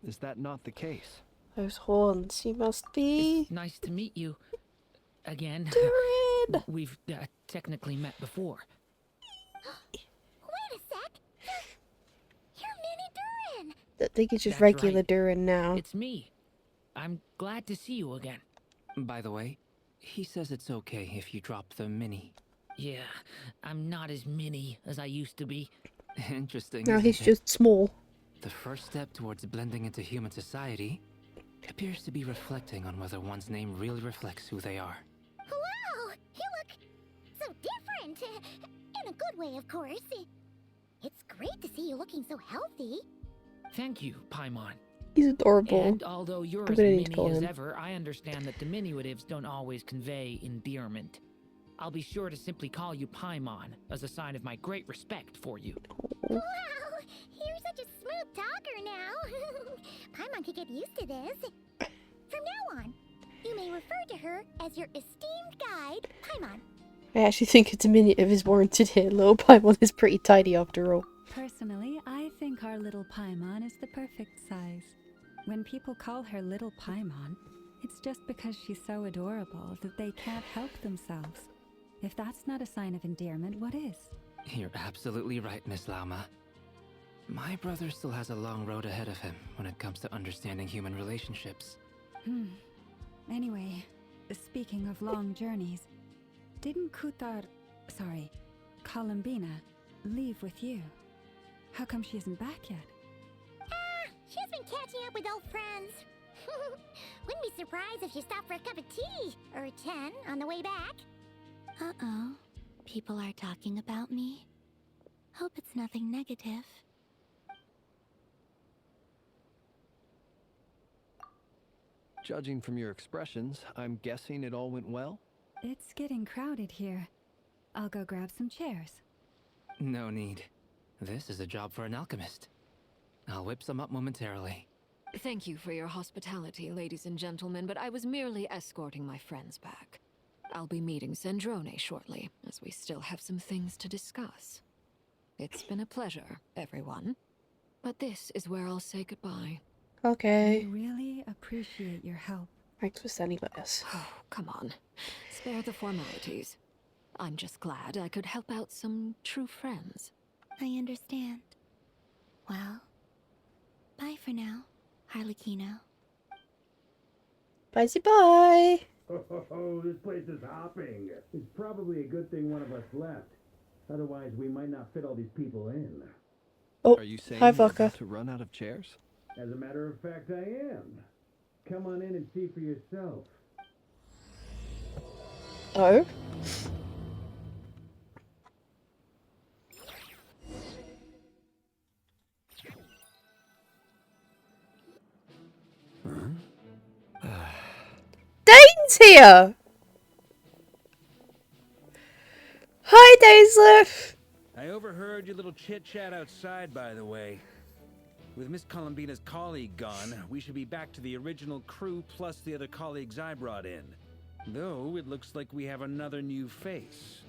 Is that not the case? Those horns, he must be. It's nice to meet you. Again. Durin! We've technically met before. Wait a sec! You're Mini Durin! I think it's just That's regular right. Durin now. It's me. I'm glad to see you again. By the way, he says it's okay if you drop the mini. Yeah, I'm not as mini as I used to be. Interesting. Now isn't he's it? just small. The first step towards blending into human society appears to be reflecting on whether one's name really reflects who they are. Wow! You look so different! In a good way, of course. It's great to see you looking so healthy. Thank you, Paimon. He's adorable. And although you're I'm as gonna need to mini call as him. ever, I understand that diminutives don't always convey endearment. I'll be sure to simply call you Paimon as a sign of my great respect for you. Wow! You're such a smooth talker now. Paimon could get used to this. From now on, you may refer to her as your esteemed guide, Paimon. I actually think a diminutive is warranted here. Little Paimon is pretty tiny after all. Personally, I think our little Paimon is the perfect size. When people call her Little Paimon, it's just because she's so adorable that they can't help themselves. If that's not a sign of endearment, what is? You're absolutely right, Miss Lama. My brother still has a long road ahead of him when it comes to understanding human relationships. Anyway, speaking of long journeys, didn't Columbina, leave with you? How come she isn't back yet? She's been catching up with old friends. Wouldn't be surprised if she stopped for a cup of tea or 10 on the way back. Uh-oh. People are talking about me. Hope it's nothing negative. Judging from your expressions, I'm guessing it all went well? It's getting crowded here. I'll go grab some chairs. No need. This is a job for an alchemist. I'll whip some up momentarily. Thank you for your hospitality, ladies and gentlemen, but I was merely escorting my friends back. I'll be meeting Zendrone shortly, as we still have some things to discuss. It's been a pleasure, everyone. But this is where I'll say goodbye. Okay. We really appreciate your help. Thanks for standing by us. Oh, come on. Spare the formalities. I'm just glad I could help out some true friends. I understand. Well, bye for now, Harlequino. Bye-bye. Oh, this place is hopping. It's probably a good thing one of us left. Otherwise, we might not fit all these people in. Oh, are you saying hi, we're Vodka. about to run out of chairs? As a matter of fact, I am. Come on in and see for yourself. Oh? Dane's here! Hi, Dainsleif! I overheard your little chit-chat outside, by the way. With Miss Columbina's colleague gone, we should be back to the original crew plus the other colleagues I brought in. Though, it looks like we have another new face.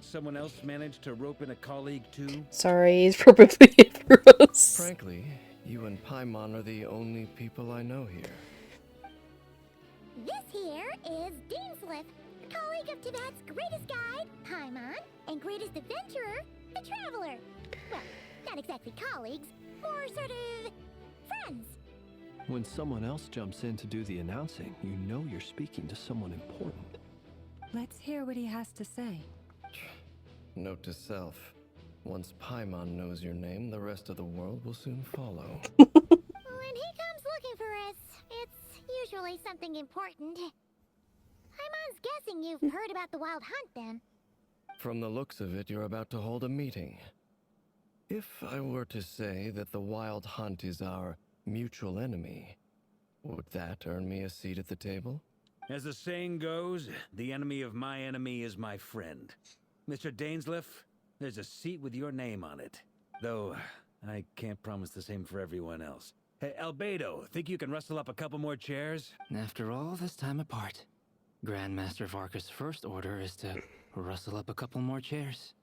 Someone else managed to rope in a colleague too? Sorry, he's probably here for us. Frankly, you and Paimon are the only people I know here. This here is Dainsleif, colleague of Tibet's greatest guide, Paimon, and greatest adventurer, the Traveler. Well, not exactly colleagues, more sort of friends. When someone else jumps in to do the announcing, you know you're speaking to someone important. Let's hear what he has to say. Note to self. Once Paimon knows your name, the rest of the world will soon follow. When he comes looking for us, it's usually something important. Paimon's guessing you've heard about the Wild Hunt, then. From the looks of it, you're about to hold a meeting. If I were to say that the Wild Hunt is our mutual enemy, would that earn me a seat at the table? As the saying goes, the enemy of my enemy is my friend. Mr. Dainsleif, there's a seat with your name on it. Though, I can't promise the same for everyone else. Hey, Albedo, think you can rustle up a couple more chairs? After all this time apart, Grandmaster Varka's first order is to rustle up a couple more chairs.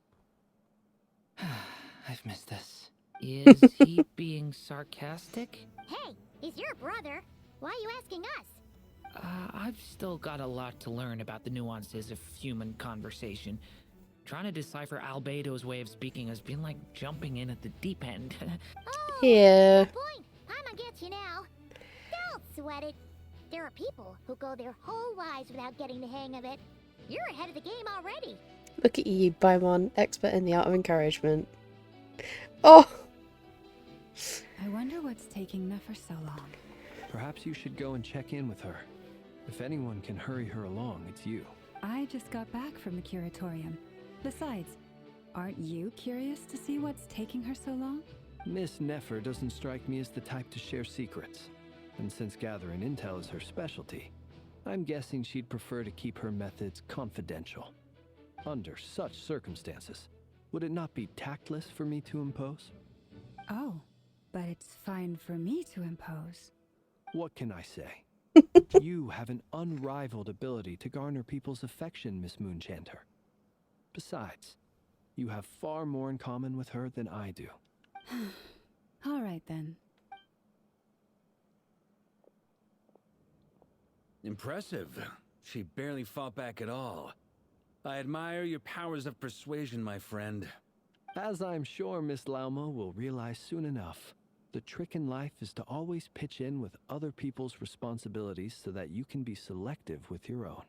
I've missed this. Is he being sarcastic? Hey, he's your brother. Why are you asking us? I've still got a lot to learn about the nuances of human conversation. Trying to decipher Albedo's way of speaking has been like jumping in at the deep end. Oh, yeah. good point. Paimon gets you now. Don't sweat it. There are people who go their whole lives without getting the hang of it. You're ahead of the game already. Look at you, Paimon, expert in the art of encouragement. Oh! I wonder what's taking Nefer so long. Perhaps you should go and check in with her. If anyone can hurry her along, it's you. I just got back from the curatorium. Besides, aren't you curious to see what's taking her so long? Miss Nefer doesn't strike me as the type to share secrets. And since gathering intel is her specialty, I'm guessing she'd prefer to keep her methods confidential. Under such circumstances, would it not be tactless for me to impose? Oh, but it's fine for me to impose. What can I say? You have an unrivaled ability to garner people's affection, Miss Moonchanter. Besides, you have far more in common with her than I do. All right, then. Impressive. She barely fought back at all. I admire your powers of persuasion, my friend. As I'm sure Miss Lauma will realize soon enough, the trick in life is to always pitch in with other people's responsibilities so that you can be selective with your own.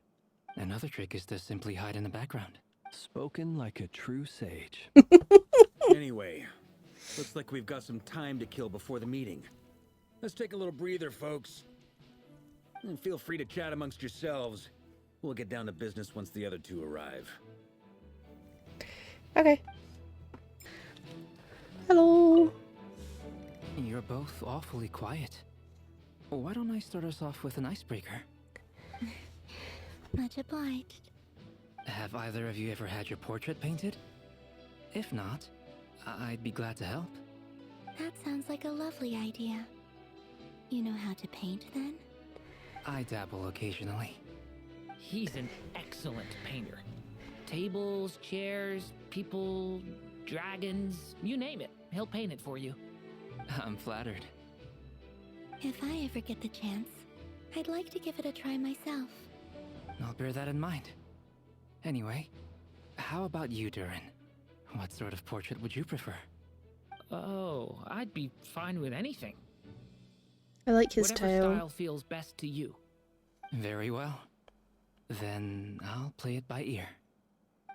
Another trick is to simply hide in the background. Spoken like a true sage. Anyway, looks like we've got some time to kill before the meeting. Let's take a little breather, folks. And feel free to chat amongst yourselves. We'll get down to business once the other two arrive. Okay. Hello. You're both awfully quiet. Why don't I start us off with an icebreaker? Much obliged. Have either of you ever had your portrait painted? If not, I'd be glad to help. That sounds like a lovely idea. You know how to paint, then? I dabble occasionally. He's an excellent painter. Tables, chairs, people, dragons, you name it. He'll paint it for you. I'm flattered. If I ever get the chance, I'd like to give it a try myself. I'll bear that in mind. Anyway, how about you, Durin? What sort of portrait would you prefer? Oh, I'd be fine with anything. I like his Whatever tail. style feels best to you. Very well. Then I'll play it by ear.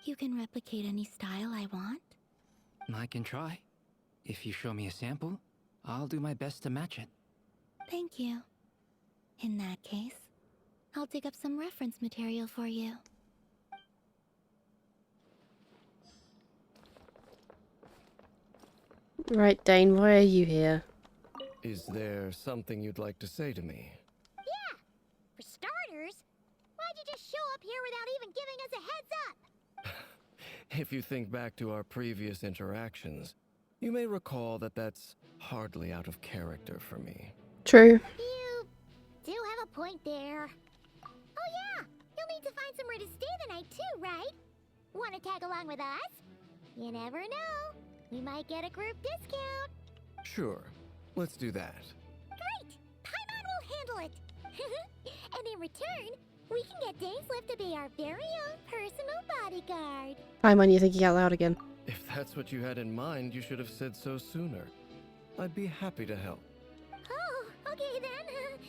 You can replicate any style I want? I can try. If you show me a sample, I'll do my best to match it. Thank you. In that case, I'll dig up some reference material for you. Right, Dane, why are you here? Is there something you'd like to say to me? Yeah! For starters, why'd you just show up here without even giving us a heads up? If you think back to our previous interactions, you may recall that that's hardly out of character for me. True. You do have a point there. Oh yeah! You'll need to find somewhere to stay the night too, right? Wanna tag along with us? You never know. We might get a group discount. Sure, let's do that. Great! Paimon will handle it. And in return, we can get Dainslift to be our very own personal bodyguard. Paimon, you're thinking out loud again. If that's what you had in mind, you should have said so sooner. I'd be happy to help. Oh, okay then.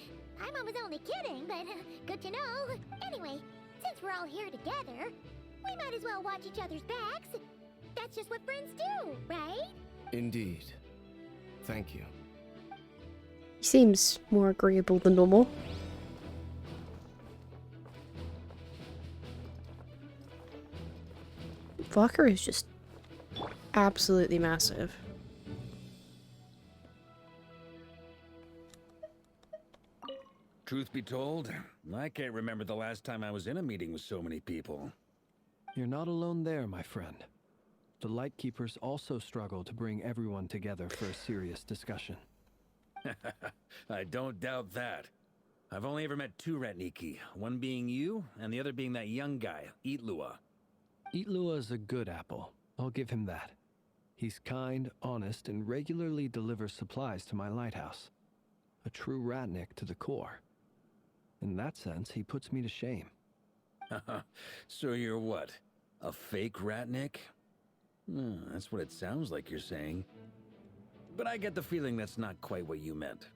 Paimon was only kidding, but good to know. Anyway, since we're all here together, we might as well watch each other's backs. That's just what friends do, right? Indeed. Thank you. He seems more agreeable than normal. Valkyrie is just absolutely massive. Truth be told, I can't remember the last time I was in a meeting with so many people. You're not alone there, my friend. The Lightkeepers also struggle to bring everyone together for a serious discussion. I don't doubt that. I've only ever met two Ratniki, one being you, and the other being that young guy, Eatlua. Eatlua is a good apple. I'll give him that. He's kind, honest, and regularly delivers supplies to my lighthouse. A true Ratnik to the core. In that sense, he puts me to shame. So you're what? A fake Ratnik? That's what it sounds like you're saying. But I get the feeling that's not quite what you meant.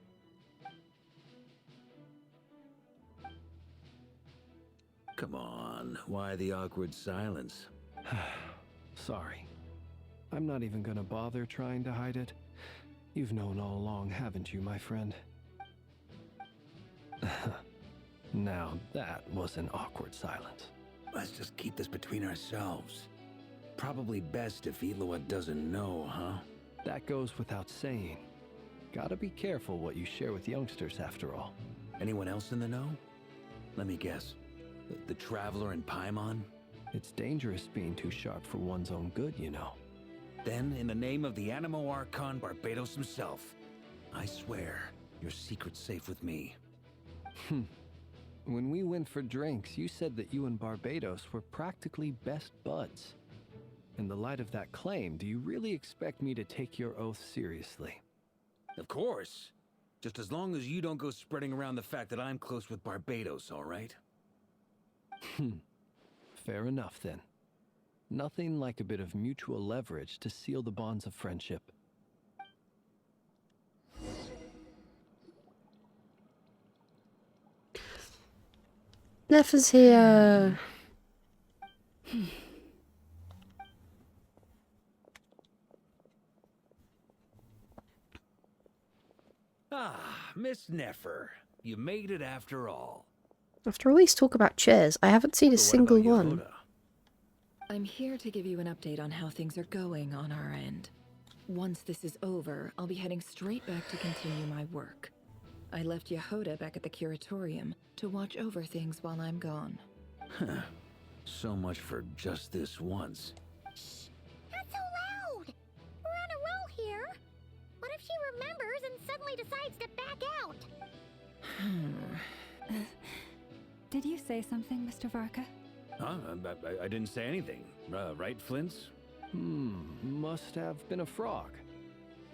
Come on, why the awkward silence? Sorry. I'm not even gonna bother trying to hide it. You've known all along, haven't you, my friend? Now, that was an awkward silence. Let's just keep this between ourselves. Probably best if Eloa doesn't know, huh? That goes without saying. Gotta be careful what you share with youngsters, after all. Anyone else in the know? Let me guess. The Traveler and Paimon? It's dangerous being too sharp for one's own good, you know. Then, in the name of the Animo Archon Barbados himself, I swear your secret's safe with me. When we went for drinks, you said that you and Barbados were practically best buds. In the light of that claim, do you really expect me to take your oath seriously? Of course. Just as long as you don't go spreading around the fact that I'm close with Barbados, all right? Fair enough, then. Nothing like a bit of mutual leverage to seal the bonds of friendship. Neff is here. Ah, Miss Nefer. You made it after all. After all these talk about chairs, I haven't seen a single one. I'm here to give you an update on how things are going on our end. Once this is over, I'll be heading straight back to continue my work. I left Yehoda back at the curatorium to watch over things while I'm gone. Huh. So much for just this once. Shh! Not so loud! We're on a roll here. What if she remembers and suddenly decides to back out? Did you say something, Mr. Varka? Huh? I didn't say anything. Right, Flints? Must have been a frog.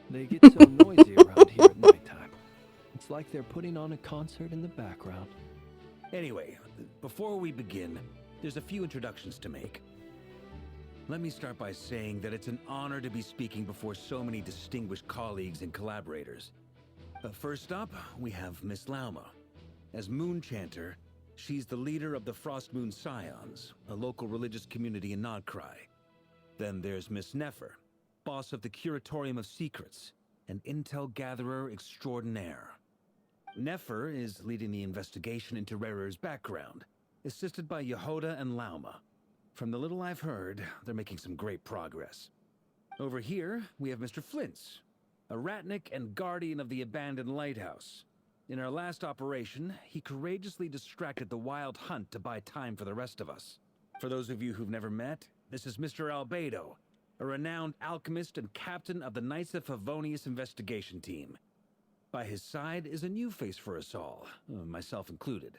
They get so noisy around here at nighttime. It's like they're putting on a concert in the background. Anyway, before we begin, there's a few introductions to make. Let me start by saying that it's an honor to be speaking before so many distinguished colleagues and collaborators. First up, we have Miss Lauma. As Moon Chanter, she's the leader of the Frost Moon Scions, a local religious community in Nodcry. Then there's Miss Nefer, boss of the Curatorium of Secrets, an intel gatherer extraordinaire. Nefer is leading the investigation into Rerer's background, assisted by Yehoda and Lauma. From the little I've heard, they're making some great progress. Over here, we have Mr. Flints, a ratnik and guardian of the abandoned lighthouse. In our last operation, he courageously distracted the wild hunt to buy time for the rest of us. For those of you who've never met, this is Mr. Albedo, a renowned alchemist and captain of the Knights of Favonius investigation team. By his side is a new face for us all, myself included,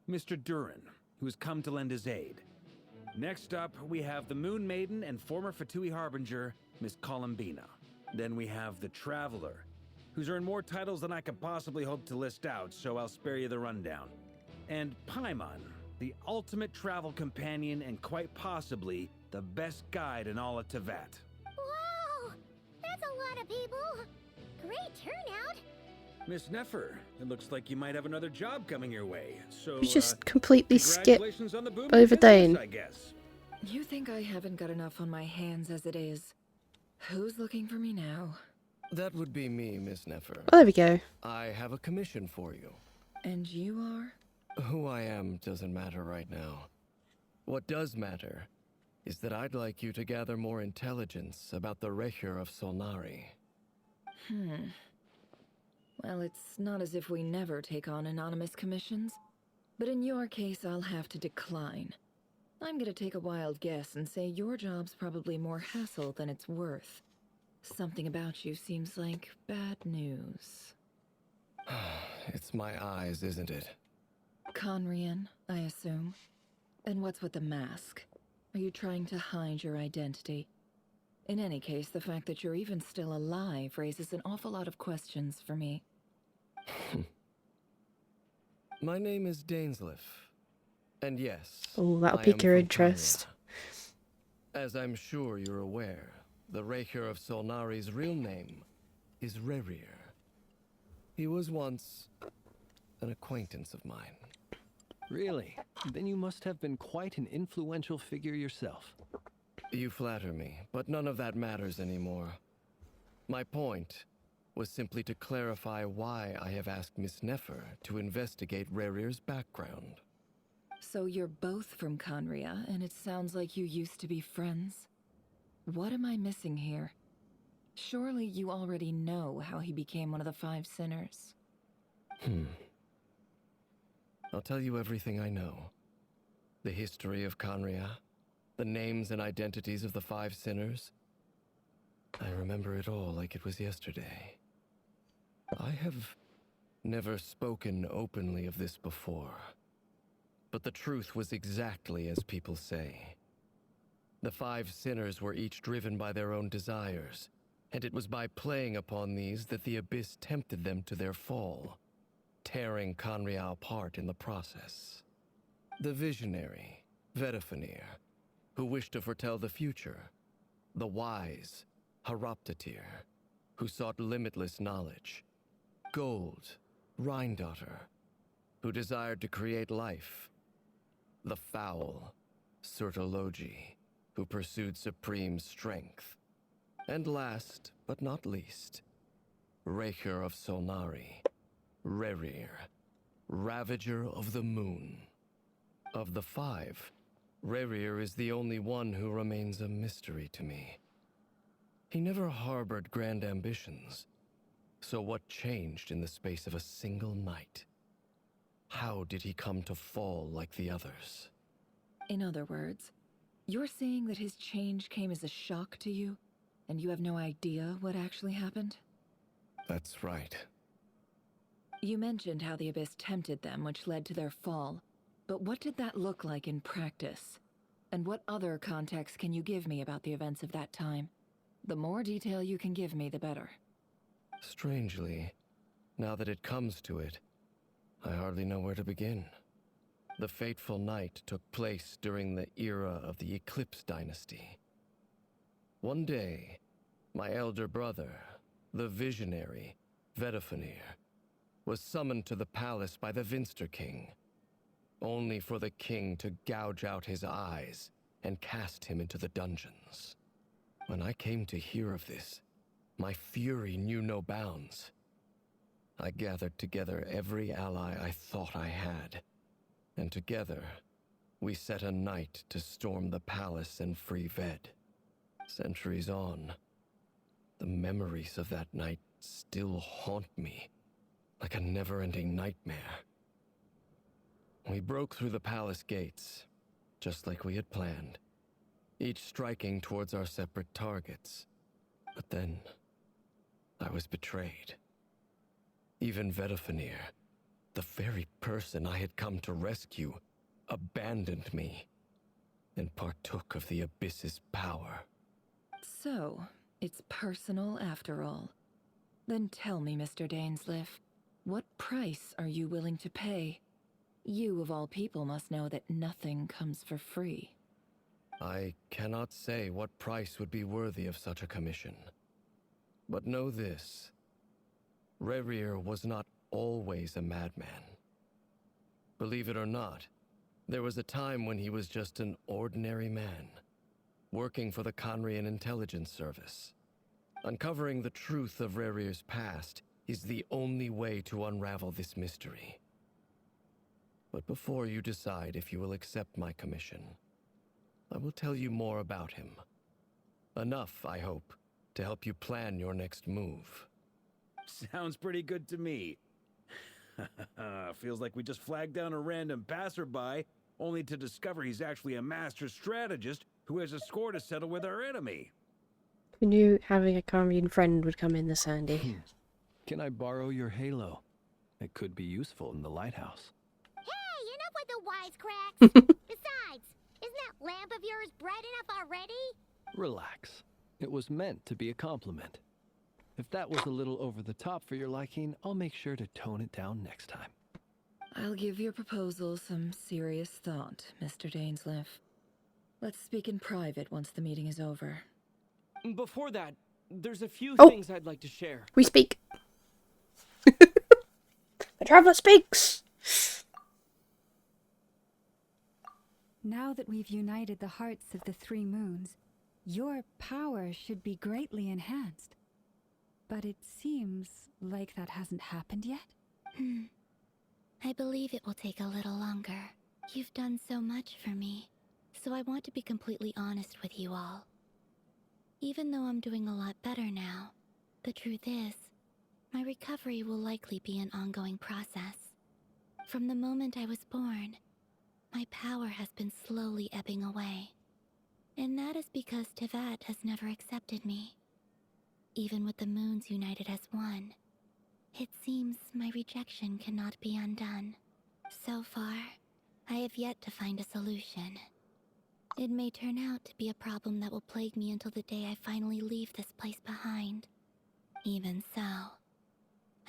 Mr. Durin, who has come to lend his aid. Next up, we have the Moon Maiden and former Fatui Harbinger, Miss Columbina. Then we have the Traveler, who's earned more titles than I could possibly hope to list out, so I'll spare you the rundown. And Paimon, the ultimate travel companion and quite possibly the best guide in all of Tevat. Wow! That's a lot of people! Great turnout! Miss Nefer, it looks like you might have another job coming your way, so You just completely skip congratulations on the boom over in business, Dane. I guess. You think I haven't got enough on my hands as it is? Who's looking for me now? That would be me, Miss Nefer. Oh, there we go. I have a commission for you. And you are? Who I am doesn't matter right now. What does matter is that I'd like you to gather more intelligence about the Recher of Solnari. Well, it's not as if we never take on anonymous commissions, but in your case, I'll have to decline. I'm gonna take a wild guess and say your job's probably more hassle than it's worth. Something about you seems like bad news. It's my eyes, isn't it? Conrian, I assume. And what's with the mask? Are you trying to hide your identity? In any case, the fact that you're even still alive raises an awful lot of questions for me. My name is Dainsleif. And yes, Oh, that'll I pique am your from interest. Conria. As I'm sure you're aware, the Recher of Solnari's real name is Rerir. He was once an acquaintance of mine. Really? Then you must have been quite an influential figure yourself. You flatter me, but none of that matters anymore. My point was simply to clarify why I have asked Miss Nefer to investigate Rerir's background. So you're both from Conria, and it sounds like you used to be friends? What am I missing here? Surely you already know how he became one of the Five Sinners. I'll tell you everything I know. The history of Conria, the names and identities of the Five Sinners. I remember it all like it was yesterday. I have never spoken openly of this before. But the truth was exactly as people say. The Five Sinners were each driven by their own desires, and it was by playing upon these that the Abyss tempted them to their fall, tearing Conria apart in the process. The visionary, Vedafinir, who wished to foretell the future. The wise, Haroptatir, who sought limitless knowledge. Gold, Rhindaughter, who desired to create life. The foul, Sertologi, who pursued supreme strength. And last, but not least, Recher of Solnari, Rerir, Ravager of the Moon. Of the five, Rerir is the only one who remains a mystery to me. He never harbored grand ambitions, So what changed in the space of a single night? How did he come to fall like the others? In other words, you're saying that his change came as a shock to you, and you have no idea what actually happened? That's right. You mentioned how the Abyss tempted them, which led to their fall. But what did that look like in practice? And what other context can you give me about the events of that time? The more detail you can give me, the better. Strangely, now that it comes to it, I hardly know where to begin. The fateful night took place during the era of the Eclipse Dynasty. One day, my elder brother, the visionary, Vedifenir, was summoned to the palace by the Vinster King, only for the king to gouge out his eyes and cast him into the dungeons. When I came to hear of this, my fury knew no bounds. I gathered together every ally I thought I had, and together, we set a night to storm the palace and free Ved. Centuries on, the memories of that night still haunt me, like a never-ending nightmare. We broke through the palace gates, just like we had planned, each striking towards our separate targets. But then, I was betrayed. Even Vedifenir, the very person I had come to rescue, abandoned me and partook of the Abyss's power. So, it's personal after all. Then tell me, Mr. Dainsleif, what price are you willing to pay? You, of all people, must know that nothing comes for free. I cannot say what price would be worthy of such a commission. But know this. Rerir was not always a madman. Believe it or not, there was a time when he was just an ordinary man, working for the Conrian Intelligence Service. Uncovering the truth of Rerir's past is the only way to unravel this mystery. But before you decide if you will accept my commission, I will tell you more about him. Enough, I hope, to help you plan your next move. Sounds pretty good to me. Feels like we just flagged down a random passerby, only to discover he's actually a master strategist who has a score to settle with our enemy. Who knew having a Carmian friend would come in this handy? Can I borrow your halo? It could be useful in the lighthouse. Hey, enough with the wisecracks! Besides, isn't that lamp of yours bright enough already? Relax. It was meant to be a compliment. If that was a little over the top for your liking, I'll make sure to tone it down next time. I'll give your proposal some serious thought, Mr. Dainsleif. Let's speak in private once the meeting is over. Before that, there's a few Oh, things I'd like to share. We speak. The traveler speaks. Now that we've united the hearts of the three moons, your power should be greatly enhanced. But it seems like that hasn't happened yet. I believe it will take a little longer. You've done so much for me, so I want to be completely honest with you all. Even though I'm doing a lot better now, the truth is, my recovery will likely be an ongoing process. From the moment I was born, my power has been slowly ebbing away. And that is because Tevat has never accepted me. Even with the moons united as one, it seems my rejection cannot be undone. So far, I have yet to find a solution. It may turn out to be a problem that will plague me until the day I finally leave this place behind. Even so,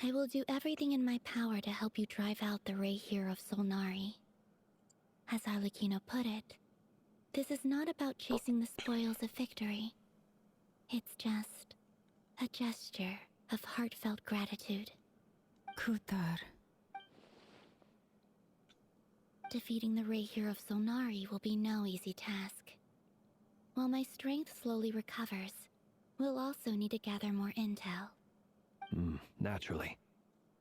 I will do everything in my power to help you drive out the Rayhir of Solnari. As Arlecchino put it, this is not about chasing the spoils of victory. It's just a gesture of heartfelt gratitude. Kutar. Defeating the Rayhir of Solnari will be no easy task. While my strength slowly recovers, we'll also need to gather more intel. Naturally.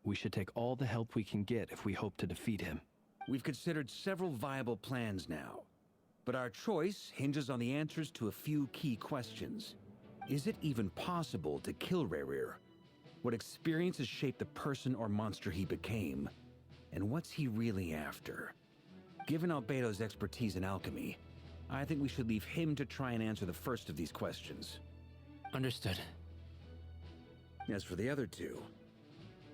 We should take all the help we can get if we hope to defeat him. We've considered several viable plans now, but our choice hinges on the answers to a few key questions. Is it even possible to kill Rerir? What experiences shaped the person or monster he became? And what's he really after? Given Albedo's expertise in alchemy, I think we should leave him to try and answer the first of these questions. Understood. As for the other two,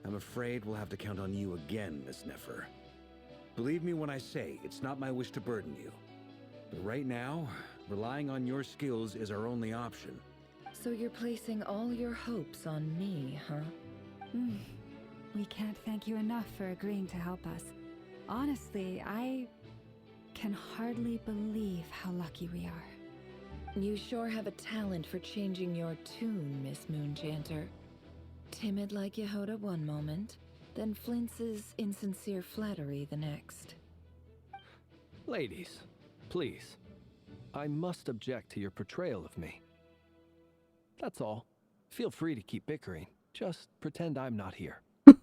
I'm afraid we'll have to count on you again, Miss Nefer. Believe me when I say it's not my wish to burden you. But right now, relying on your skills is our only option. So you're placing all your hopes on me, huh? We can't thank you enough for agreeing to help us. Honestly, I can hardly believe how lucky we are. You sure have a talent for changing your tune, Miss Moonchanter. Timid like Yehoda one moment, then flinches insincere flattery the next. Ladies, please. I must object to your portrayal of me. That's all. Feel free to keep bickering. Just pretend I'm not here. I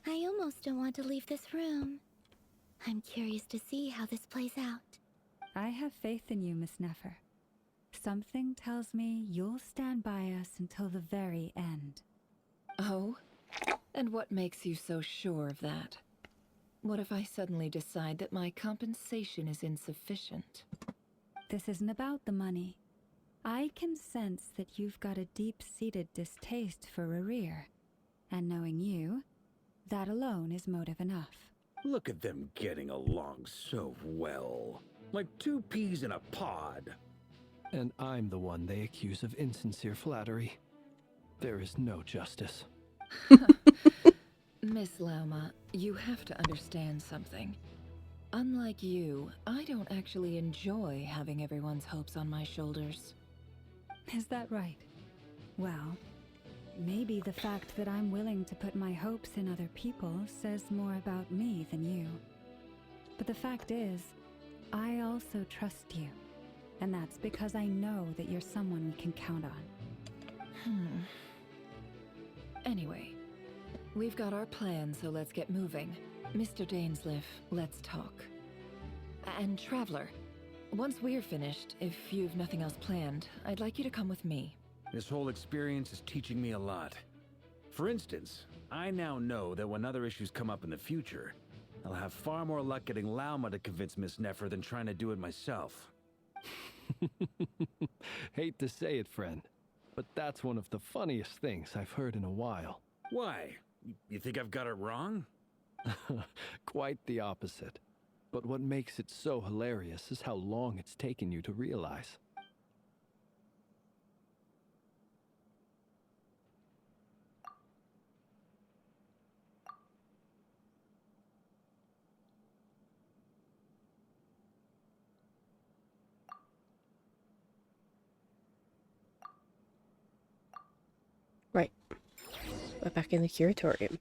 almost don't want to leave this room. I'm curious to see how this plays out. I have faith in you, Miss Nefer. Something tells me you'll stand by us until the very end. Oh? And what makes you so sure of that? What if I suddenly decide that my compensation is insufficient? This isn't about the money. I can sense that you've got a deep-seated distaste for Rerir. And knowing you, that alone is motive enough. Look at them getting along so well. Like two peas in a pod. And I'm the one they accuse of insincere flattery. There is no justice. Miss Lauma, you have to understand something. Unlike you, I don't actually enjoy having everyone's hopes on my shoulders. Is that right? Well, maybe the fact that I'm willing to put my hopes in other people says more about me than you. But the fact is, I also trust you. And that's because I know that you're someone we can count on. Anyway, we've got our plan, so let's get moving. Mr. Dainsleif, let's talk. And Traveler, once we're finished, if you've nothing else planned, I'd like you to come with me. This whole experience is teaching me a lot. For instance, I now know that when other issues come up in the future, I'll have far more luck getting Lauma to convince Miss Nefer than trying to do it myself. Hate to say it, friend, but that's one of the funniest things I've heard in a while. Why? You think I've got it wrong? Quite the opposite. But what makes it so hilarious is how long it's taken you to realize. Right. We're back in the curatorium.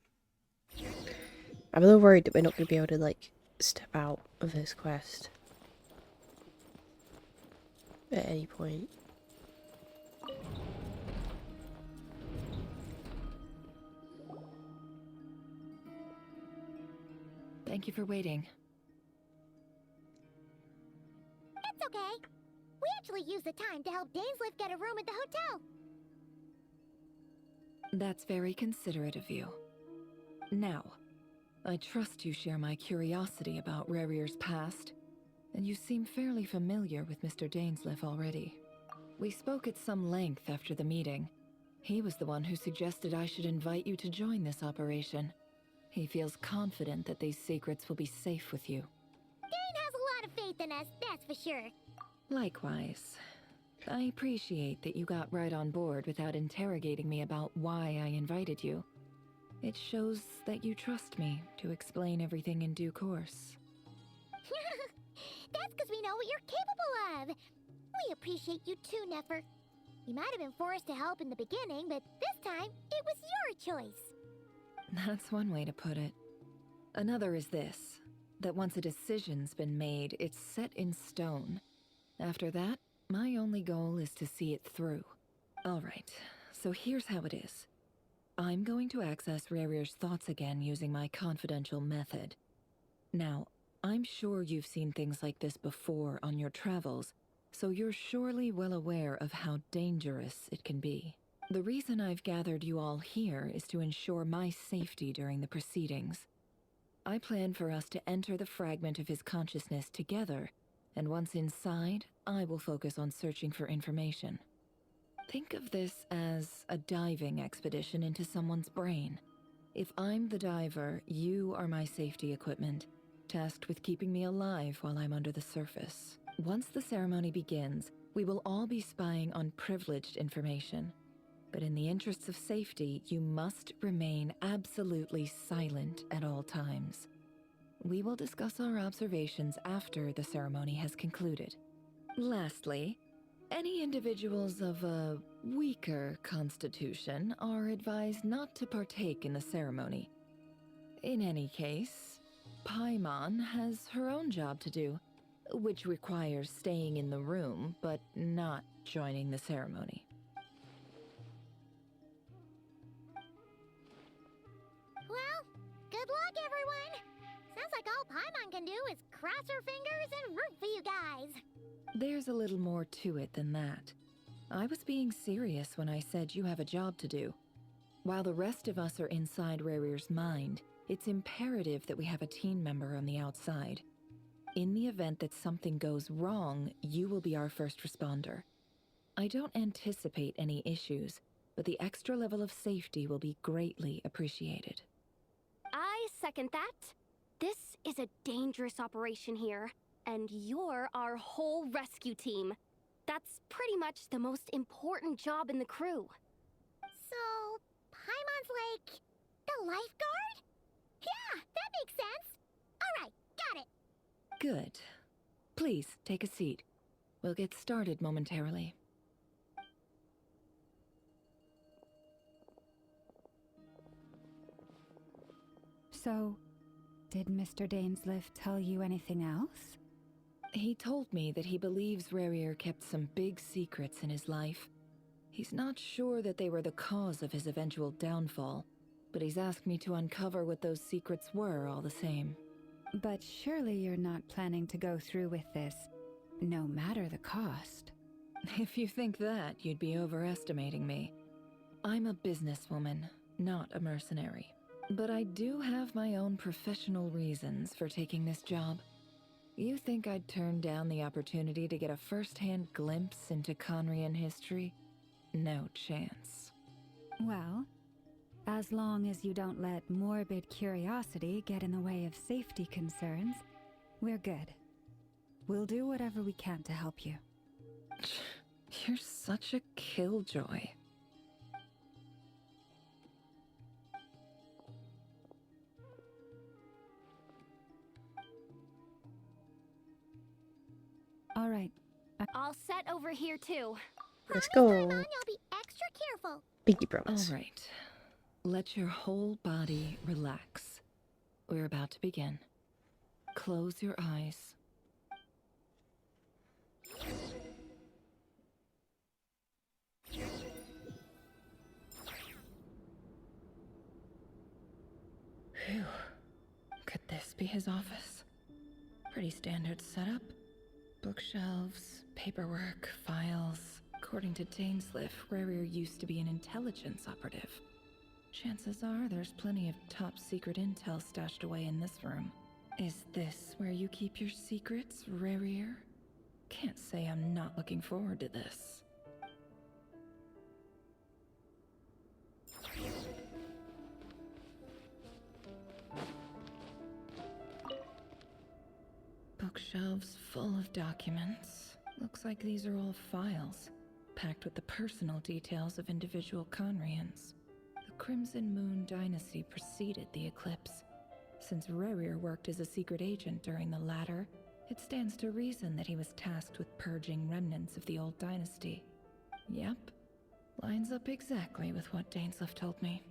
I'm a little worried that we're not going to be able to, like, step out of this quest at any point. Thank you for waiting. It's okay. We actually used the time to help Dainsleif get a room at the hotel. That's very considerate of you. Now, I trust you share my curiosity about Rerir's past, and you seem fairly familiar with Mr. Dainsleif already. We spoke at some length after the meeting. He was the one who suggested I should invite you to join this operation. He feels confident that these secrets will be safe with you. Dane has a lot of faith in us, that's for sure. Likewise. I appreciate that you got right on board without interrogating me about why I invited you. It shows that you trust me to explain everything in due course. That's because we know what you're capable of. We appreciate you too, Nefer. You might have been forced to help in the beginning, but this time, it was your choice. That's one way to put it. Another is this, that once a decision's been made, it's set in stone. After that, my only goal is to see it through. Alright, so here's how it is. I'm going to access Rerir's thoughts again using my confidential method. Now, I'm sure you've seen things like this before on your travels, so you're surely well aware of how dangerous it can be. The reason I've gathered you all here is to ensure my safety during the proceedings. I plan for us to enter the fragment of his consciousness together, and once inside, I will focus on searching for information. Think of this as a diving expedition into someone's brain. If I'm the diver, you are my safety equipment, tasked with keeping me alive while I'm under the surface. Once the ceremony begins, we will all be spying on privileged information. But in the interests of safety, you must remain absolutely silent at all times. We will discuss our observations after the ceremony has concluded. Lastly, any individuals of a weaker constitution are advised not to partake in the ceremony. In any case, Paimon has her own job to do, which requires staying in the room but not joining the ceremony. Well, good luck, everyone. Sounds like all Paimon can do is cross her fingers and root for you guys. There's a little more to it than that. I was being serious when I said you have a job to do. While the rest of us are inside Rarir's mind, it's imperative that we have a team member on the outside. In the event that something goes wrong, you will be our first responder. I don't anticipate any issues, but the extra level of safety will be greatly appreciated. I second that. This is a dangerous operation here, and you're our whole rescue team. That's pretty much the most important job in the crew. So, Paimon's like the lifeguard? Yeah, that makes sense. All right, got it. Good. Please, take a seat. We'll get started momentarily. So, did Mr. Dainsliff tell you anything else? He told me that he believes Rarir kept some big secrets in his life. He's not sure that they were the cause of his eventual downfall, but he's asked me to uncover what those secrets were all the same. But surely you're not planning to go through with this, no matter the cost. If you think that, you'd be overestimating me. I'm a businesswoman, not a mercenary. But I do have my own professional reasons for taking this job. You think I'd turn down the opportunity to get a first-hand glimpse into Conrian history? No chance. Well, as long as you don't let morbid curiosity get in the way of safety concerns, we're good. We'll do whatever we can to help you. You're such a killjoy. All right. All set over here, too. Let's go. Paimon, you'll be extra careful. Pinky promise. All right. Let your whole body relax. We're about to begin. Close your eyes. Phew. Could this be his office? Pretty standard setup. Bookshelves, paperwork, files. According to Dainsliff, Rarir used to be an intelligence operative. Chances are there's plenty of top secret intel stashed away in this room. Is this where you keep your secrets, Rarir? Can't say I'm not looking forward to this. Bookshelves full of documents. Looks like these are all files, packed with the personal details of individual Conrians. The Crimson Moon Dynasty preceded the eclipse. Since Rarir worked as a secret agent during the latter, it stands to reason that he was tasked with purging remnants of the old dynasty. Yep, lines up exactly with what Dainsliff told me.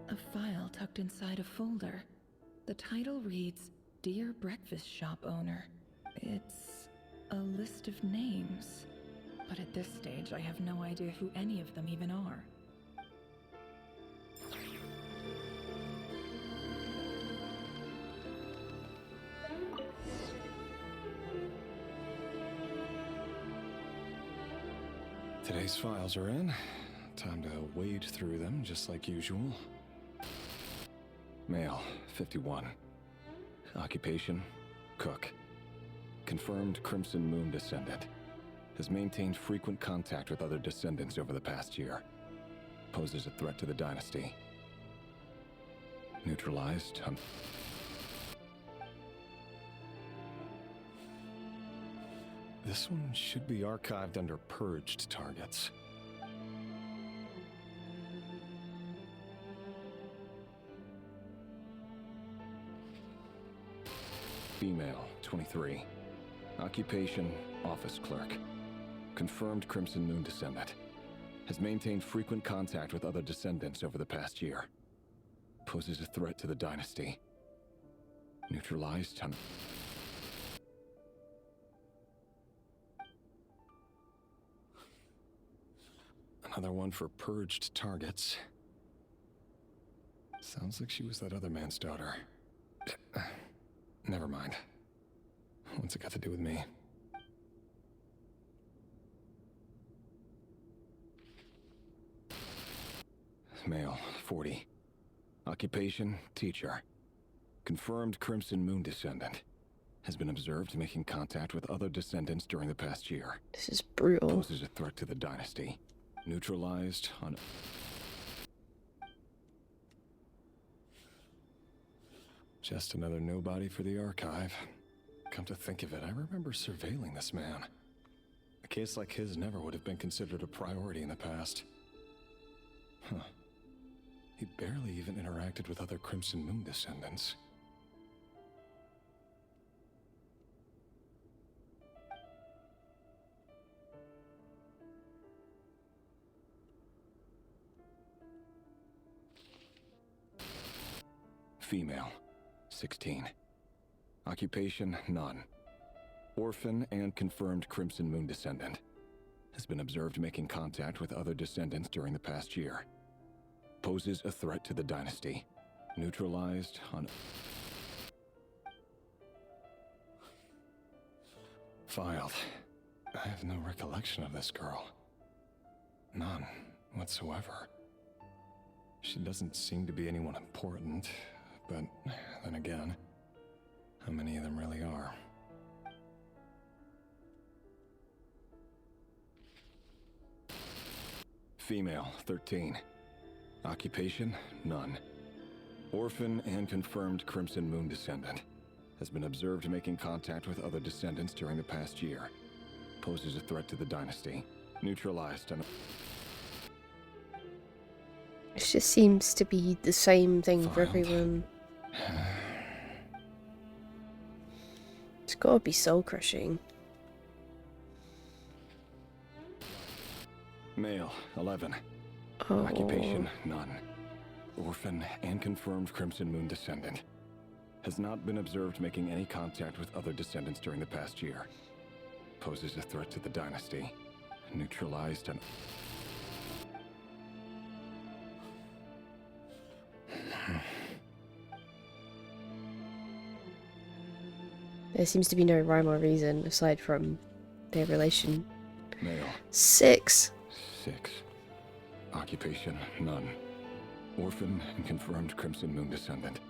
A file tucked inside a folder. The title reads, Dear Breakfast Shop Owner. It's a list of names. But at this stage, I have no idea who any of them even are. Today's files are in. Time to wade through them, just like usual. Male, 51. Occupation, cook. Confirmed Crimson Moon descendant. Has maintained frequent contact with other descendants over the past year. Poses a threat to the dynasty. Neutralized. This one should be archived under purged targets. Female, 23. Occupation, office clerk. Confirmed Crimson Moon descendant. Has maintained frequent contact with other descendants over the past year. Poses a threat to the dynasty. Neutralized. Another one for purged targets. Sounds like she was that other man's daughter. Never mind. What's it got to do with me? Male, 40. Occupation, teacher. Confirmed Crimson Moon descendant. Has been observed making contact with other descendants during the past year. This is brutal. Poses a threat to the dynasty. Neutralized on... Just another nobody for the archive. Come to think of it, I remember surveilling this man. A case like his never would have been considered a priority in the past. Huh. He barely even interacted with other Crimson Moon descendants. Female, 16. Occupation, none. Orphan and confirmed Crimson Moon descendant. Has been observed making contact with other descendants during the past year. Poses a threat to the dynasty. Neutralized on... Filed. I have no recollection of this girl. None whatsoever. She doesn't seem to be anyone important, but then again, how many of them really are? Female, 13. Occupation, none. Orphan and confirmed Crimson Moon descendant. Has been observed making contact with other descendants during the past year. Poses a threat to the dynasty. Neutralized on... It just seems to be the same thing for everyone. It's gotta be soul crushing. Male, 11. Oh. Occupation, none. Orphan and confirmed Crimson Moon descendant. Has not been observed making any contact with other descendants during the past year. Poses a threat to the dynasty. Neutralized on... There seems to be no rhyme or reason aside from their relation. Male. 6. 6. Occupation, none. Orphan and confirmed Crimson Moon descendant.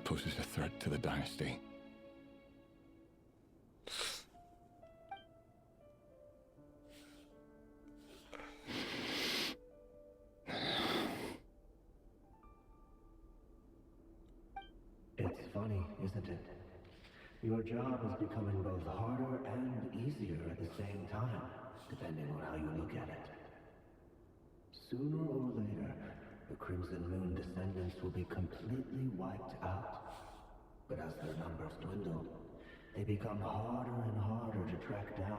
Poses a threat to the dynasty. It's funny, isn't it? Your job is becoming both harder and easier at the same time, depending on how you look at it. Sooner or later, the Crimson Moon descendants will be completely wiped out. But as their numbers dwindle, they become harder and harder to track down.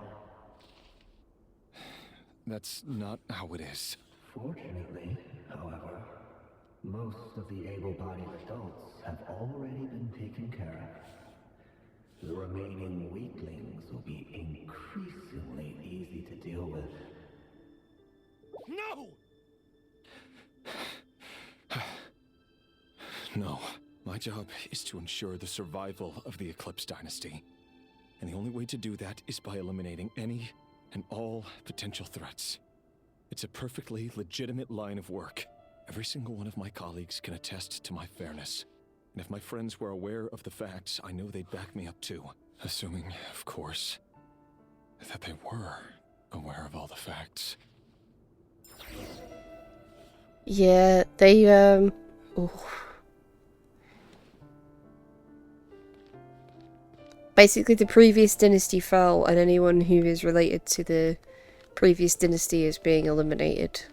That's not how it is. Fortunately, however, most of the able-bodied adults have already been taken care of. The remaining weaklings will be increasingly easy to deal with. No! No. My job is to ensure the survival of the Eclipse Dynasty. And the only way to do that is by eliminating any and all potential threats. It's a perfectly legitimate line of work. Every single one of my colleagues can attest to my fairness. And if my friends were aware of the facts, I know they'd back me up too. Assuming, of course, that they were aware of all the facts. Yeah, they, ooh. Basically, the previous dynasty fell, and anyone who is related to the previous dynasty is being eliminated.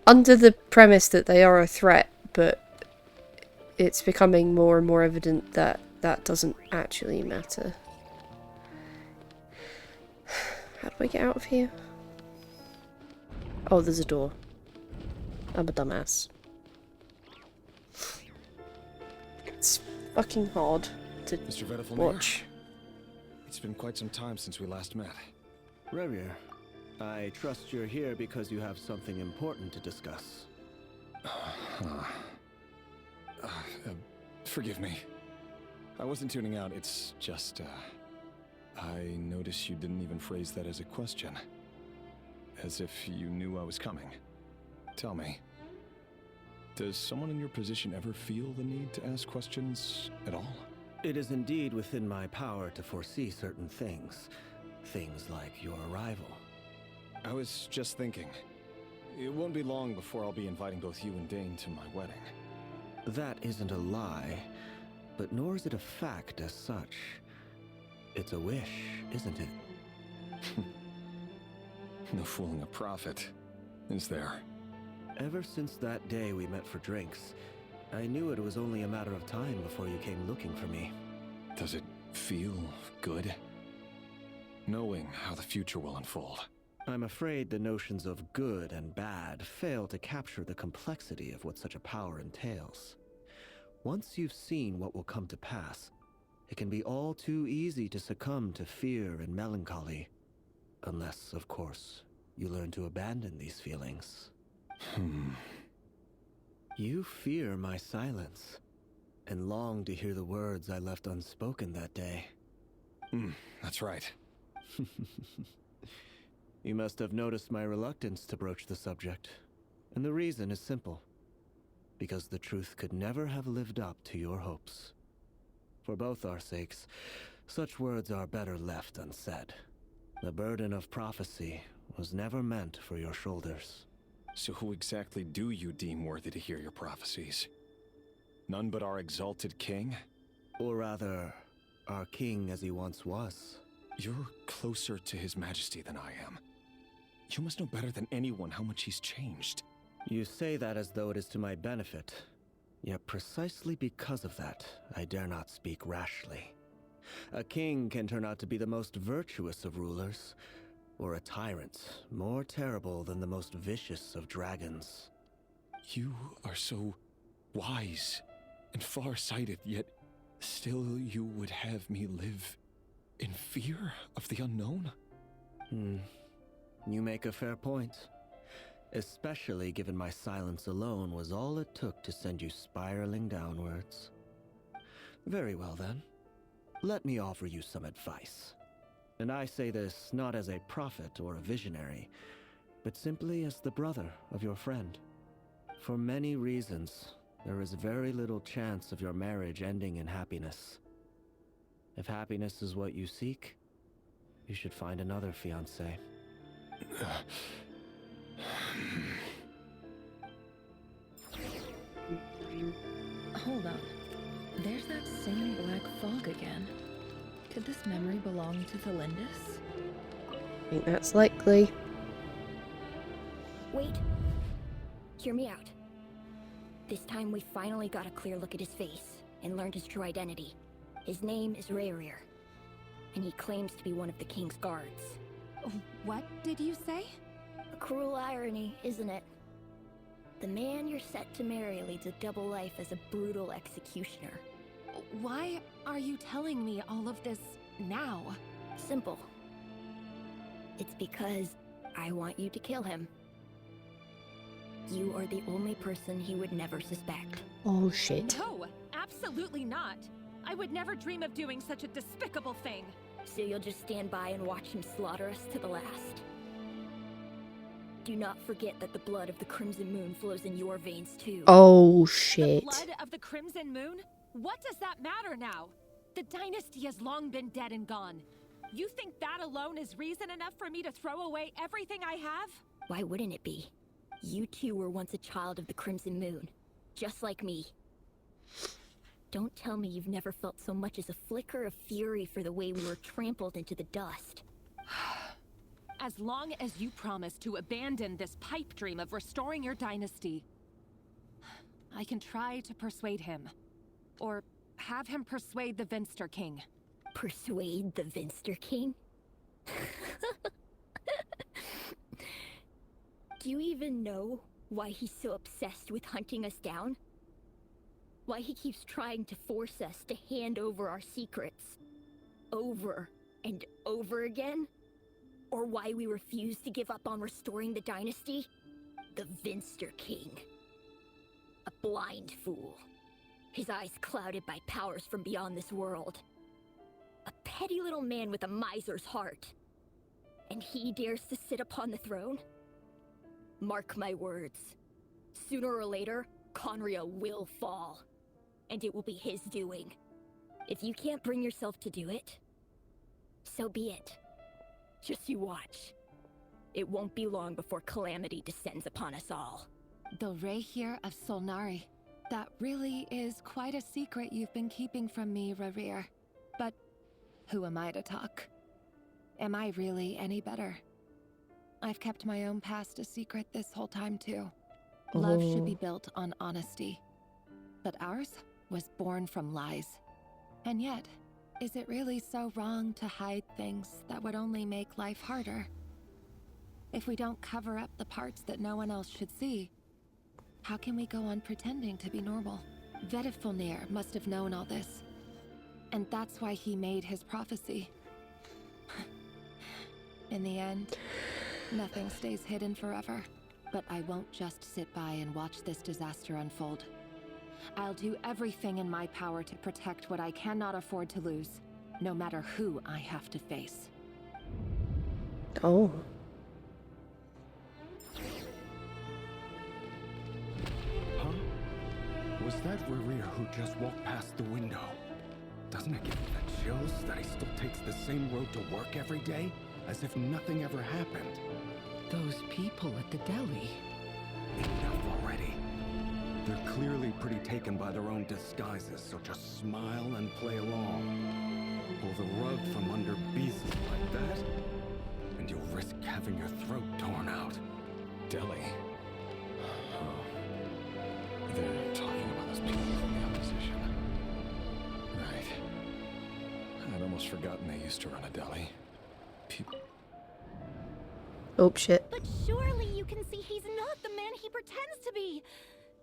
Under the premise that they are a threat, but it's becoming more and more evident that that doesn't actually matter. How do I get out of here? Oh, there's a door. I'm a dumbass. It's fucking hard to watch. It's been quite some time since we last met. Rerir, I trust you're here because you have something important to discuss. Forgive me. I wasn't tuning out, it's just, I noticed you didn't even phrase that as a question. As if you knew I was coming. Tell me, does someone in your position ever feel the need to ask questions at all? It is indeed within my power to foresee certain things. Things like your arrival. I was just thinking. It won't be long before I'll be inviting both you and Dane to my wedding. That isn't a lie, but nor is it a fact as such. It's a wish, isn't it? No fooling a prophet, is there? Ever since that day we met for drinks, I knew it was only a matter of time before you came looking for me. Does it feel good? Knowing how the future will unfold. I'm afraid the notions of good and bad fail to capture the complexity of what such a power entails. Once you've seen what will come to pass, it can be all too easy to succumb to fear and melancholy. Unless, of course, you learn to abandon these feelings. You fear my silence, and long to hear the words I left unspoken that day. That's right. You must have noticed my reluctance to broach the subject, and the reason is simple. Because the truth could never have lived up to your hopes. For both our sakes, such words are better left unsaid. The burden of prophecy was never meant for your shoulders. So who exactly do you deem worthy to hear your prophecies? None but our exalted king? Or rather, our king as he once was. You're closer to his majesty than I am. You must know better than anyone how much he's changed. You say that as though it is to my benefit. Yet precisely because of that, I dare not speak rashly. A king can turn out to be the most virtuous of rulers, or a tyrant more terrible than the most vicious of dragons. You are so wise and far-sighted, yet still you would have me live in fear of the unknown? You make a fair point. Especially given my silence alone was all it took to send you spiraling downwards. Very well then. Let me offer you some advice. And I say this not as a prophet or a visionary, but simply as the brother of your friend. For many reasons, there is very little chance of your marriage ending in happiness. If happiness is what you seek, you should find another fiancé. Hold on. There's that same black fog again. Could this memory belong to the Lindis? I think that's likely. Wait. Hear me out. This time we finally got a clear look at his face and learned his true identity. His name is Rerir, and he claims to be one of the king's guards. What did you say? A cruel irony, isn't it? The man you're set to marry leads a double life as a brutal executioner. Why are you telling me all of this now? Simple. It's because I want you to kill him. You are the only person he would never suspect. Oh shit. No, absolutely not. I would never dream of doing such a despicable thing. So you'll just stand by and watch him slaughter us to the last? Do not forget that the blood of the Crimson Moon flows in your veins too. Oh shit. The blood of the Crimson Moon? What does that matter now? The dynasty has long been dead and gone. You think that alone is reason enough for me to throw away everything I have? Why wouldn't it be? You too were once a child of the Crimson Moon, just like me. Don't tell me you've never felt so much as a flicker of fury for the way we were trampled into the dust. As long as you promise to abandon this pipe dream of restoring your dynasty, I can try to persuade him. Or have him persuade the Vinster King. Persuade the Vinster King? Do you even know why he's so obsessed with hunting us down? Why he keeps trying to force us to hand over our secrets over and over again? Or why we refuse to give up on restoring the dynasty? The Vinster King. A blind fool. His eyes clouded by powers from beyond this world. A petty little man with a miser's heart. And he dares to sit upon the throne? Mark my words. Sooner or later, Conria will fall. And it will be his doing. If you can't bring yourself to do it, so be it. Just you watch. It won't be long before calamity descends upon us all. The Rehir of Solnari. That really is quite a secret you've been keeping from me, Rarir. But who am I to talk? Am I really any better? I've kept my own past a secret this whole time too. Love should be built on honesty. But ours was born from lies. And yet, is it really so wrong to hide things that would only make life harder? If we don't cover up the parts that no one else should see, how can we go on pretending to be normal? Vedifulnir must have known all this. And that's why he made his prophecy. In the end, nothing stays hidden forever. But I won't just sit by and watch this disaster unfold. I'll do everything in my power to protect what I cannot afford to lose, no matter who I have to face. Oh. Huh? Was that Rarir who just walked past the window? Doesn't it give you the chills that he still takes the same road to work every day, as if nothing ever happened? Those people at the deli. Enough already. They're clearly pretty taken by their own disguises, so just smile and play along. Pull the rug from under beasts like that, and you'll risk having your throat torn out. Deli. Oh. They're talking about those people from the opposition. Right. I'd almost forgotten they used to run a deli. Oh shit. But surely you can see he's not the man he pretends to be.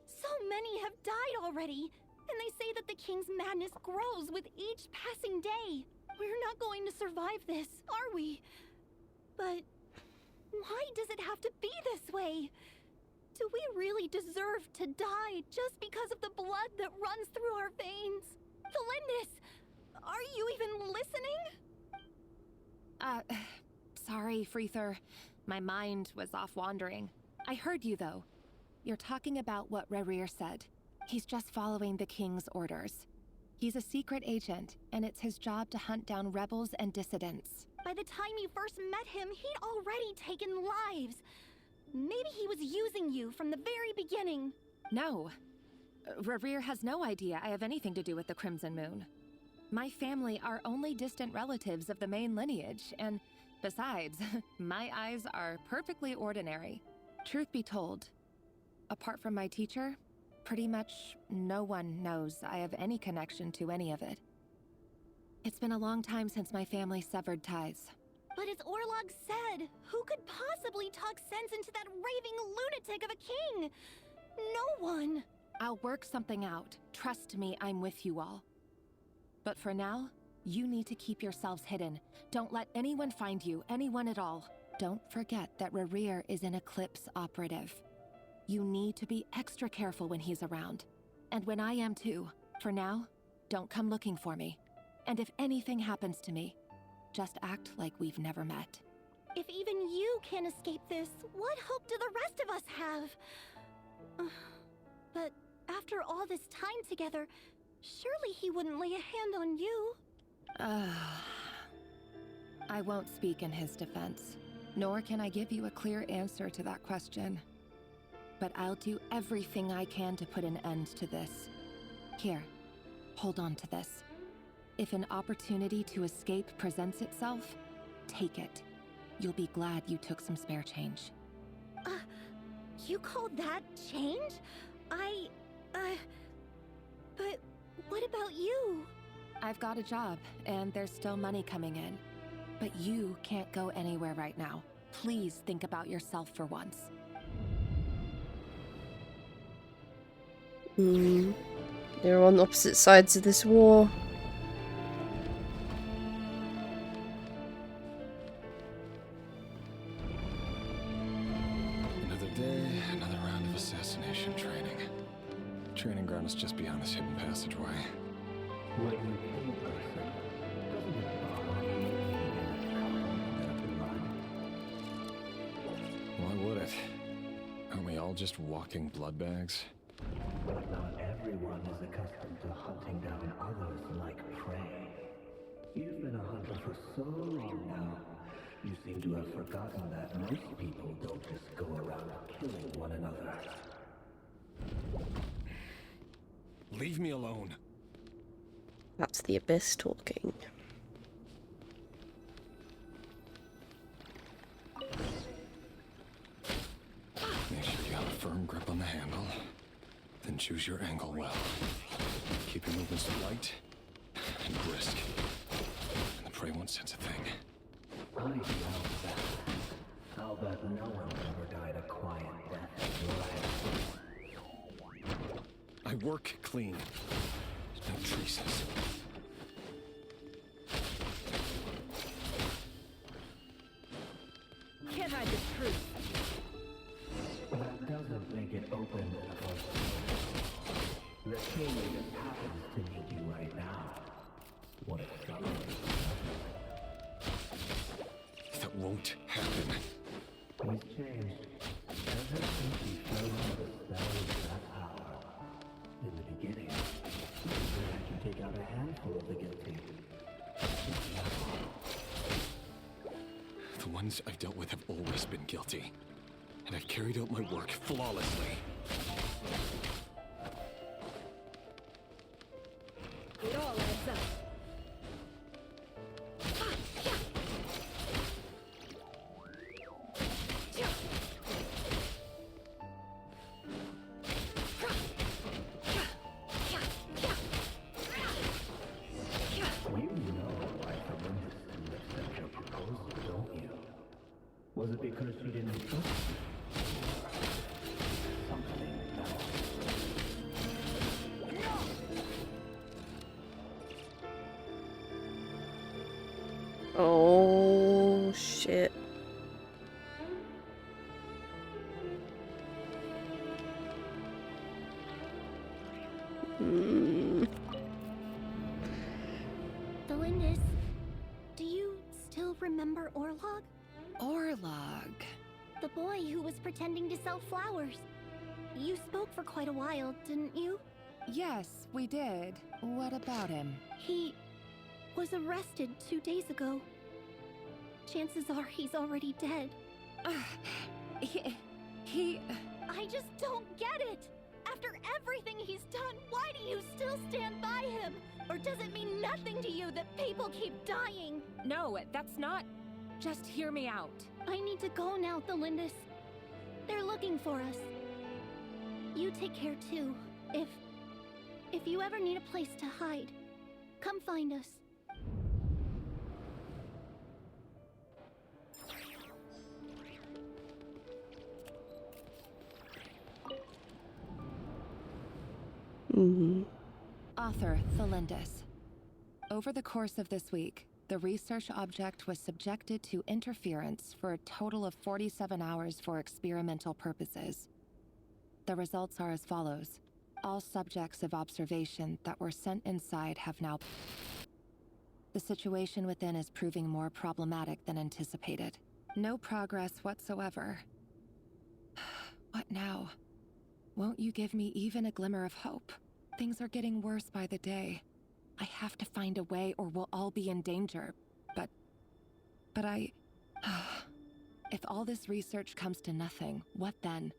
So many have died already, and they say that the king's madness grows with each passing day. We're not going to survive this, are we? But why does it have to be this way? Do we really deserve to die just because of the blood that runs through our veins? Felindis, are you even listening? Sorry, Freether. My mind was off wandering. I heard you, though. You're talking about what Rarir said. He's just following the king's orders. He's a secret agent, and it's his job to hunt down rebels and dissidents. By the time you first met him, he'd already taken lives. Maybe he was using you from the very beginning. No. Rarir has no idea I have anything to do with the Crimson Moon. My family are only distant relatives of the main lineage, and besides, my eyes are perfectly ordinary. Truth be told, apart from my teacher, pretty much no one knows I have any connection to any of it. It's been a long time since my family severed ties. But as Orlog said, who could possibly talk sense into that raving lunatic of a king? No one. I'll work something out. Trust me, I'm with you all. But for now, you need to keep yourselves hidden. Don't let anyone find you, anyone at all. Don't forget that Rarir is an Eclipse operative. You need to be extra careful when he's around. And when I am too. For now, don't come looking for me. And if anything happens to me, just act like we've never met. If even you can't escape this, what hope do the rest of us have? But after all this time together, surely he wouldn't lay a hand on you. I won't speak in his defense, nor can I give you a clear answer to that question. But I'll do everything I can to put an end to this. Here, hold on to this. If an opportunity to escape presents itself, take it. You'll be glad you took some spare change. You call that change? But what about you? I've got a job, and there's still money coming in. But you can't go anywhere right now. Please think about yourself for once. They're on opposite sides of this war. Another day, another round of assassination training. Training ground is just beyond this hidden passageway. When you kill a person, doesn't it bother you Why would it? Aren't we all just walking blood bags? But not everyone is accustomed to hunting down others like prey. You've been a hunter for so long now, you seem to have forgotten that most people don't just go around killing one another. Leave me alone. That's the Abyss talking. Make sure you have a firm grip on the handle. Then choose your angle well. Keep your movements light and brisk. And the prey won't sense a thing. I know that. I'll bet no one ever died a quiet death in your life. I work clean. There's no traces. Can't hide the truth. That doesn't make it open and above. The king just happens to need you right now. What if something? That won't happen. He's changed. Ever since he showed him the spell of that power. In the beginning, he had you take out a handful of the guilty. The ones I've dealt with have always been guilty. And I've carried out my work flawlessly. It all adds up. Was it because she didn't trust you? Something else. Oh shit. Delindis, do you still remember Orlog? Orlog. The boy who was pretending to sell flowers. You spoke for quite a while, didn't you? Yes, we did. What about him? He was arrested 2 days ago. Chances are he's already dead. He... I just don't get it! After everything he's done, why do you still stand by him? Or does it mean nothing to you that people keep dying? No, that's not... Just hear me out. I need to go now, Thelindis. They're looking for us. You take care too. If you ever need a place to hide, come find us. Author Thelindis. Over the course of this week, the research object was subjected to interference for a total of 47 hours for experimental purposes. The results are as follows. All subjects of observation that were sent inside have now... The situation within is proving more problematic than anticipated. No progress whatsoever. What now? Won't you give me even a glimmer of hope? Things are getting worse by the day. I have to find a way or we'll all be in danger. But I... If all this research comes to nothing, what then?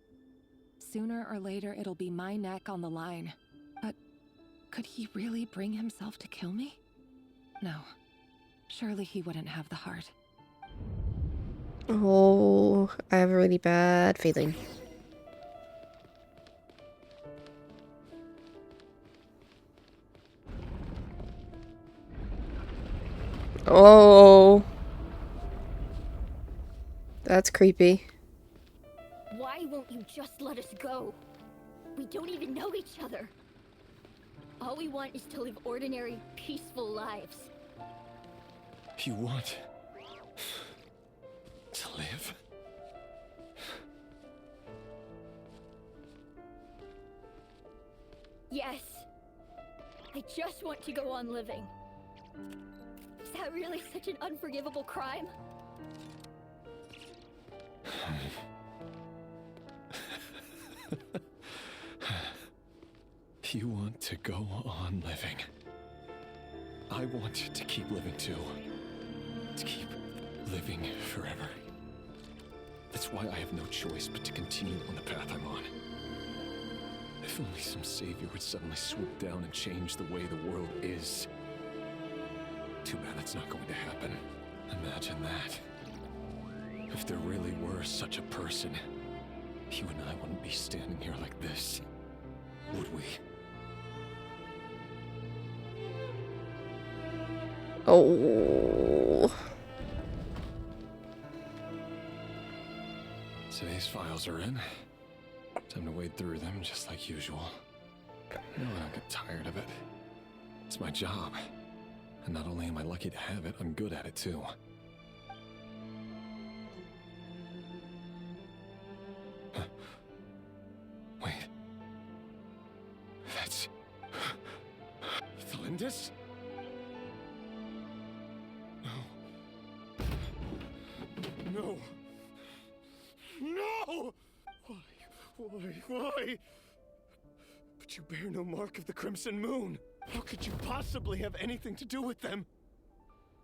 Sooner or later it'll be my neck on the line. But could he really bring himself to kill me? No. Surely he wouldn't have the heart. Oh, I have a really bad feeling. Oh. That's creepy. Why won't you just let us go? We don't even know each other. All we want is to live ordinary, peaceful lives. You want to live? Yes. I just want to go on living. Is that really such an unforgivable crime? You want to go on living. I want to keep living too. To keep living forever. That's why I have no choice but to continue on the path I'm on. If only some savior would suddenly swoop down and change the way the world is. Too bad that's not going to happen. Imagine that. If there really were such a person, you and I wouldn't be standing here like this, would we? Oh. Today's files are in. Time to wade through them just like usual. No, I don't get tired of it. It's my job. And not only am I lucky to have it, I'm good at it too. Huh. Wait. That's... Thalindis? No. No! Why? But you bear no mark of the Crimson Moon. How could you possibly have anything to do with them?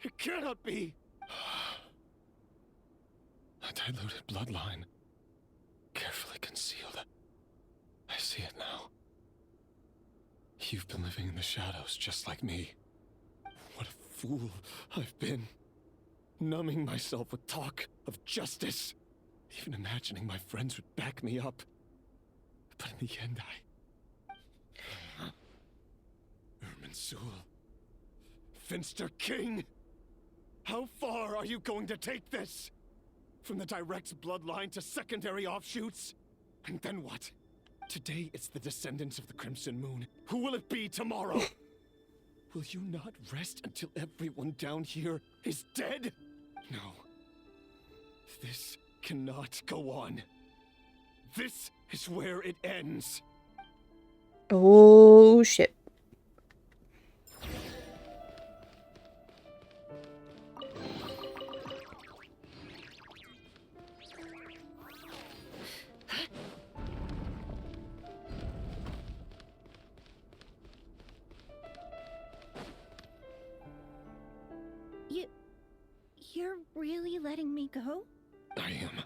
It cannot be! A diluted bloodline. Carefully concealed. I see it now. You've been living in the shadows just like me. What a fool I've been. Numbing myself with talk of justice. Even imagining my friends would back me up. But in the end, Erminsul. Finster King! How far are you going to take this? From the direct bloodline to secondary offshoots? And then what? Today it's the descendants of the Crimson Moon. Who will it be tomorrow? Will you not rest until everyone down here is dead? No. This cannot go on. This is where it ends. Oh, shit. You're really letting me go? I am.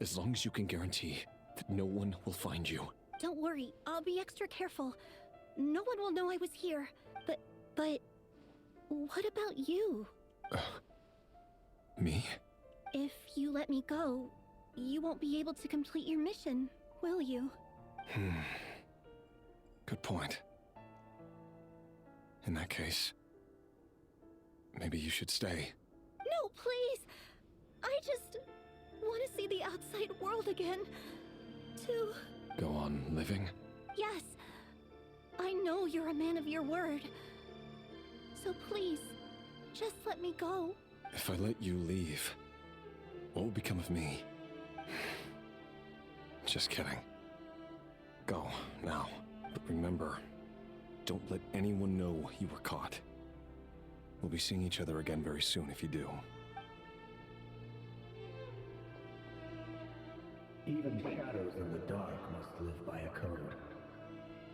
As long as you can guarantee that no one will find you. Don't worry, I'll be extra careful. No one will know I was here. But what about you? Me? If you let me go, you won't be able to complete your mission, will you? Good point. In that case, maybe you should stay. No, please! I just want to see the outside world again. To... Go on living? Yes. I know you're a man of your word. So please, just let me go. If I let you leave, what will become of me? Just kidding. Go, now. But remember, don't let anyone know you were caught. We'll be seeing each other again very soon if you do. Even shadows in the dark must live by a code.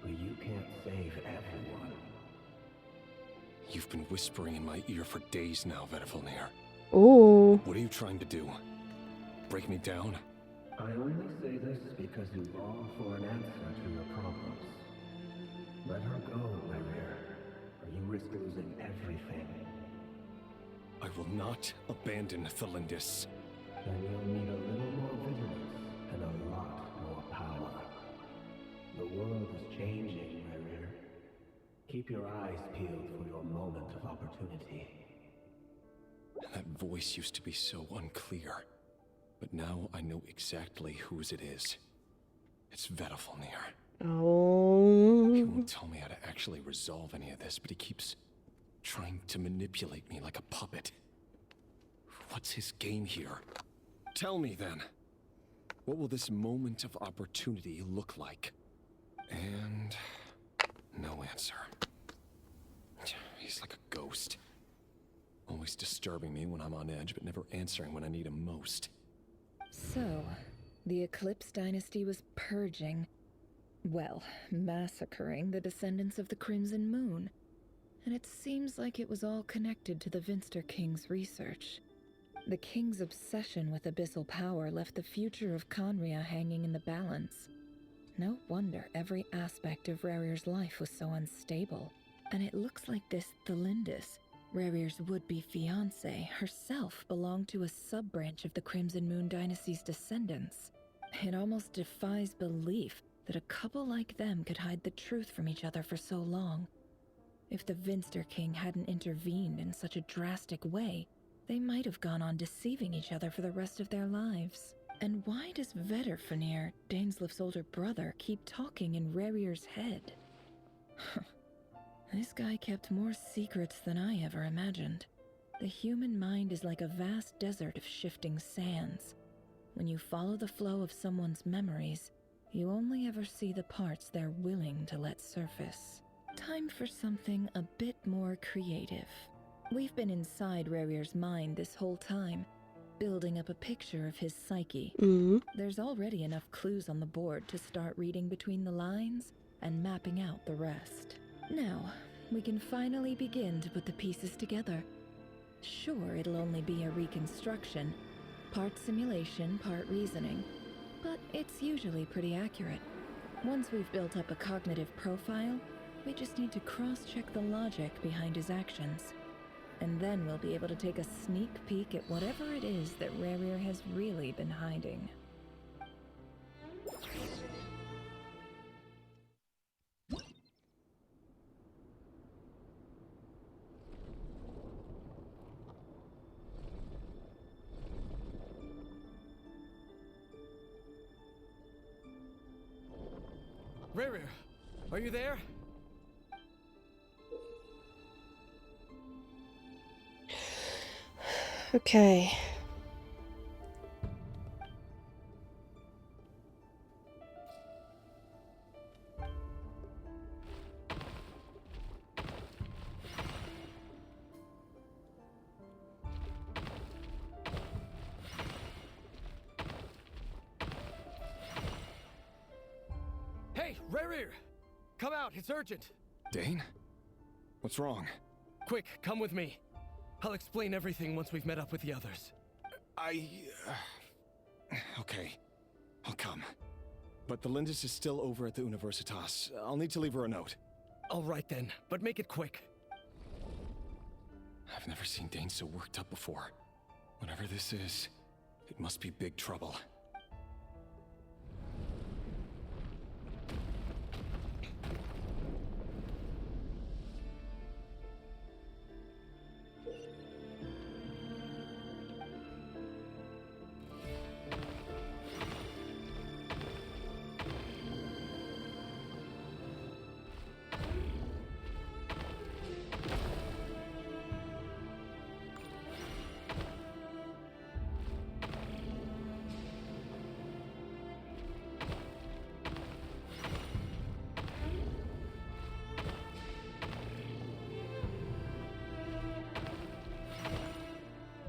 But you can't save everyone. You've been whispering in my ear for days now, Vedifilnir. Ooh. What are you trying to do? Break me down? I only say this because you long for an answer to your problems. Let her go, Rerir, or you risk losing everything. I will not abandon Thelindis. Then you'll need a little more vigilance and a lot more power. The world is changing, Rerir. Keep your eyes peeled for your moment of opportunity. That voice used to be so unclear. But now I know exactly whose it is. It's Vedifilnir. Oh. He won't tell me how to actually resolve any of this, but he keeps trying to manipulate me like a puppet. What's his game here? Tell me then. What will this moment of opportunity look like? And no answer. He's like a ghost. Always disturbing me when I'm on edge, but never answering when I need him most. So, the Eclipse Dynasty was purging, well, massacring the descendants of the Crimson Moon. And it seems like it was all connected to the Vinster King's research. The King's obsession with abyssal power left the future of Conria hanging in the balance. No wonder every aspect of Rerir's life was so unstable. And it looks like this Thelindis, Rerir's would-be fiancée, herself belonged to a sub-branch of the Crimson Moon Dynasty's descendants. It almost defies belief that a couple like them could hide the truth from each other for so long. If the Vinster King hadn't intervened in such a drastic way, they might have gone on deceiving each other for the rest of their lives. And why does Vedifilnir, Daneslif's older brother, keep talking in Rerir's head? This guy kept more secrets than I ever imagined. The human mind is like a vast desert of shifting sands. When you follow the flow of someone's memories, you only ever see the parts they're willing to let surface. Time for something a bit more creative. We've been inside Rerir's mind this whole time, building up a picture of his psyche. There's already enough clues on the board to start reading between the lines and mapping out the rest. Now, we can finally begin to put the pieces together. Sure, it'll only be a reconstruction, part simulation, part reasoning, but it's usually pretty accurate. Once we've built up a cognitive profile, we just need to cross-check the logic behind his actions. And then we'll be able to take a sneak peek at whatever it is that Rerir has really been hiding. Rerir, are you there? Okay. Hey, Rerir! Come out, it's urgent! Dane? What's wrong? Quick, come with me. I'll explain everything once we've met up with the others. Okay. I'll come. But the Lindis is still over at the Universitas. I'll need to leave her a note. All right then, but make it quick. I've never seen Dane so worked up before. Whatever this is, it must be big trouble.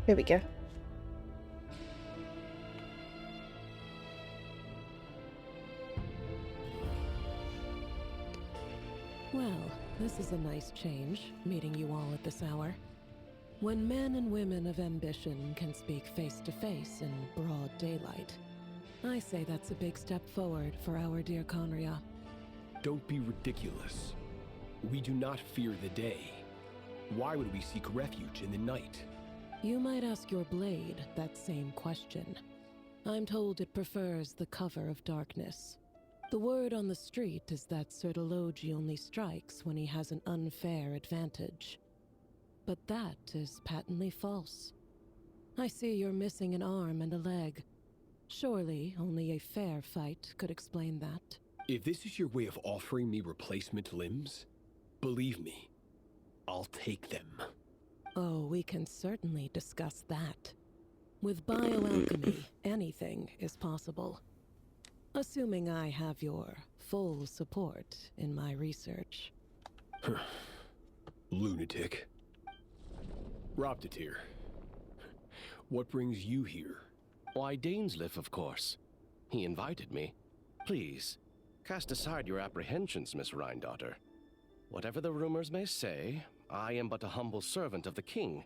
There we go. Well, this is a nice change, meeting you all at this hour. When men and women of ambition can speak face to face in broad daylight, I say that's a big step forward for our dear Conria. Don't be ridiculous. We do not fear the day. Why would we seek refuge in the night? You might ask your blade that same question. I'm told it prefers the cover of darkness. The word on the street is that Sir Delogi only strikes when he has an unfair advantage. But that is patently false. I see you're missing an arm and a leg. Surely only a fair fight could explain that. If this is your way of offering me replacement limbs, believe me, I'll take them. Oh, we can certainly discuss that. With bioalchemy, anything is possible. Assuming I have your full support in my research. Lunatic. Roptatir. What brings you here? Why, Dainsleif, of course. He invited me. Please, cast aside your apprehensions, Miss Rhine-daughter. Whatever the rumors may say, I am but a humble servant of the king,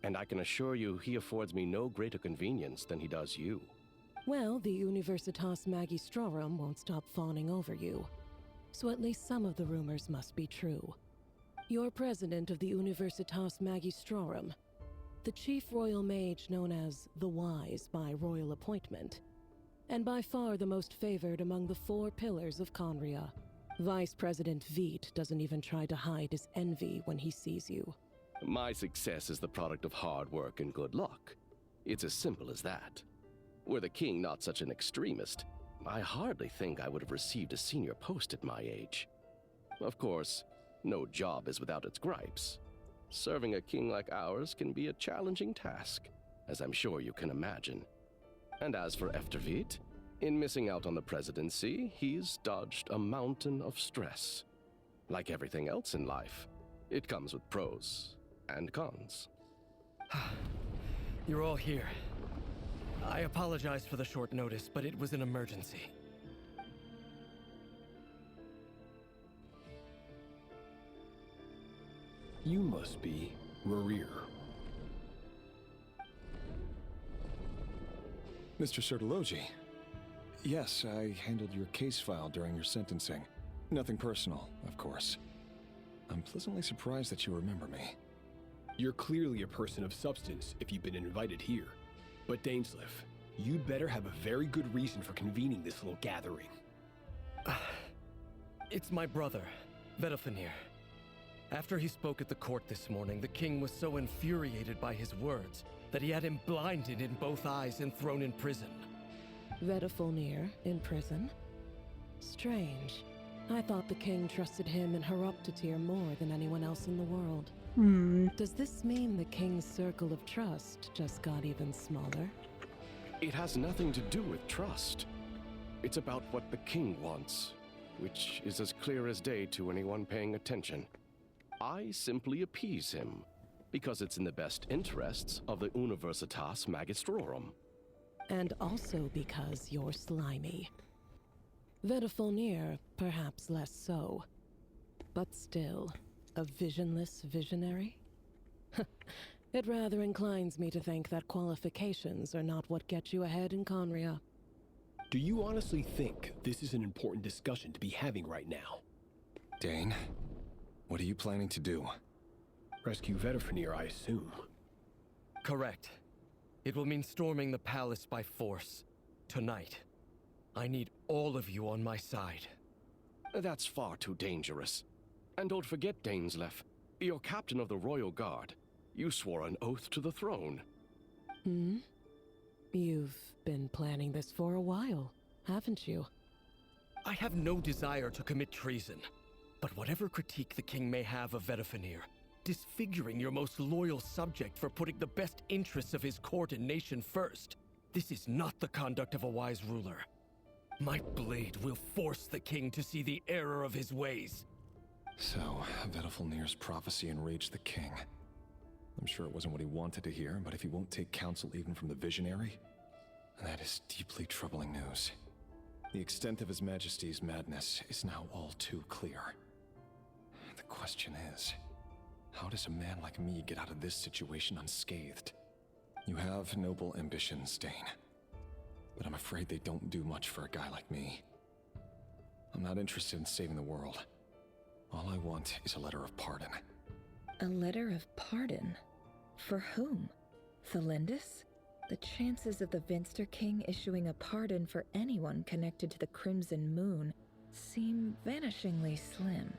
and I can assure you he affords me no greater convenience than he does you. Well, the Universitas Magistrorum won't stop fawning over you. So at least some of the rumors must be true. You're president of the Universitas Magistrorum, the chief royal mage known as the Wise by royal appointment, and by far the most favored among the 4 pillars of Conria. Vice President Veit doesn't even try to hide his envy when he sees you. My success is the product of hard work and good luck. It's as simple as that. Were the king not such an extremist, I hardly think I would have received a senior post at my age. Of course, no job is without its gripes. Serving a king like ours can be a challenging task, as I'm sure you can imagine. And as for Efterveit, in missing out on the presidency, he's dodged a mountain of stress. Like everything else in life, it comes with pros and cons. You're all here. I apologize for the short notice, but it was an emergency. You must be Rerir. Mr. Sir Delogi. Yes, I handled your case file during your sentencing. Nothing personal, of course. I'm pleasantly surprised that you remember me. You're clearly a person of substance if you've been invited here. But Dainsleif, you'd better have a very good reason for convening this little gathering. It's my brother, Vedalfenir. After he spoke at the court this morning, the king was so infuriated by his words that he had him blinded in both eyes and thrown in prison. Vedalfenir in prison? Strange. I thought the king trusted him and Roptatir more than anyone else in the world. Does this mean the king's circle of trust just got even smaller? It has nothing to do with trust. It's about what the king wants, which is as clear as day to anyone paying attention. I simply appease him, because it's in the best interests of the Universitas Magistrorum. And also because you're slimy. Vedalfenir, perhaps less so. But still, a visionless visionary? It rather inclines me to think that qualifications are not what get you ahead in Conria. Do you honestly think this is an important discussion to be having right now? Dane, what are you planning to do? Rescue Vedalfenir, I assume. Correct. It will mean storming the palace by force. Tonight. I need all of you on my side. That's far too dangerous. And don't forget, Dainsleif, you're captain of the Royal Guard. You swore an oath to the throne. You've been planning this for a while, haven't you? I have no desire to commit treason. But whatever critique the king may have of Vedalfenir, disfiguring your most loyal subject for putting the best interests of his court and nation first, this is not the conduct of a wise ruler. My blade will force the king to see the error of his ways. So, Vedalfenir's prophecy enraged the king. I'm sure it wasn't what he wanted to hear, but if he won't take counsel even from the visionary, that is deeply troubling news. The extent of His Majesty's madness is now all too clear. The question is, how does a man like me get out of this situation unscathed? You have noble ambitions, Dane, but I'm afraid they don't do much for a guy like me. I'm not interested in saving the world. All I want is a letter of pardon. A letter of pardon? For whom? Thelindis? The chances of the Vinster King issuing a pardon for anyone connected to the Crimson Moon seem vanishingly slim.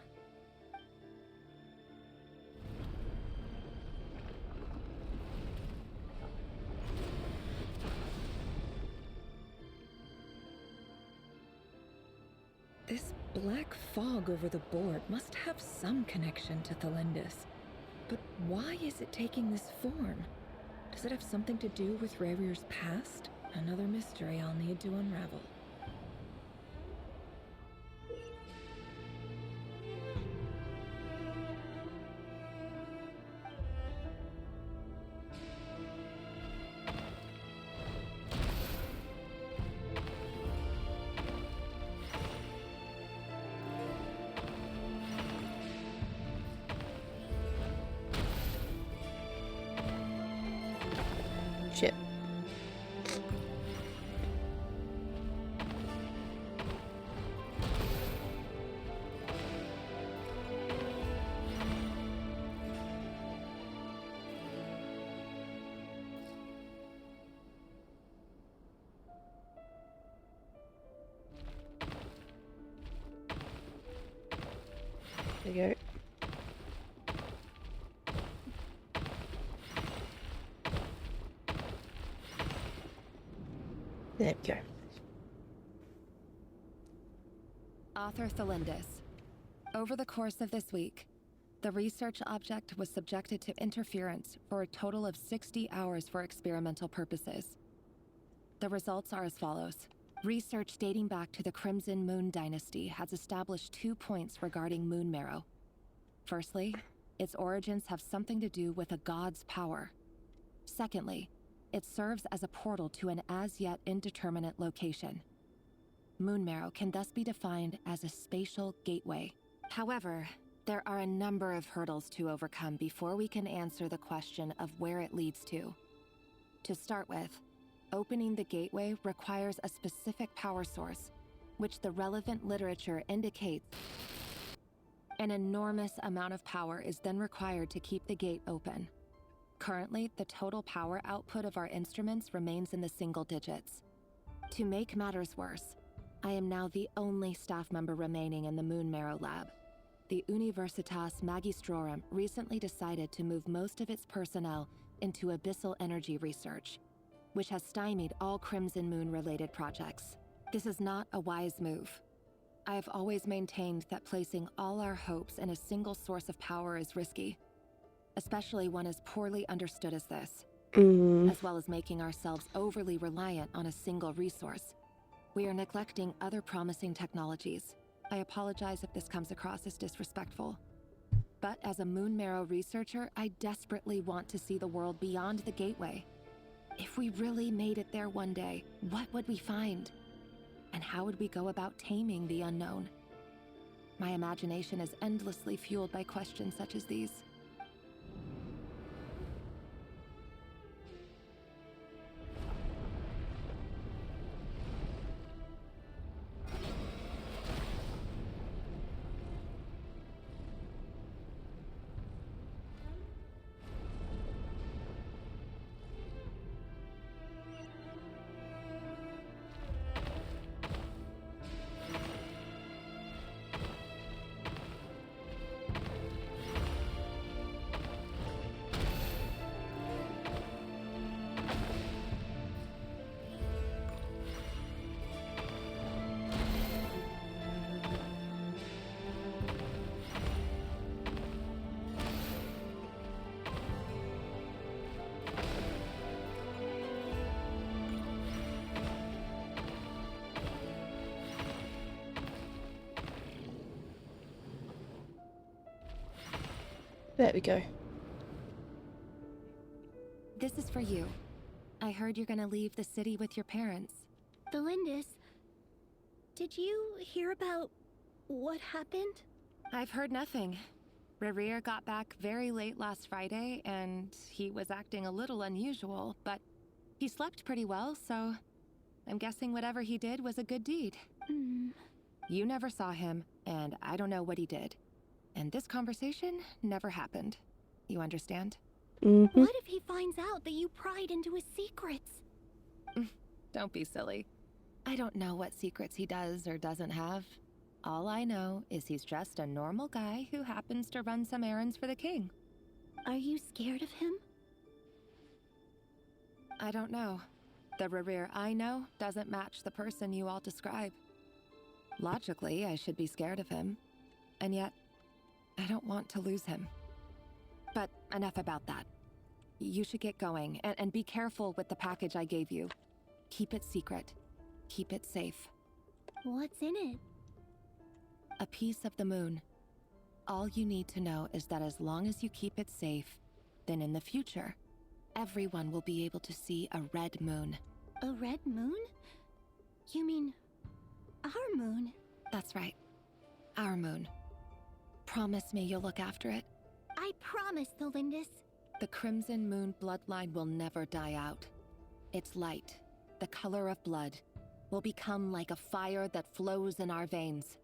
This black fog over the board must have some connection to Thelindis. But why is it taking this form? Does it have something to do with Rarir's past? Another mystery I'll need to unravel. Shit. There you go. There we go. Author Thelindis. Over the course of this week, the research object was subjected to interference for a total of 60 hours for experimental purposes. The results are as follows. Research dating back to the Crimson Moon Dynasty has established 2 points regarding moon marrow. Firstly, its origins have something to do with a god's power. Secondly, it serves as a portal to an as-yet indeterminate location. Moon marrow can thus be defined as a spatial gateway. However, there are a number of hurdles to overcome before we can answer the question of where it leads to. To start with, opening the gateway requires a specific power source, which the relevant literature indicates. An enormous amount of power is then required to keep the gate open. Currently, the total power output of our instruments remains in the single digits. To make matters worse, I am now the only staff member remaining in the Moon Marrow lab. The Universitas Magistrorum recently decided to move most of its personnel into abyssal energy research, which has stymied all Crimson Moon-related projects. This is not a wise move. I have always maintained that placing all our hopes in a single source of power is risky, especially one as poorly understood as this, as well as making ourselves overly reliant on a single resource. We are neglecting other promising technologies. I apologize if this comes across as disrespectful. But as a Moon Marrow researcher, I desperately want to see the world beyond the gateway. If we really made it there one day, what would we find? And how would we go about taming the unknown? My imagination is endlessly fueled by questions such as these. There we go. this is for you. I heard you're gonna leave the city with your parents. Delindis, did you hear about what happened? I've heard nothing. Rerir got back very late last Friday, and he was acting a little unusual, but he slept pretty well, so I'm guessing whatever he did was a good deed. You never saw him, and I don't know what he did. And this conversation never happened. You understand? What if he finds out that you pried into his secrets? Don't be silly. I don't know what secrets he does or doesn't have. All I know is he's just a normal guy who happens to run some errands for the king. Are you scared of him? I don't know. The Rerir I know doesn't match the person you all describe. Logically, I should be scared of him. And yet, I don't want to lose him. But enough about that. You should get going, and be careful with the package I gave you. Keep it secret. Keep it safe. What's in it? A piece of the moon. All you need to know is that as long as you keep it safe, then in the future, everyone will be able to see a red moon. A red moon? You mean our moon? That's right. Our moon. Promise me you'll look after it. I promise, Delindis. The Crimson Moon bloodline will never die out. Its light, the color of blood, will become like a fire that flows in our veins,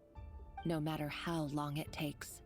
no matter how long it takes.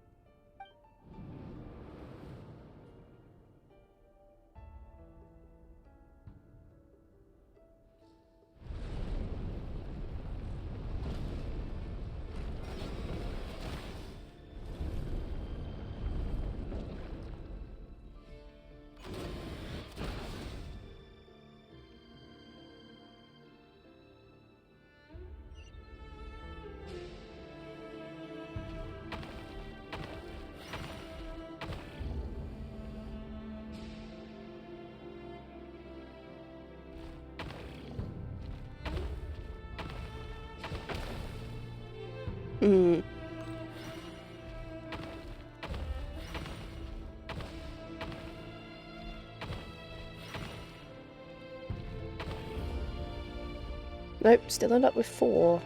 Nope, still end up with 4.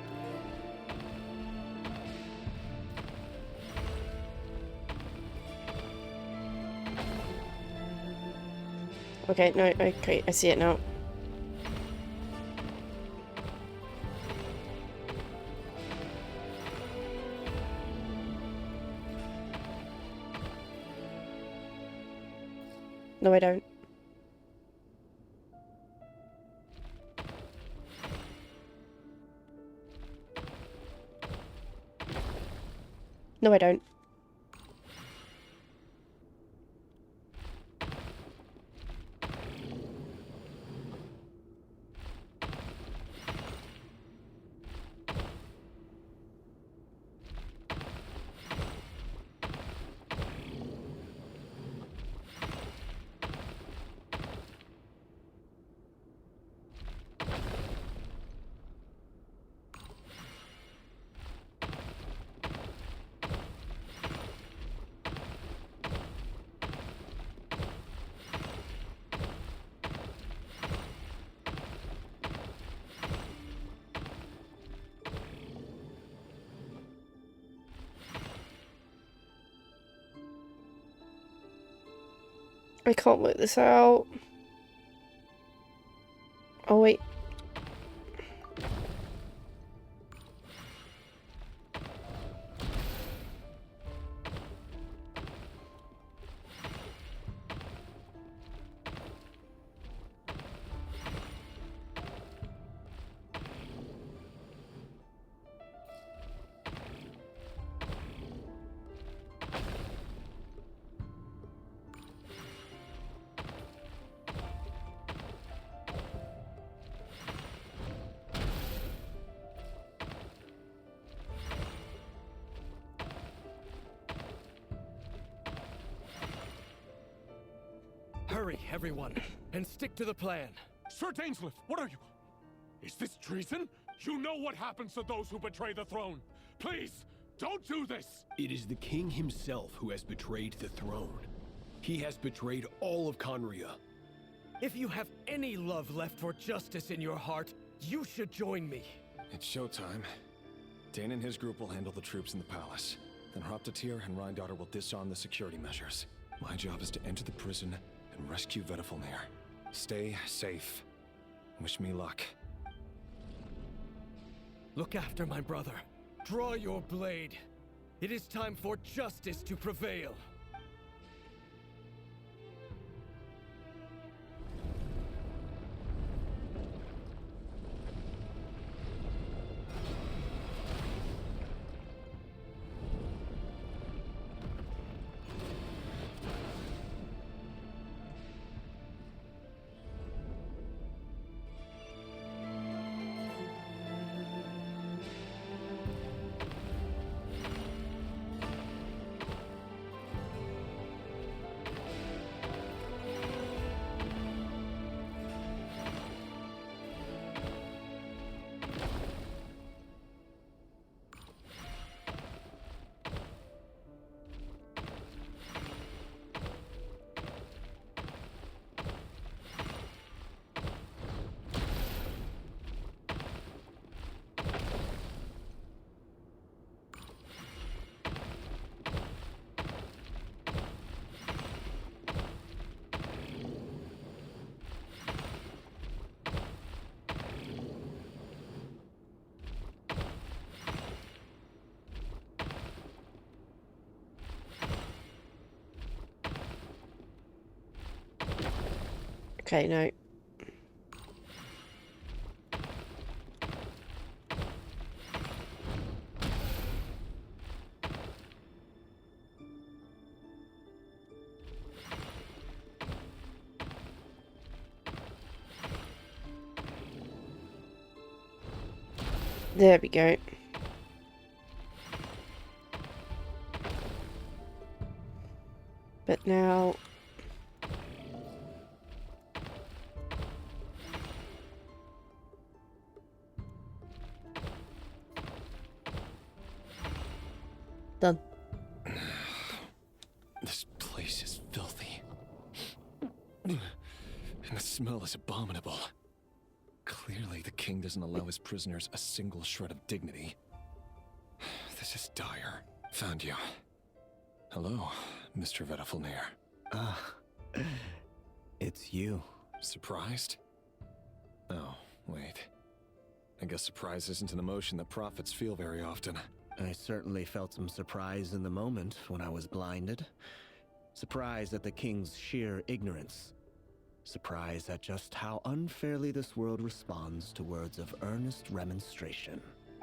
Okay, no, okay, I see it now. No, I don't. No, I don't. I can't work this out. Oh, wait. Hurry, everyone, and stick to the plan. Sir Dainsleif, what are you? Is this treason? You know what happens to those who betray the throne. Please, don't do this! It is the king himself who has betrayed the throne. He has betrayed all of Conria. If you have any love left for justice in your heart, you should join me. It's showtime. Dane and his group will handle the troops in the palace. Then Hraptatyr and Rheindater will disarm the security measures. My job is to enter the prison and rescue Vedifalnir. Stay safe. Wish me luck. Look after my brother. Draw your blade. It is time for justice to prevail. Okay, no. There we go. But now... Done. This place is filthy. And the smell is abominable. Clearly, the king doesn't allow his prisoners a single shred of dignity. This is dire. Found you. Hello, Mr. Vedifalnir. It's you. Surprised? Oh, wait. I guess surprise isn't an emotion that prophets feel very often. I certainly felt some surprise in the moment when I was blinded. Surprise at the king's sheer ignorance. Surprise at just how unfairly this world responds to words of earnest remonstration.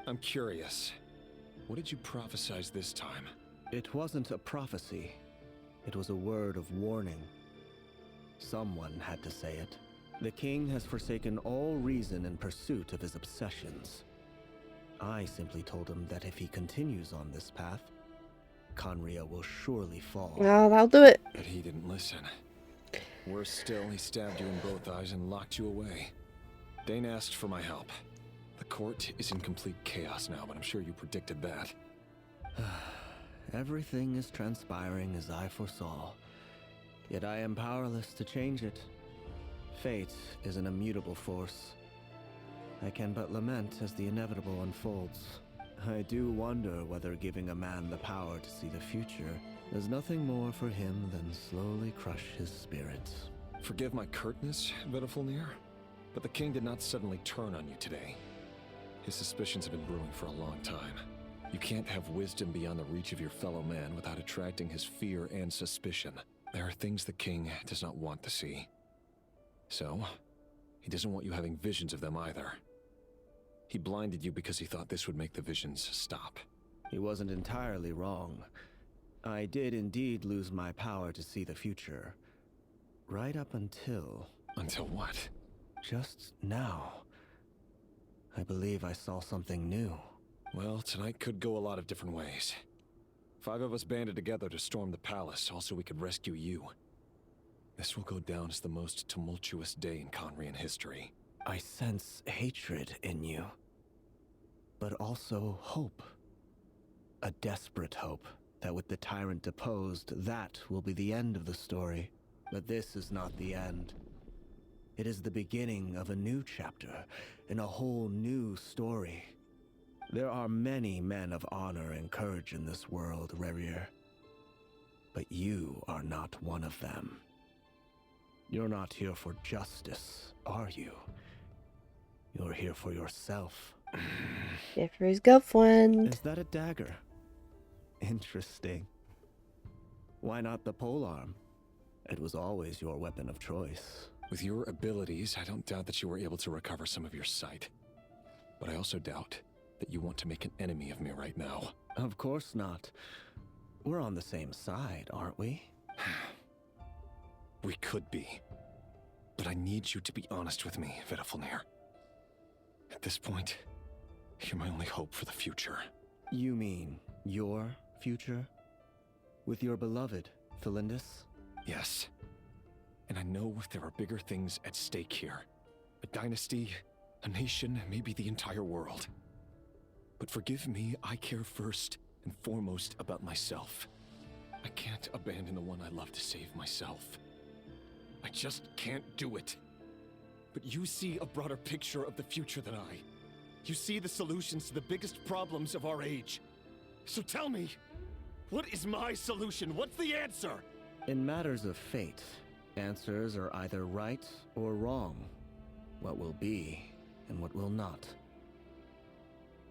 I'm curious. What did you prophesize this time? It wasn't a prophecy. It was a word of warning. Someone had to say it. The king has forsaken all reason in pursuit of his obsessions. I simply told him that if he continues on this path, Khaenri'ah will surely fall. Well, that'll do it. But he didn't listen. Worse still, he stabbed you in both eyes and locked you away. Dane asked for my help. The court is in complete chaos now, but I'm sure you predicted that. Everything is transpiring as I foresaw. Yet I am powerless to change it. Fate is an immutable force. I can but lament as the inevitable unfolds. I do wonder whether giving a man the power to see the future does nothing more for him than slowly crush his spirit. Forgive my curtness, Vedifalnir, but the king did not suddenly turn on you today. His suspicions have been brewing for a long time. You can't have wisdom beyond the reach of your fellow man without attracting his fear and suspicion. There are things the king does not want to see. So, he doesn't want you having visions of them either. He blinded you because he thought this would make the visions stop. He wasn't entirely wrong. I did indeed lose my power to see the future. Right up until... Until what? Just now. I believe I saw something new. Well, tonight could go a lot of different ways. 5 of us banded together to storm the palace, also we could rescue you. This will go down as the most tumultuous day in Khaenri'ah history. I sense hatred in you. But also hope. A desperate hope that with the tyrant deposed, that will be the end of the story. But this is not the end. It is the beginning of a new chapter in a whole new story. There are many men of honor and courage in this world, Rerir. But you are not one of them. You're not here for justice, are you? You're here for yourself. Yeah, for his girlfriend. Is that a dagger? Interesting. Why not the polearm? It was always your weapon of choice. With your abilities, I don't doubt that you were able to recover some of your sight. But I also doubt that you want to make an enemy of me right now. Of course not. We're on the same side, aren't we? We could be. But I need you to be honest with me, Vedafilnir. At this point, you're my only hope for the future. You mean your future? With your beloved, Thelindis? Yes. And I know there are bigger things at stake here. A dynasty, a nation, maybe the entire world. But forgive me, I care first and foremost about myself. I can't abandon the one I love to save myself. I just can't do it. But you see a broader picture of the future than I. You see the solutions to the biggest problems of our age. So tell me, what is my solution? What's the answer? In matters of fate, answers are either right or wrong. What will be and what will not.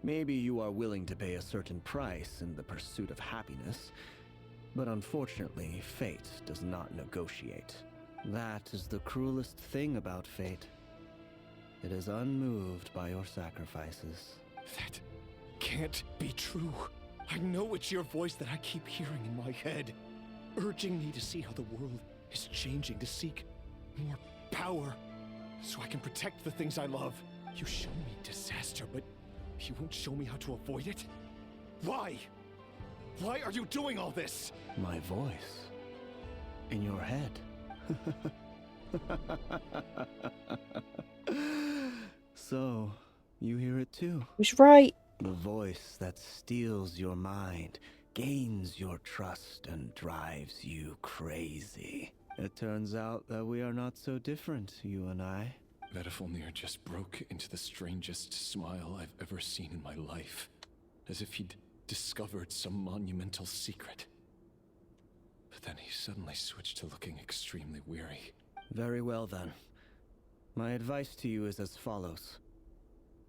Maybe you are willing to pay a certain price in the pursuit of happiness, but unfortunately, fate does not negotiate. That is the cruelest thing about fate. It is unmoved by your sacrifices. That can't be true. I know it's your voice that I keep hearing in my head, urging me to see how the world is changing, to seek more power, so I can protect the things I love. You show me disaster, but you won't show me how to avoid it? Why? Why are you doing all this? My voice. In your head. So, you hear it too? Who's right? The voice that steals your mind, gains your trust, and drives you crazy. It turns out that we are not so different, you and I. Vedafilnir just broke into the strangest smile I've ever seen in my life, as if he'd discovered some monumental secret. But then he suddenly switched to looking extremely weary. Very well then. My advice to you is as follows.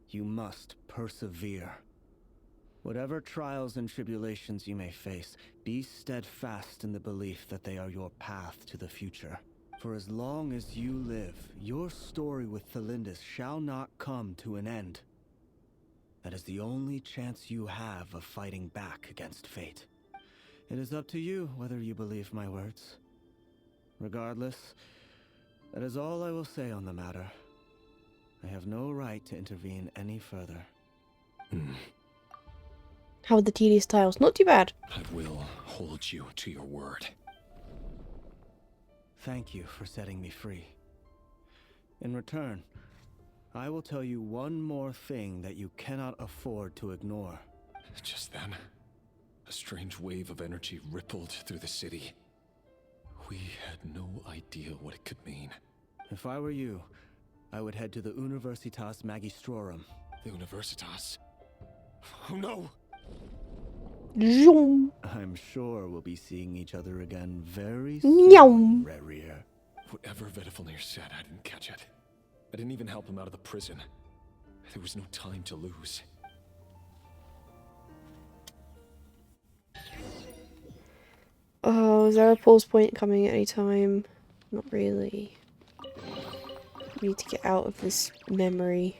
You must persevere. Whatever trials and tribulations you may face, be steadfast in the belief that they are your path to the future. For as long as you live, your story with Thelindis shall not come to an end. That is the only chance you have of fighting back against fate. It is up to you whether you believe my words. Regardless, that is all I will say on the matter. I have no right to intervene any further. How are the tedious tiles? Not too bad. I will hold you to your word. Thank you for setting me free. In return, I will tell you one more thing that you cannot afford to ignore. Just then, a strange wave of energy rippled through the city. We had no idea what it could mean. If I were you, I would head to the Universitas Magistrorum. The Universitas? Oh no! Zoom. I'm sure we'll be seeing each other again very soon, Rerir. Whatever Vedafilnir said, I didn't catch it. I didn't even help him out of the prison. There was no time to lose. Oh, is there a pause point coming at any time? Not really. We need to get out of this memory.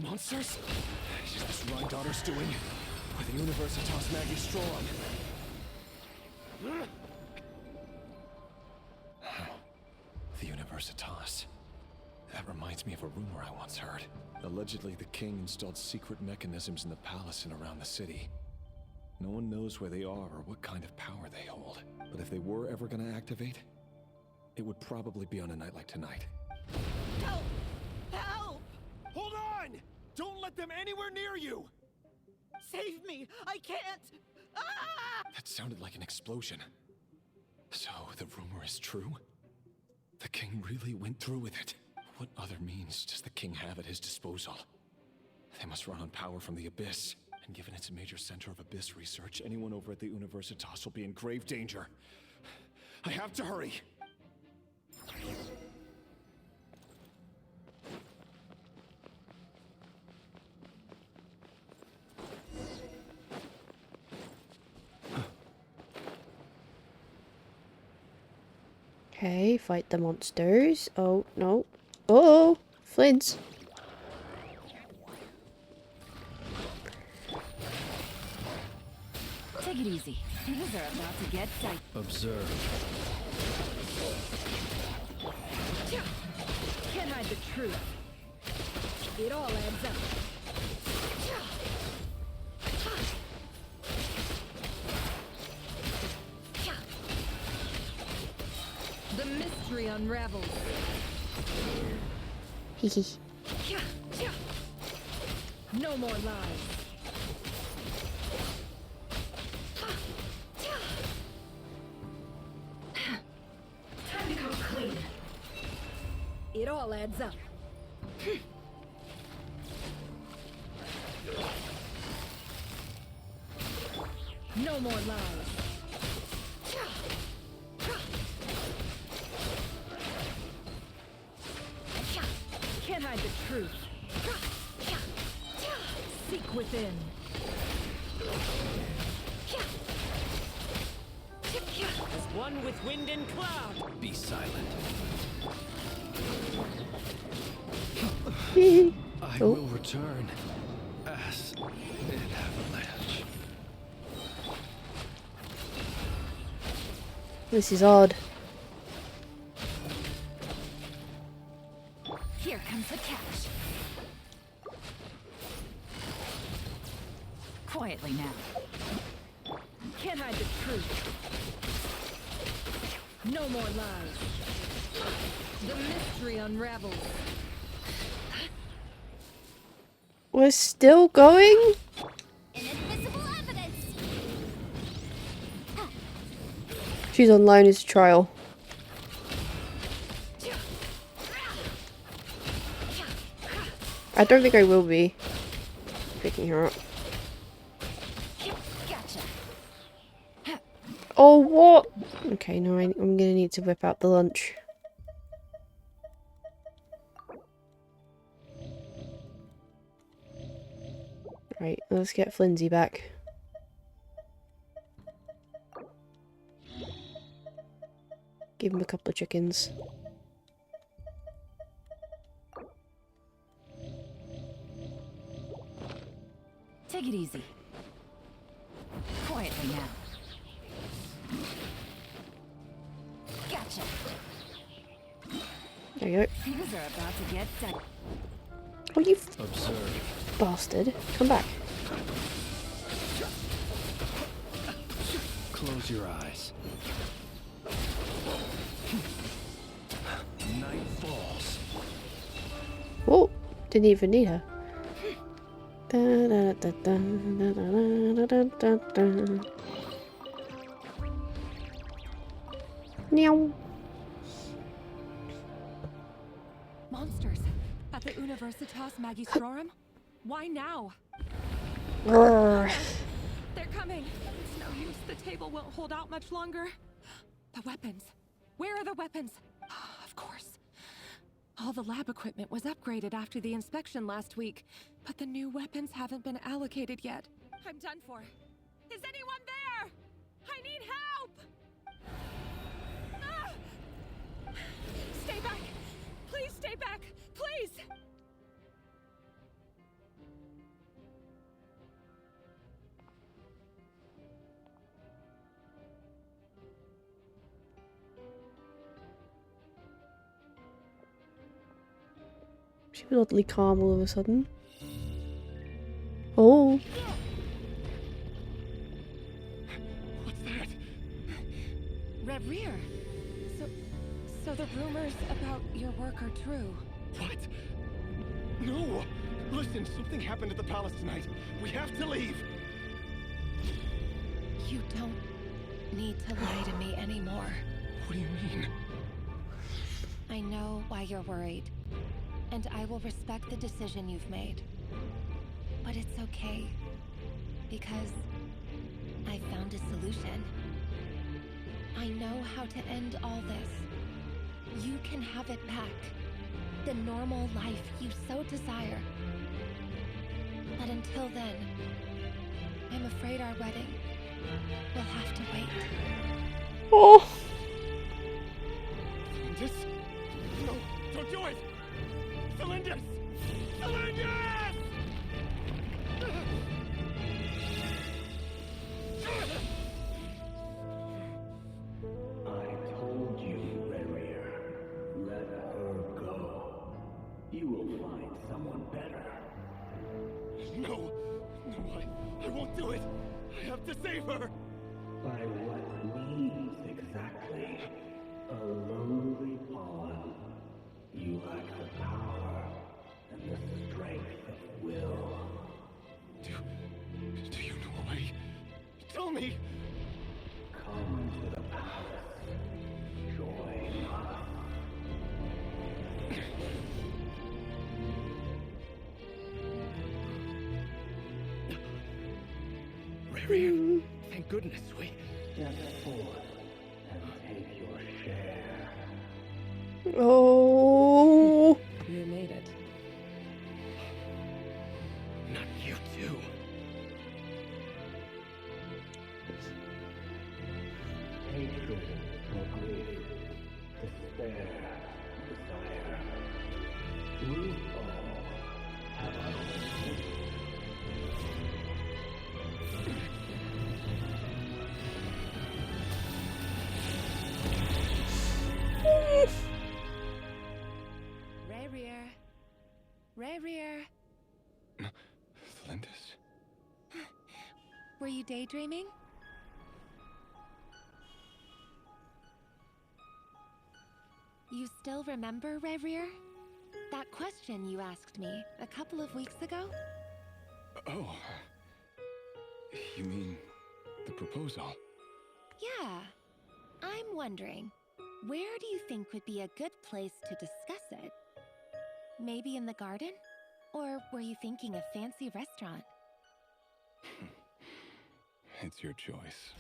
Monsters? Is this Rhindaughter's doing? With the Universitas Magistrorum? The Universitas. That reminds me of a rumor I once heard. Allegedly, the king installed secret mechanisms in the palace and around the city. No one knows where they are or what kind of power they hold. But if they were ever going to activate, it would probably be on a night like tonight. Help! Help! Hold on! Don't let them anywhere near you! Save me! I can't! Ah! That sounded like an explosion. So, the rumor is true? The king really went through with it. What other means does the king have at his disposal? They must run on power from the Abyss. And given it's a major center of Abyss research, anyone over at the Universitas will be in grave danger. I have to hurry! Okay, fight the monsters. Oh, no. Oh, Flints. Take it easy. Things are about to get tight. Observe. Can't hide the truth. It all adds up. The mystery unravels. Hehe. No more lies. Time to come clean. It all adds up. No more lies. Can't hide the truth. Seek within. As one with wind and cloud. Be silent. I Oh. will return. As in avalanche. This is odd. Here comes the catch. Quietly now. Can't hide the truth. No more lies. The mystery unravels. We're still going? Inadmissible evidence. She's on loan as a trial. I don't think I will be picking her up. Oh, what? Okay, no, I'm gonna need to whip out the lunch. Right, let's get Flimsy back. Give him a couple of chickens. Take it easy. Quietly now. Gotcha. There you go. Things are about to get tight. Oh, you Observe. bastard. Come back. Close your eyes. Night falls. Oh, didn't even need her. Da, da, da, da, da, da, da, da, da. Meow. Monsters at the Universitas Magistrorum? Why now? Roar. They're coming. It's no use. The table won't hold out much longer. The weapons. Where are the weapons? Of course. All the lab equipment was upgraded after the inspection last week, but the new weapons haven't been allocated yet. I'm done for. Is anyone there? I need help! Ah! Stay back! Please stay back! Please! She was oddly calm all of a sudden. Oh. What's that? Rear. So the rumors about your work are true. What? No! Listen, something happened at the palace tonight. We have to leave. You don't need to lie to me anymore. What do you mean? I know why you're worried, and I will respect the decision you've made. But it's okay, because I found a solution. I know how to end all this. You can have it back. The normal life you so desire. But until then, I'm afraid our wedding will have to wait. Oh. Celindus? No, don't do it! Celindus! Celindus! I told you, Rarier. Let her go. You will find someone better. No! No, I won't do it! I have to save her! By what means exactly? A lowly pawn. You lack the power and the strength of will. Do you know a way? Tell me! Come to the palace. Join us. Rarier, thank goodness we... Step forth and take your share. Oh. You made it. Not you too. Hatred or grief, despair, desire. We all have our own. Rarier. Rarier. Celindus? Were you daydreaming? You still remember, Rarier? That question you asked me a couple of weeks ago? Oh. You mean the proposal? Yeah. I'm wondering, where do you think would be a good place to discuss it? Maybe in the garden? Or were you thinking a fancy restaurant? It's your choice.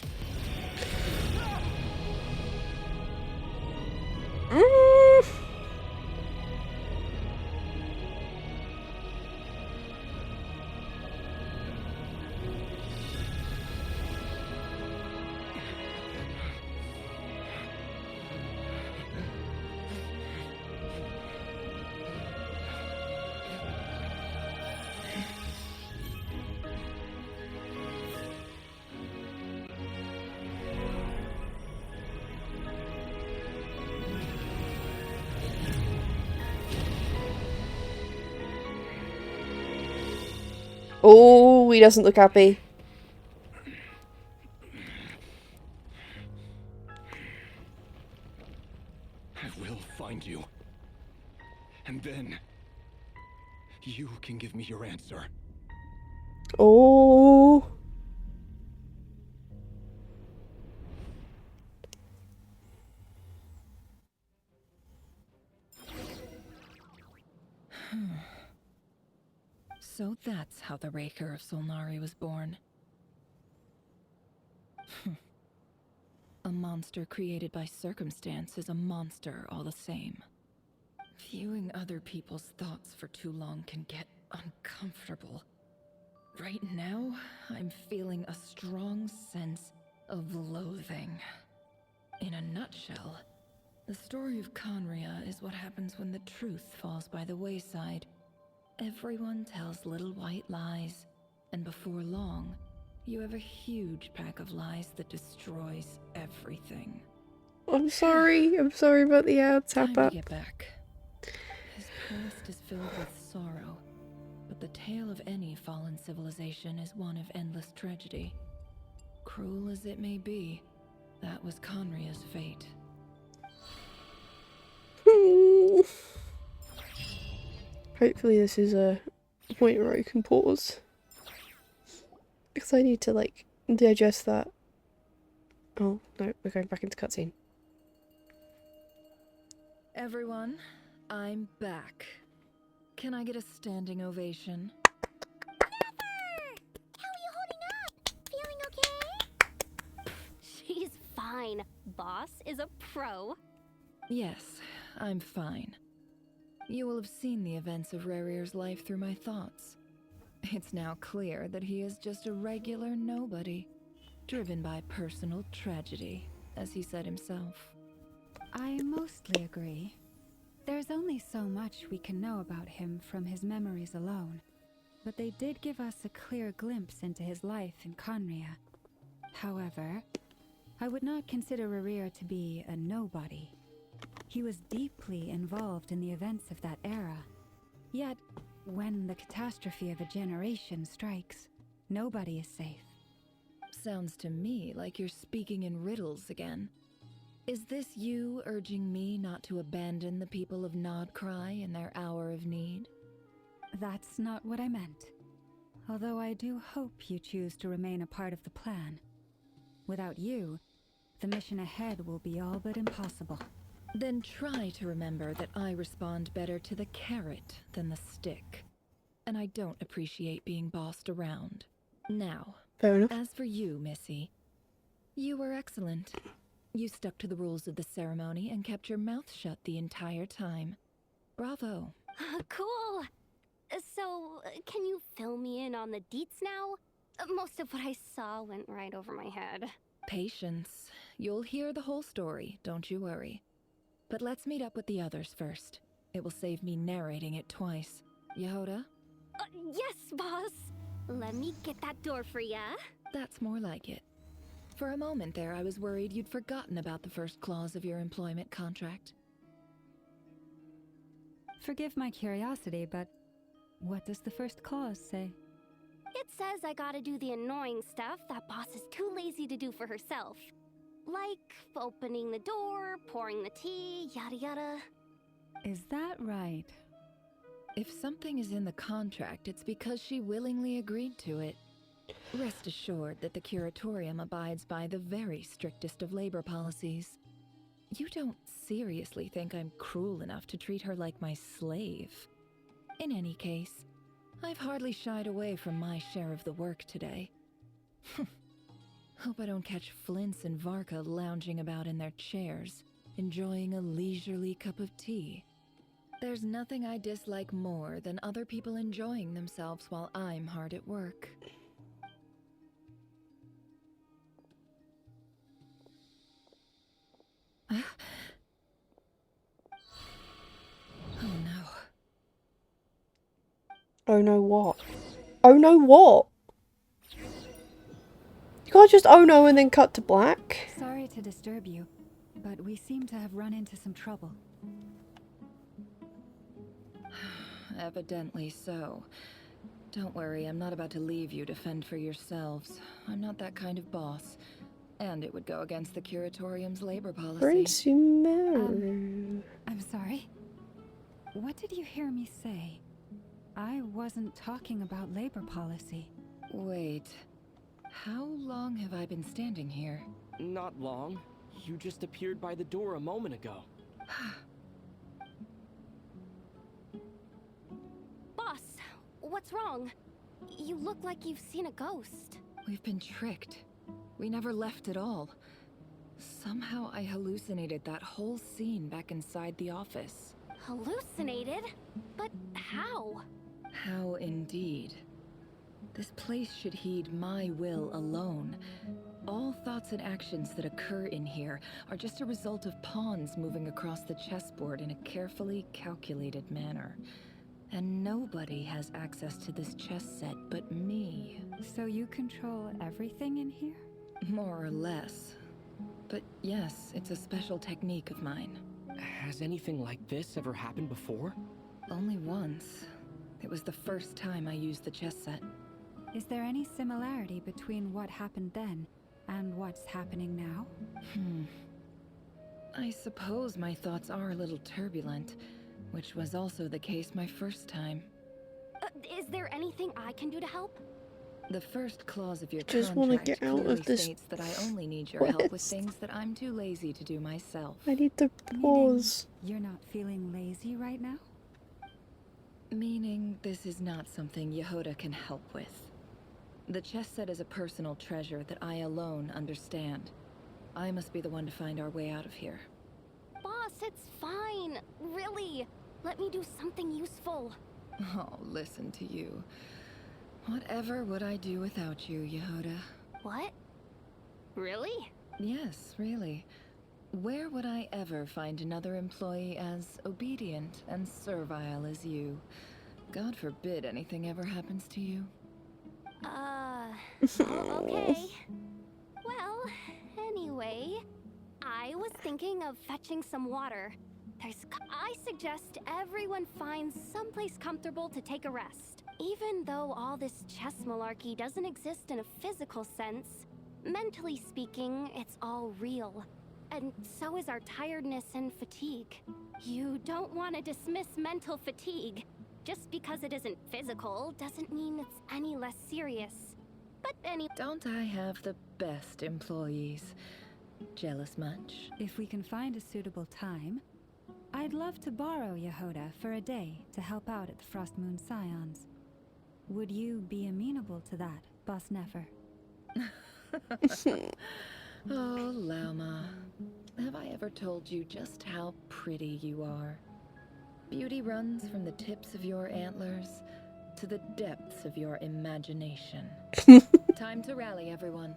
Oh, he doesn't look happy. I will find you. And then you can give me your answer. Oh. So that's how the Raker of Solnari was born. A monster created by circumstance is a monster all the same. Viewing other people's thoughts for too long can get uncomfortable. Right now, I'm feeling a strong sense of loathing. In a nutshell, the story of Conria is what happens when the truth falls by the wayside. Everyone tells little white lies, and before long, you have a huge pack of lies that destroys everything. I'm sorry about the ads, Time to Happa. get back. His past is filled with sorrow, but the tale of any fallen civilization is one of endless tragedy. Cruel as it may be, that was Conria's fate. Hopefully this is a point where I can pause. Because I need to, like, digest that. Oh, no, we're going back into cutscene. Everyone, I'm back. Can I get a standing ovation? How are you holding up? Feeling okay? She's fine. Boss is a pro. Yes, I'm fine. You will have seen the events of Rarir's life through my thoughts. It's now clear that he is just a regular nobody, driven by personal tragedy, as he said himself. I mostly agree. There's only so much we can know about him from his memories alone, but they did give us a clear glimpse into his life in Conria. However, I would not consider Rarir to be a nobody. He was deeply involved in the events of that era. Yet, when the catastrophe of a generation strikes, nobody is safe. Sounds to me like you're speaking in riddles again. Is this you urging me not to abandon the people of Nodcry in their hour of need? That's not what I meant. Although I do hope you choose to remain a part of the plan. Without you, the mission ahead will be all but impossible. Then try to remember that I respond better to the carrot than the stick. And I don't appreciate being bossed around. Now, fair enough. As for you, Missy, you were excellent. You stuck to the rules of the ceremony and kept your mouth shut the entire time. Bravo. Cool. So, can you fill me in on the deets now? Most of what I saw went right over my head. Patience. You'll hear the whole story, don't you worry. But let's meet up with the others first. It will save me narrating it twice. Yehoda? Yes, boss. Let me get that door for ya. That's more like it. For a moment there, I was worried you'd forgotten about the first clause of your employment contract. Forgive my curiosity, but what does the first clause say? It says I gotta do the annoying stuff that boss is too lazy to do for herself. Like opening the door, pouring the tea, yada yada. Is that right? If something is in the contract, it's because she willingly agreed to it. Rest assured that the Curatorium abides by the very strictest of labor policies. You don't seriously think I'm cruel enough to treat her like my slave? In any case, I've hardly shied away from my share of the work today. Hope I don't catch Flintz and Varka lounging about in their chairs, enjoying a leisurely cup of tea. There's nothing I dislike more than other people enjoying themselves while I'm hard at work. Oh no. Oh no what? Oh no what? You can't just oh no and then cut to black. Sorry to disturb you, but we seem to have run into some trouble. Evidently so. Don't worry, I'm not about to leave you to fend for yourselves. I'm not that kind of boss. And it would go against the Curatorium's labor policy. Prince Umeru. I'm sorry. What did you hear me say? I wasn't talking about labor policy. Wait. How long have I been standing here? Not long. You just appeared by the door a moment ago. Boss, what's wrong? You look like you've seen a ghost. We've been tricked. We never left at all. Somehow I hallucinated that whole scene back inside the office. Hallucinated? But how? How indeed. This place should heed my will alone. All thoughts and actions that occur in here are just a result of pawns moving across the chessboard in a carefully calculated manner. And nobody has access to this chess set but me. So you control everything in here? More or less. But yes, it's a special technique of mine. Has anything like this ever happened before? Only once. It was the first time I used the chess set. Is there any similarity between what happened then and what's happening now? I suppose my thoughts are a little turbulent, which was also the case my first time. Is there anything I can do to help? The first clause of your Just want to contract get out clearly of this states that I only need your help with quest. things that I'm too lazy to do myself. I need to pause. You're not feeling lazy right now? Meaning this is not something Yehoda can help with. The chess set is a personal treasure that I alone understand. I must be the one to find our way out of here. Boss, it's fine. Really. Let me do something useful. Oh, listen to you. Whatever would I do without you, Yehoda? What? Really? Yes, really. Where would I ever find another employee as obedient and servile as you? God forbid anything ever happens to you. Okay. Well, anyway, I was thinking of fetching some water. I suggest everyone finds someplace comfortable to take a rest. Even though all this chess malarkey doesn't exist in a physical sense, mentally speaking, it's all real. And so is our tiredness and fatigue. You don't want to dismiss mental fatigue. Just because it isn't physical doesn't mean it's any less serious. But Don't I have the best employees? Jealous much? If we can find a suitable time, I'd love to borrow Yehoda for a day to help out at the Frost Moon Scions. Would you be amenable to that, Boss Nefer? Oh, Lauma. Have I ever told you just how pretty you are? Beauty runs from the tips of your antlers to the depths of your imagination. Time to rally, everyone.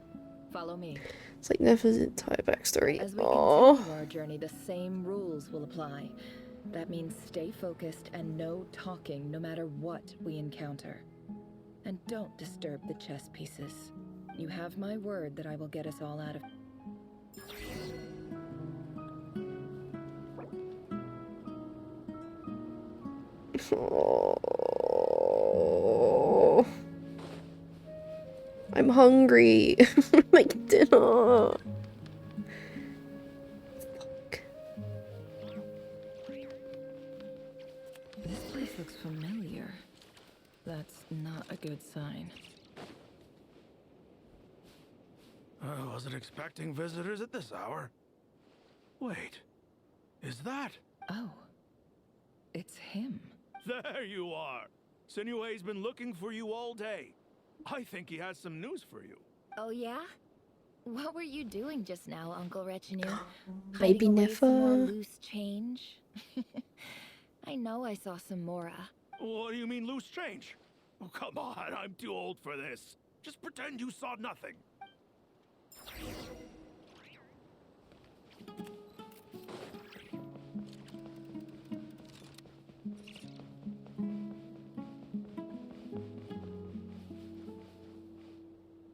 Follow me. It's like Nefer's entire backstory. As we continue our journey, the same rules will apply. That means stay focused and no talking no matter what we encounter. And don't disturb the chess pieces. You have my word that I will get us all out of... Oh. I'm hungry. Make dinner. This place looks familiar. That's not a good sign. I wasn't expecting visitors at this hour. Wait, is that? Oh, it's him. There you are. Sinue's been looking for you all day. I think he has some news for you. Oh yeah? What were you doing just now, Uncle Retinue? Baby Hiding away some more Nefer. loose change? I know I saw some Mora. What do you mean loose change? Oh, come on, I'm too old for this. Just pretend you saw nothing.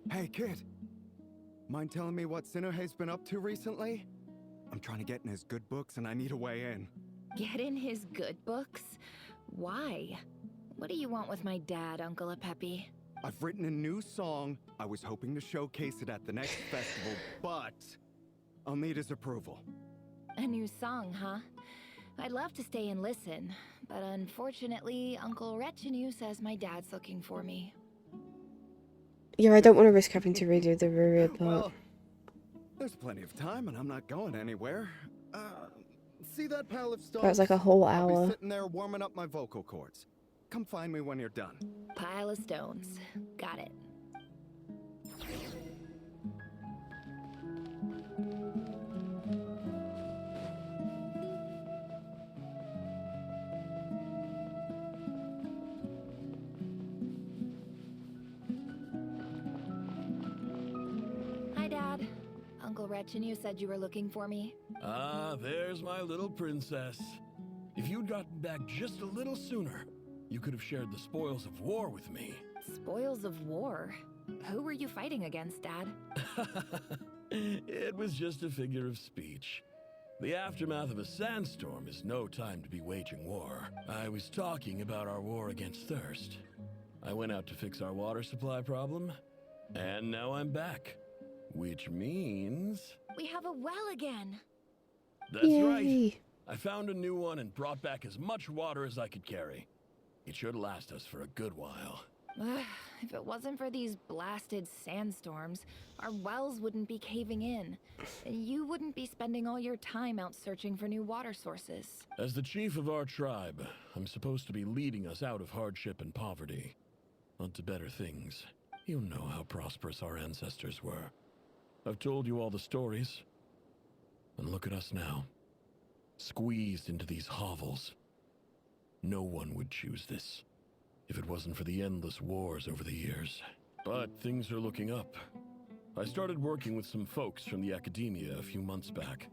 Hey, kid. Mind telling me what Sinuhe's been up to recently? I'm trying to get in his good books and I need a way in. Get in his good books? Why? What do you want with my dad, Uncle Apepi? I've written a new song. I was hoping to showcase it at the next festival, but I'll need his approval. A new song, huh? I'd love to stay and listen, but unfortunately, Uncle Retinue says my dad's looking for me. Yeah, I don't want to risk having to redo the Ruria part. Well, there's plenty of time and I'm not going anywhere. See that pile of stones? That was like a whole I'll hour. be sitting there warming up my vocal cords. Come find me when you're done. Pile of stones. Got it. Hi, Dad. Uncle Retinue said you were looking for me. Ah, there's my little princess. If you'd gotten back just a little sooner, you could have shared the spoils of war with me. Spoils of war? Who were you fighting against, Dad? It was just a figure of speech. The aftermath of a sandstorm is no time to be waging war. I was talking about our war against thirst. I went out to fix our water supply problem, and now I'm back. Which means... We have a well again! That's Yay. right. I found a new one and brought back as much water as I could carry. It should last us for a good while. Ugh, if it wasn't for these blasted sandstorms, our wells wouldn't be caving in. And you wouldn't be spending all your time out searching for new water sources. As the chief of our tribe, I'm supposed to be leading us out of hardship and poverty, onto better things. You know how prosperous our ancestors were. I've told you all the stories. And look at us now. Squeezed into these hovels. No one would choose this if it wasn't for the endless wars over the years. But things are looking up. I started working with some folks from the academia a few months back.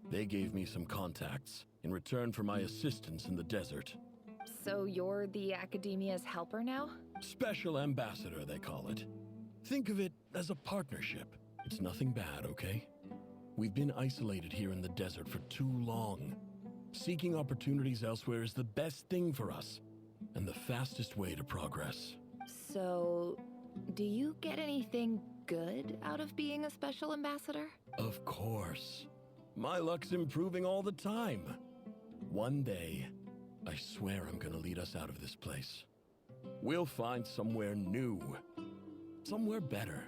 They gave me some contacts in return for my assistance in the desert. So you're the academia's helper now? Special ambassador, they call it. Think of it as a partnership. It's nothing bad, okay? We've been isolated here in the desert for too long. Seeking opportunities elsewhere is the best thing for us, and the fastest way to progress. So, do you get anything good out of being a special ambassador? Of course. My luck's improving all the time. One day, I swear I'm gonna lead us out of this place. We'll find somewhere new. Somewhere better.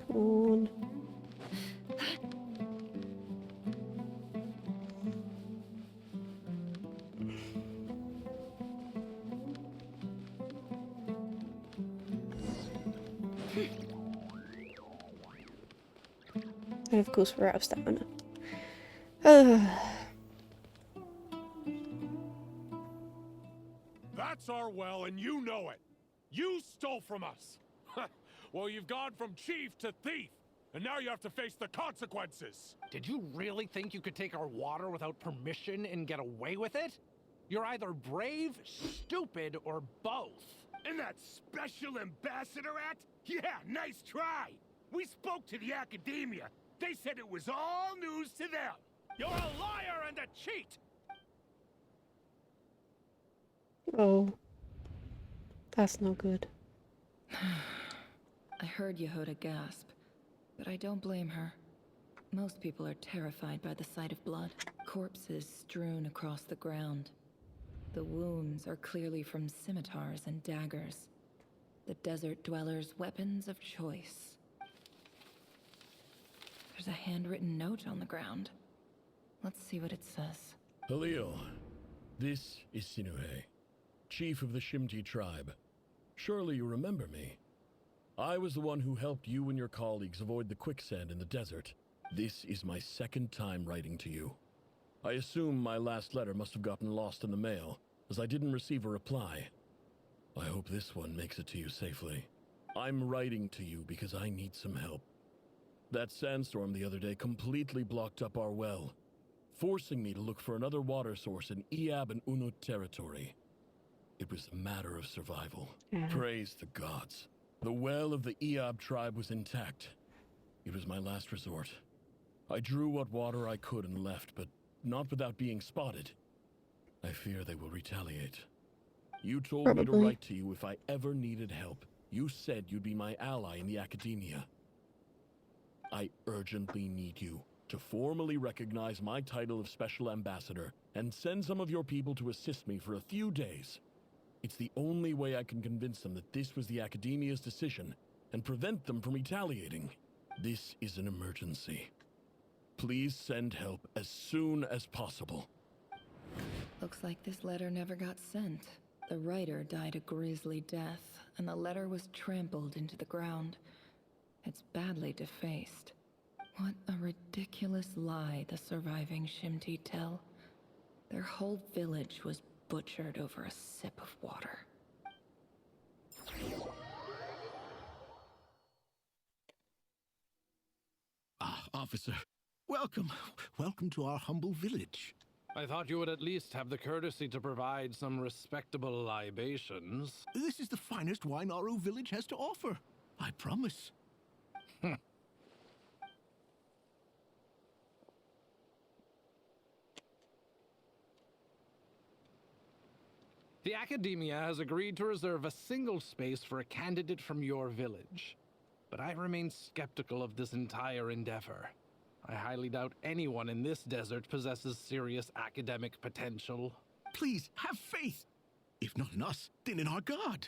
On. And of course we're out of stamina. That's our well, and you know it. You stole from us. Well, you've gone from chief to thief, and now you have to face the consequences. Did you really think you could take our water without permission and get away with it? You're either brave, stupid, or both. And that special ambassador act? Yeah, nice try. We spoke to the academia. They said it was all news to them. You're a liar and a cheat! Oh. That's no good. I heard Yehuda gasp, but I don't blame her. Most people are terrified by the sight of blood. Corpses strewn across the ground. The wounds are clearly from scimitars and daggers. The desert dwellers' weapons of choice. There's a handwritten note on the ground. Let's see what it says. Halil, this is Sinuhe, chief of the Shimti tribe. Surely you remember me. I was the one who helped you and your colleagues avoid the quicksand in the desert. This is my second time writing to you. I assume my last letter must have gotten lost in the mail, as I didn't receive a reply. I hope this one makes it to you safely. I'm writing to you because I need some help. That sandstorm the other day completely blocked up our well, forcing me to look for another water source in Iab and Unut territory. It was a matter of survival. Praise the gods. The well of the Iab tribe was intact. It was my last resort. I drew what water I could and left, but not without being spotted. I fear they will retaliate. You told me to write to you if I ever needed help. You said you'd be my ally in the academia. I urgently need you to formally recognize my title of Special Ambassador and send some of your people to assist me for a few days. It's the only way I can convince them that this was the academia's decision and prevent them from retaliating. This is an emergency. Please send help as soon as possible. Looks like this letter never got sent. The writer died a grisly death, and the letter was trampled into the ground. It's badly defaced. What a ridiculous lie the surviving Shimti tell. Their whole village was butchered over a sip of water. Ah, officer. Welcome. Welcome to our humble village. I thought you would at least have the courtesy to provide some respectable libations. This is the finest wine Aru village has to offer. I promise. The Academia has agreed to reserve a single space for a candidate from your village. But I remain skeptical of this entire endeavor. I highly doubt anyone in this desert possesses serious academic potential. Please, have faith. If not in us, then in our god.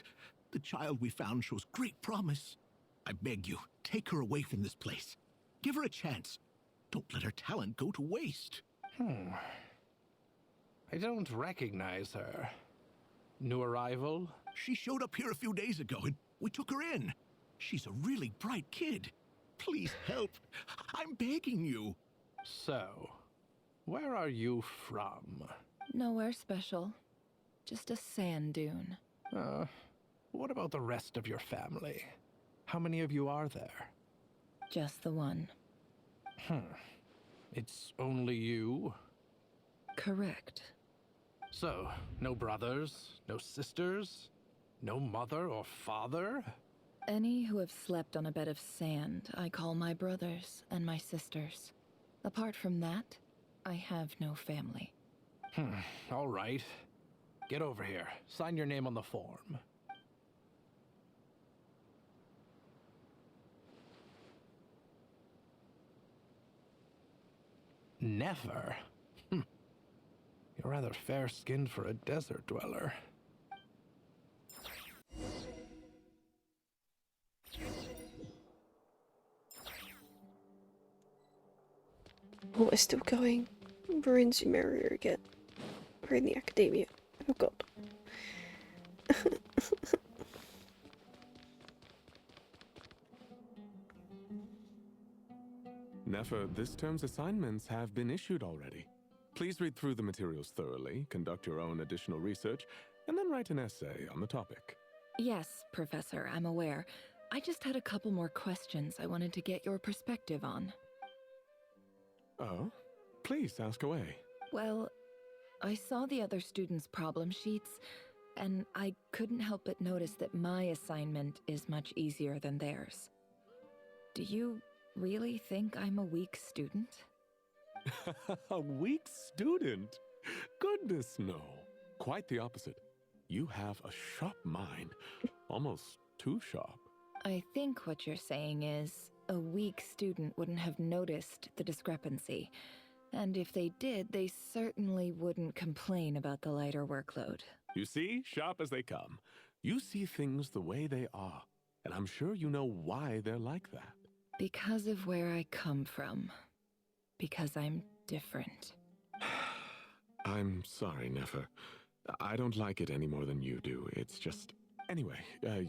The child we found shows great promise. I beg you, take her away from this place. Give her a chance. Don't let her talent go to waste. I don't recognize her. New arrival? She showed up here a few days ago and we took her in. She's a really bright kid. Please help. I'm begging you. So, where are you from? Nowhere special. Just a sand dune. What about the rest of your family? How many of you are there? Just the one. It's only you? Correct. So, no brothers, no sisters, no mother or father? Any who have slept on a bed of sand, I call my brothers and my sisters. Apart from that, I have no family. All right. Get over here. Sign your name on the form. Never? You're rather fair-skinned for a desert dweller. Oh, we're still going. We're in Sumeria again. We're in the academia. Oh god. Nefer, this term's assignments have been issued already. Please read through the materials thoroughly, conduct your own additional research, and then write an essay on the topic. Yes, Professor, I'm aware. I just had a couple more questions I wanted to get your perspective on. Oh? Please, ask away. Well, I saw the other students' problem sheets, and I couldn't help but notice that my assignment is much easier than theirs. Do you really think I'm a weak student? A weak student? Goodness, no. Quite the opposite. You have a sharp mind. Almost too sharp. I think what you're saying is, a weak student wouldn't have noticed the discrepancy. And if they did, they certainly wouldn't complain about the lighter workload. You see, sharp as they come. You see things the way they are. And I'm sure you know why they're like that. Because of where I come from. Because I'm different. I'm sorry, Nefer. I don't like it any more than you do. It's just... Anyway,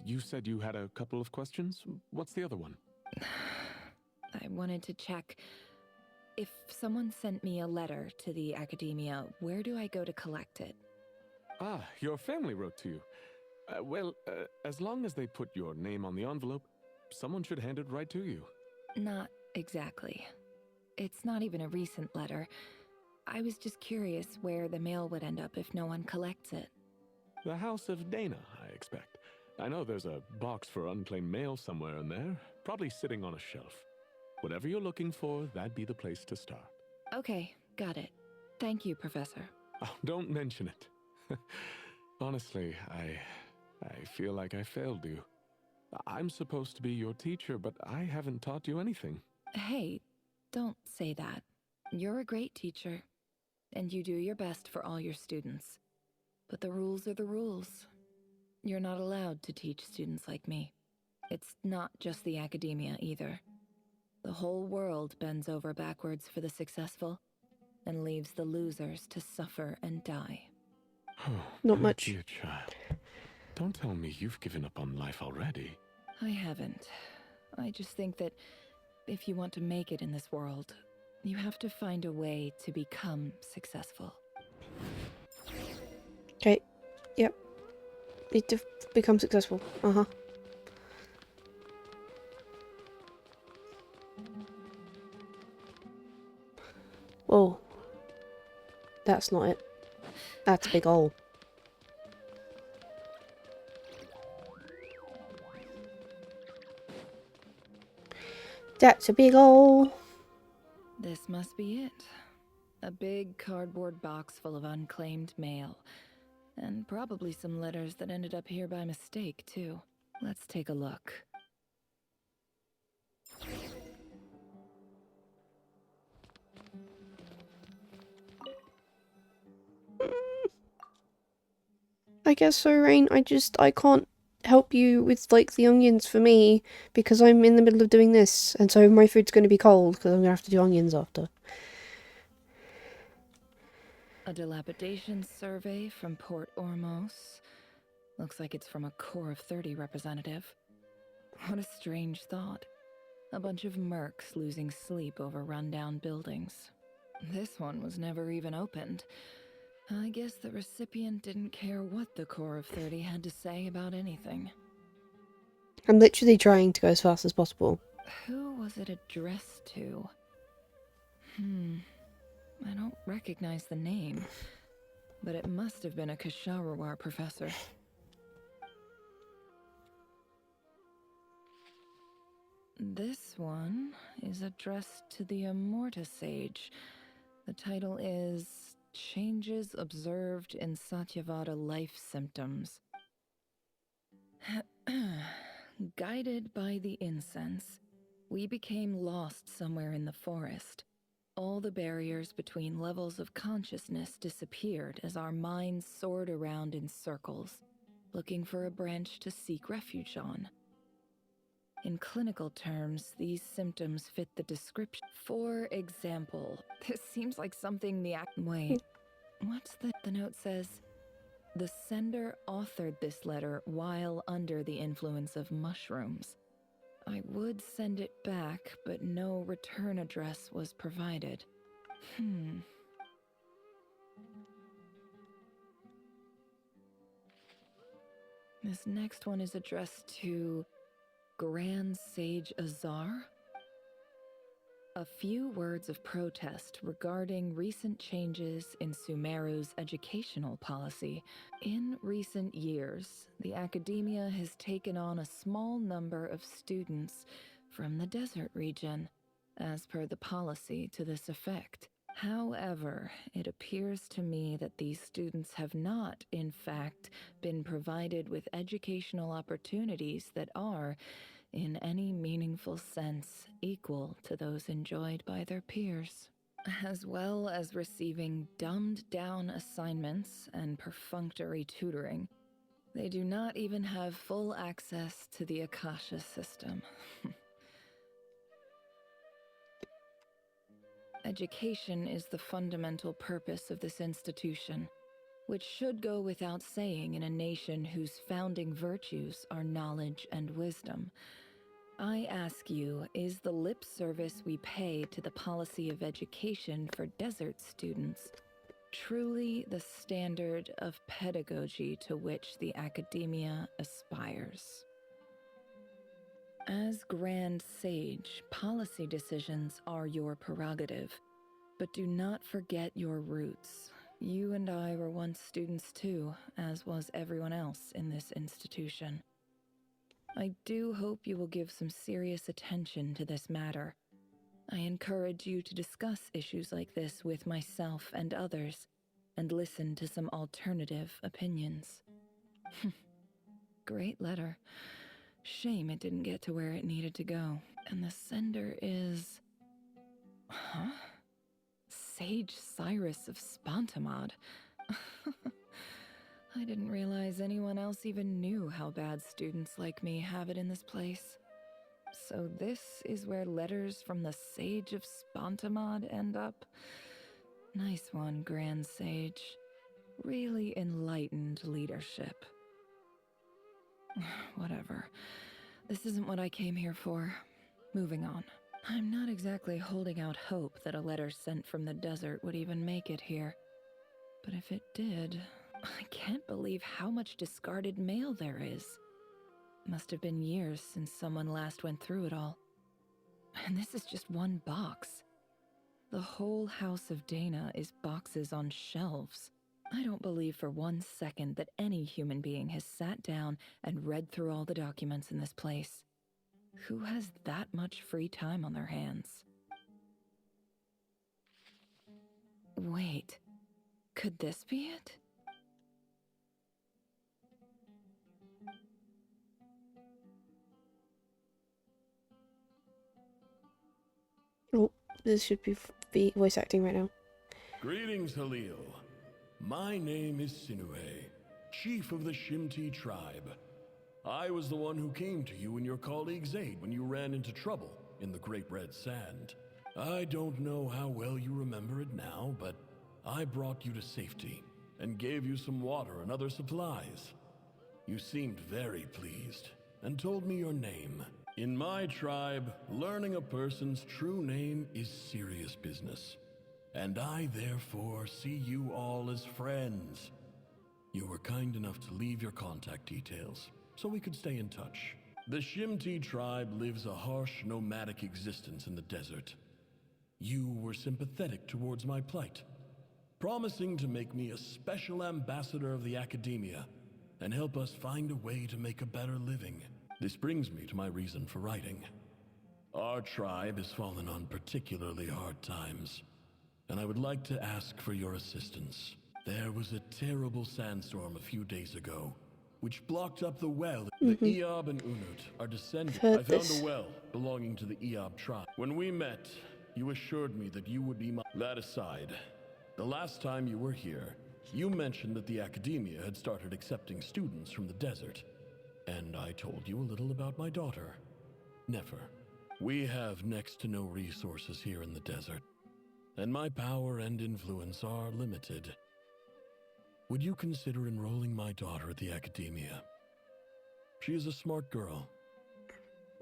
you said you had a couple of questions? What's the other one? I wanted to check... If someone sent me a letter to the academia, where do I go to collect it? Ah, your family wrote to you. Well, as long as they put your name on the envelope, someone should hand it right to you. Not exactly. It's not even a recent letter. I was just curious where the mail would end up if no one collects it. The House of Dana, I expect. I know there's a box for unclaimed mail somewhere in there, probably sitting on a shelf. Whatever you're looking for, that'd be the place to start. Okay, got it. Thank you, Professor. Oh, don't mention it. Honestly, I feel like I failed you. I'm supposed to be your teacher, but I haven't taught you anything. Hey, don't say that. You're a great teacher, and you do your best for all your students. But the rules are the rules. You're not allowed to teach students like me. It's not just the academia either. The whole world bends over backwards for the successful, and leaves the losers to suffer and die. Not much. Dear child, don't tell me you've given up on life already. I haven't. I just think that if you want to make it in this world, you have to find a way to become successful. Okay. Yep. Need to become successful. Uh-huh. Whoa. That's not it. That's a big hole. That's a big hole. This must be it. A big cardboard box full of unclaimed mail. And probably some letters that ended up here by mistake, too. Let's take a look. I guess so, Rain. I can't help you with, like, the onions for me because I'm in the middle of doing this, and so my food's going to be cold because I'm going to have to do onions after. A dilapidation survey from Port Ormos. Looks like it's from a Core of 30 representative. What a strange thought. A bunch of mercs losing sleep over rundown buildings. This one was never even opened. I guess the recipient didn't care what the Core of 30 had to say about anything. I'm literally trying to go as fast as possible. Who was it addressed to? I don't recognize the name, but it must have been a Ksharawar professor. This one is addressed to the Immorta Sage. The title is Changes Observed in Satyavada Life Symptoms. Guided by the incense, we became lost somewhere in the forest. All the barriers between levels of consciousness disappeared as our minds soared around in circles, looking for a branch to seek refuge on. In clinical terms, these symptoms fit the description. For example, this seems like something Wait, what's the note says? The sender authored this letter while under the influence of mushrooms. I would send it back, but no return address was provided. This next one is addressed to Grand Sage Azar. A few words of protest regarding recent changes in Sumeru's educational policy. In recent years, the academia has taken on a small number of students from the desert region, as per the policy to this effect. However, it appears to me that these students have not, in fact, been provided with educational opportunities that are, in any meaningful sense, equal to those enjoyed by their peers, as well as receiving dumbed-down assignments and perfunctory tutoring. They do not even have full access to the Akasha system. Education is the fundamental purpose of this institution, which should go without saying in a nation whose founding virtues are knowledge and wisdom. I ask you, is the lip service we pay to the policy of education for desert students truly the standard of pedagogy to which the academia aspires? As Grand Sage, policy decisions are your prerogative, but do not forget your roots. You and I were once students too, as was everyone else in this institution. I do hope you will give some serious attention to this matter. I encourage you to discuss issues like this with myself and others, and listen to some alternative opinions. Great letter. Shame it didn't get to where it needed to go. And the sender is... Huh? Sage Cyrus of Spontamod. I didn't realize anyone else even knew how bad students like me have it in this place. So this is where letters from the Sage of Spontamod end up? Nice one, Grand Sage. Really enlightened leadership. Whatever. This isn't what I came here for. Moving on. I'm not exactly holding out hope that a letter sent from the desert would even make it here. But if it did... I can't believe how much discarded mail there is. Must have been years since someone last went through it all. And this is just one box. The whole house of Dana is boxes on shelves. I don't believe for 1 second that any human being has sat down and read through all the documents in this place. Who has that much free time on their hands? Wait, could this be it? Oh, this should be voice acting right now. Greetings, Halil. My name is Sinue, chief of the Shimti tribe. I was the one who came to you and your colleague's aid when you ran into trouble in the Great Red Sand. I don't know how well you remember it now, but I brought you to safety and gave you some water and other supplies. You seemed very pleased and told me your name. In my tribe, learning a person's true name is serious business, and I therefore see you all as friends. You were kind enough to leave your contact details so we could stay in touch. The Shimti tribe lives a harsh, nomadic existence in the desert. You were sympathetic towards my plight, promising to make me a special ambassador of the academia and help us find a way to make a better living. This brings me to my reason for writing. Our tribe has fallen on particularly hard times, and I would like to ask for your assistance. There was a terrible sandstorm a few days ago, which blocked up the well. The Eob and Unut are descendants. I found a well belonging to the Eob tribe. When we met, you assured me that you would be my... That aside, the last time you were here, you mentioned that the academia had started accepting students from the desert. And I told you a little about my daughter, Nefer. We have next to no resources here in the desert, and my power and influence are limited. Would you consider enrolling my daughter at the academia? She is a smart girl.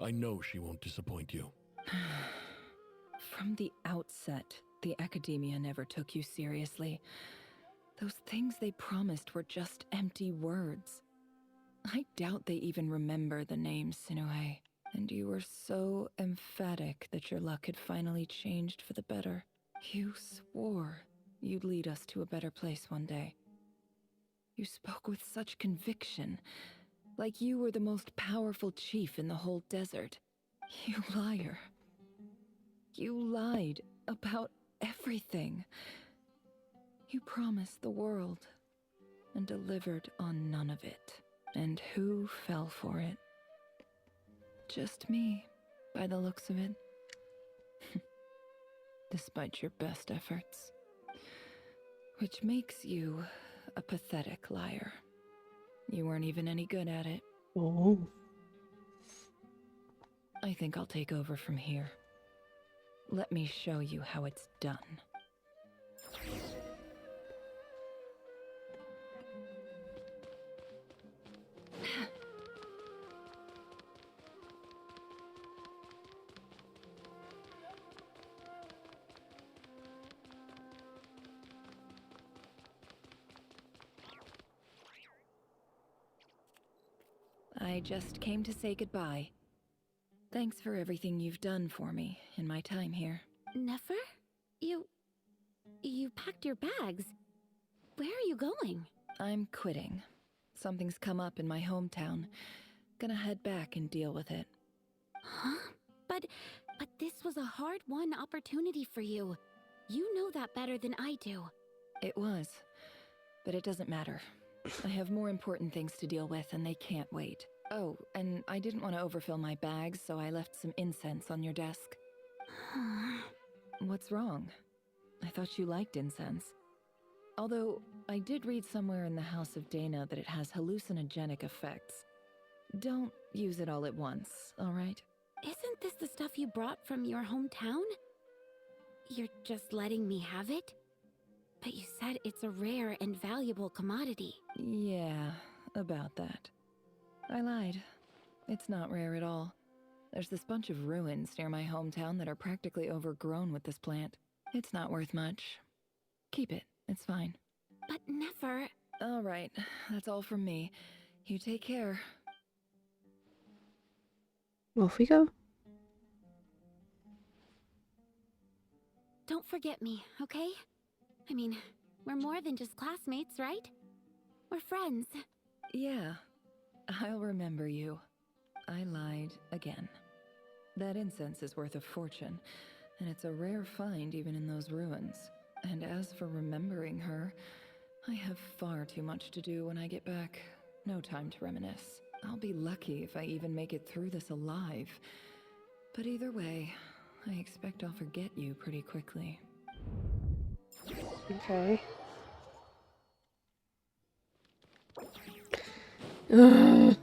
I know she won't disappoint you. From the outset, the academia never took you seriously. Those things they promised were just empty words. I doubt they even remember the name Sinuhe. And you were so emphatic that your luck had finally changed for the better. You swore you'd lead us to a better place one day. You spoke with such conviction, like you were the most powerful chief in the whole desert. You liar. You lied about everything. You promised the world and delivered on none of it. And who fell for it? Just me, by the looks of it. Despite your best efforts. Which makes you a pathetic liar. You weren't even any good at it. Oh. I think I'll take over from here. Let me show you how it's done. I just came to say goodbye. Thanks for everything you've done for me in my time here. Nefer? You packed your bags. Where are you going? I'm quitting. Something's come up in my hometown. Gonna head back and deal with it. Huh? But this was a hard-won opportunity for you. You know that better than I do. It was, but it doesn't matter. I have more important things to deal with and they can't wait. Oh, and I didn't want to overfill my bags, so I left some incense on your desk. What's wrong? I thought you liked incense. Although, I did read somewhere in the House of Dana that it has hallucinogenic effects. Don't use it all at once, alright? Isn't this the stuff you brought from your hometown? You're just letting me have it? But you said it's a rare and valuable commodity. Yeah, about that. I lied. It's not rare at all. There's this bunch of ruins near my hometown that are practically overgrown with this plant. It's not worth much. Keep it. It's fine. But Nefer... All right. That's all from me. You take care. Off we go. Don't forget me, okay? I mean, we're more than just classmates, right? We're friends. Yeah. I'll remember you. I lied again. That incense is worth a fortune, and it's a rare find even in those ruins. And as for remembering her, I have far too much to do when I get back. No time to reminisce. I'll be lucky if I even make it through this alive. But either way, I expect I'll forget you pretty quickly. Okay. Ugh.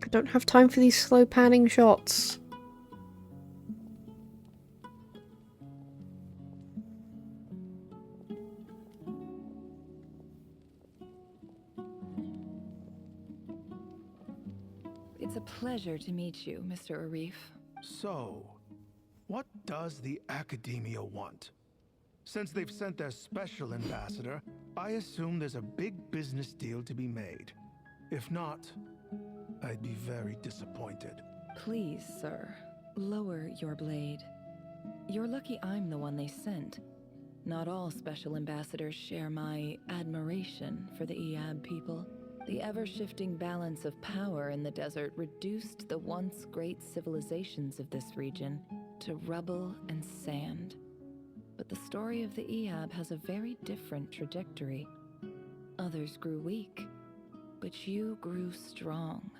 I don't have time for these slow panning shots. It's a pleasure to meet you, Mr. Arif. So, what does the Academia want? Since they've sent their special ambassador, I assume there's a big business deal to be made. If not, I'd be very disappointed. Please, sir, lower your blade. You're lucky I'm the one they sent. Not all special ambassadors share my admiration for the Eab people. The ever-shifting balance of power in the desert reduced the once great civilizations of this region to rubble and sand. But the story of the Eab has a very different trajectory. Others grew weak, but you grew strong,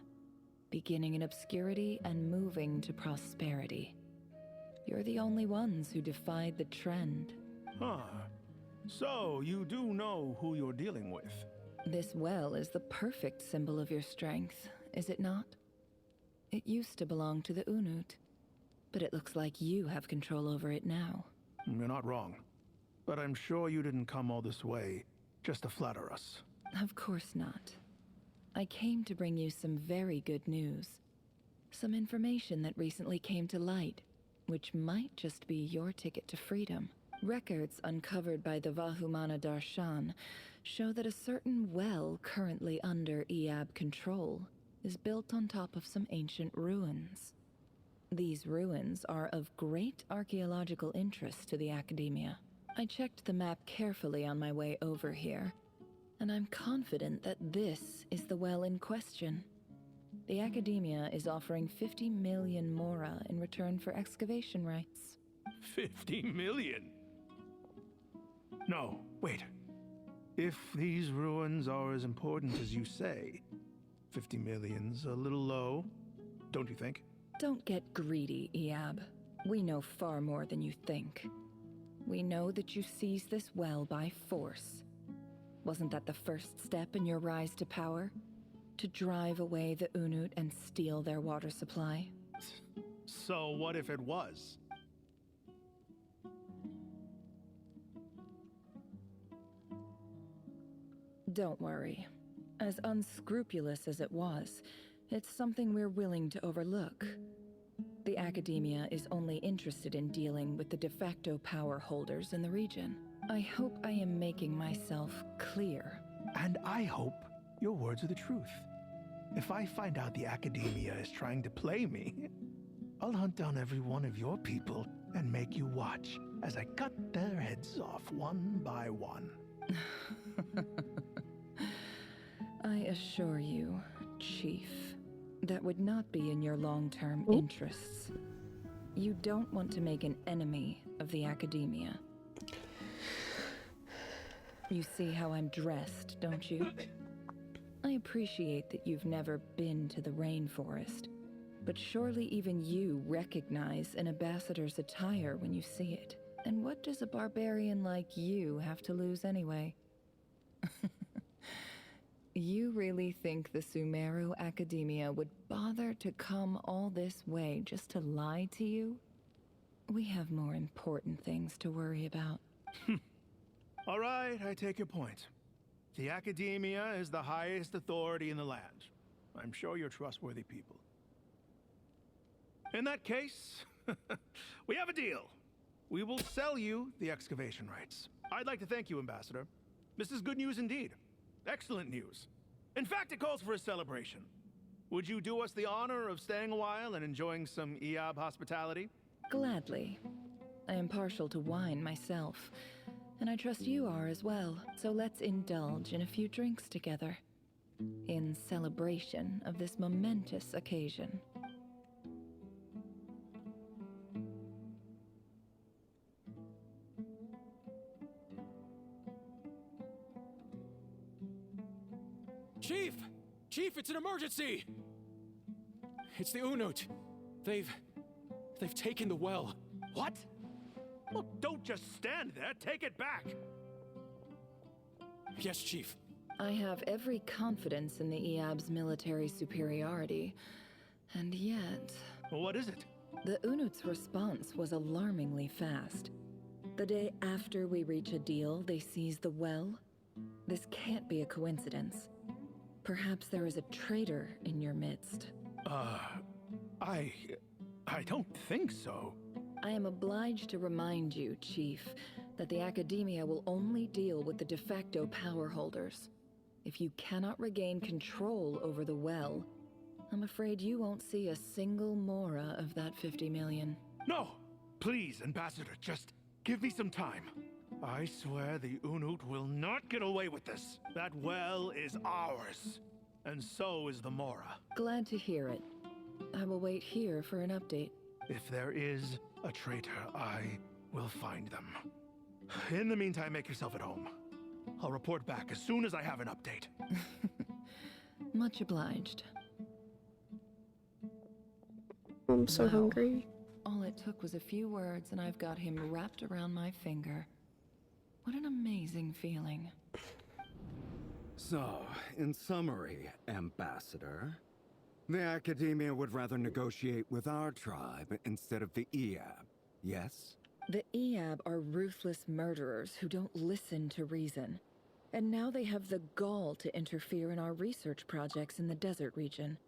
beginning in obscurity and moving to prosperity. You're the only ones who defied the trend. Huh. So, you do know who you're dealing with? This well is the perfect symbol of your strength, is it not? It used to belong to the Unut, but it looks like you have control over it now. You're not wrong. But I'm sure you didn't come all this way just to flatter us. Of course not. I came to bring you some very good news. Some information that recently came to light, which might just be your ticket to freedom. Records uncovered by the Vahumana Darshan show that a certain well currently under Eab control is built on top of some ancient ruins. These ruins are of great archaeological interest to the Academia. I checked the map carefully on my way over here, and I'm confident that this is the well in question. The Academia is offering 50 million mora in return for excavation rights. 50 million? No, wait. If these ruins are as important as you say, 50 million's a little low, don't you think? Don't get greedy, Eab. We know far more than you think. We know that you seized this well by force. Wasn't that the first step in your rise to power? To drive away the Unut and steal their water supply? So what if it was? Don't worry. As unscrupulous as it was, it's something we're willing to overlook. The Academia is only interested in dealing with the de facto power holders in the region. I hope I am making myself clear. And I hope your words are the truth. If I find out the Academia is trying to play me, I'll hunt down every one of your people and make you watch as I cut their heads off one by one. I assure you, Chief, that would not be in your long-term interests. You don't want to make an enemy of the Academia. You see how I'm dressed, don't you? I appreciate that you've never been to the rainforest, but surely even you recognize an ambassador's attire when you see it. And what does a barbarian like you have to lose anyway? You really think the Sumeru Academia would bother to come all this way just to lie to you? We have more important things to worry about. All right, I take your point. The Academia is the highest authority in the land. I'm sure you're trustworthy people. In that case, we have a deal. We will sell you the excavation rights. I'd like to thank you, Ambassador. This is good news indeed. Excellent news. In fact, it calls for a celebration. Would you do us the honor of staying a while and enjoying some Eab hospitality? Gladly. I am partial to wine myself, and I trust you are as well, so let's indulge in a few drinks together. In celebration of this momentous occasion. Chief, it's an emergency! It's the Unut. They've taken the well. What? Well, don't just stand there. Take it back. Yes, Chief. I have every confidence in the EAB's military superiority. And yet... What is it? The Unut's response was alarmingly fast. The day after we reach a deal, they seize the well. This can't be a coincidence. Perhaps there is a traitor in your midst. I don't think so. I am obliged to remind you, Chief, that the Academia will only deal with the de facto power holders. If you cannot regain control over the well, I'm afraid you won't see a single mora of that 50 million. No! Please, Ambassador, just give me some time. I swear the Unut will not get away with this. That well is ours. And so is the mora. Glad to hear it. I will wait here for an update. If there is a traitor, I will find them. In the meantime, make yourself at home. I'll report back as soon as I have an update. Much obliged. I'm so hungry. All it took was a few words and I've got him wrapped around my finger. What an amazing feeling. So, in summary, Ambassador, the Academia would rather negotiate with our tribe instead of the EAB, yes? The EAB are ruthless murderers who don't listen to reason. And now they have the gall to interfere in our research projects in the desert region.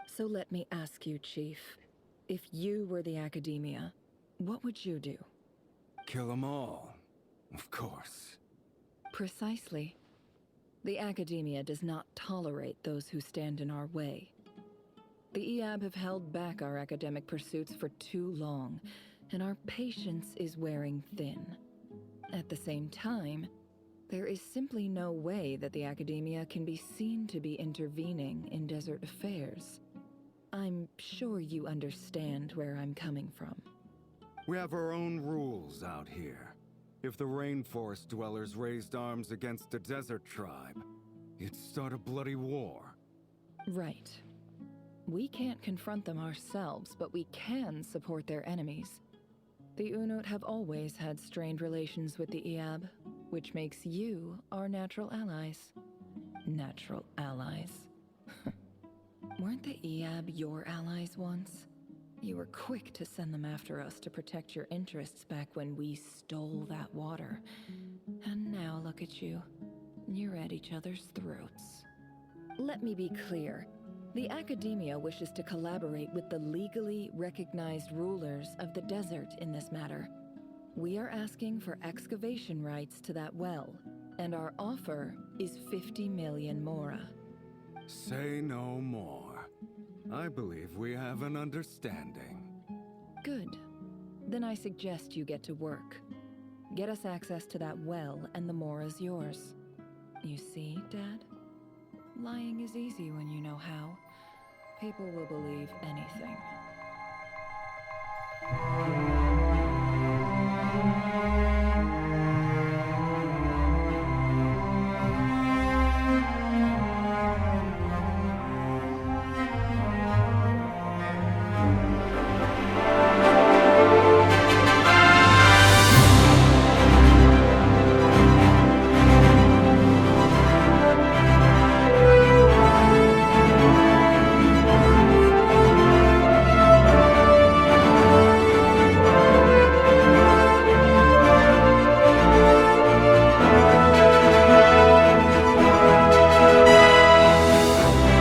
So let me ask you, Chief, if you were the Academia, what would you do? Kill them all, of course. Precisely. The Academia does not tolerate those who stand in our way. The EAB have held back our academic pursuits for too long, and our patience is wearing thin. At the same time, there is simply no way that the Academia can be seen to be intervening in desert affairs. I'm sure you understand where I'm coming from. We have our own rules out here. If the rainforest dwellers raised arms against a desert tribe, it'd start a bloody war. Right. We can't confront them ourselves, but we can support their enemies. The Unut have always had strained relations with the EAB, which makes you our natural allies. Natural allies. Weren't the EAB your allies once? You were quick to send them after us to protect your interests back when we stole that water. And now look at you. You're at each other's throats. Let me be clear. The Academia wishes to collaborate with the legally recognized rulers of the desert in this matter. We are asking for excavation rights to that well, and our offer is 50 million mora. Say no more. I believe we have an understanding. Good. Then I suggest you get to work. Get us access to that well, and the mora's yours. You see, Dad? Lying is easy when you know how. People will believe anything.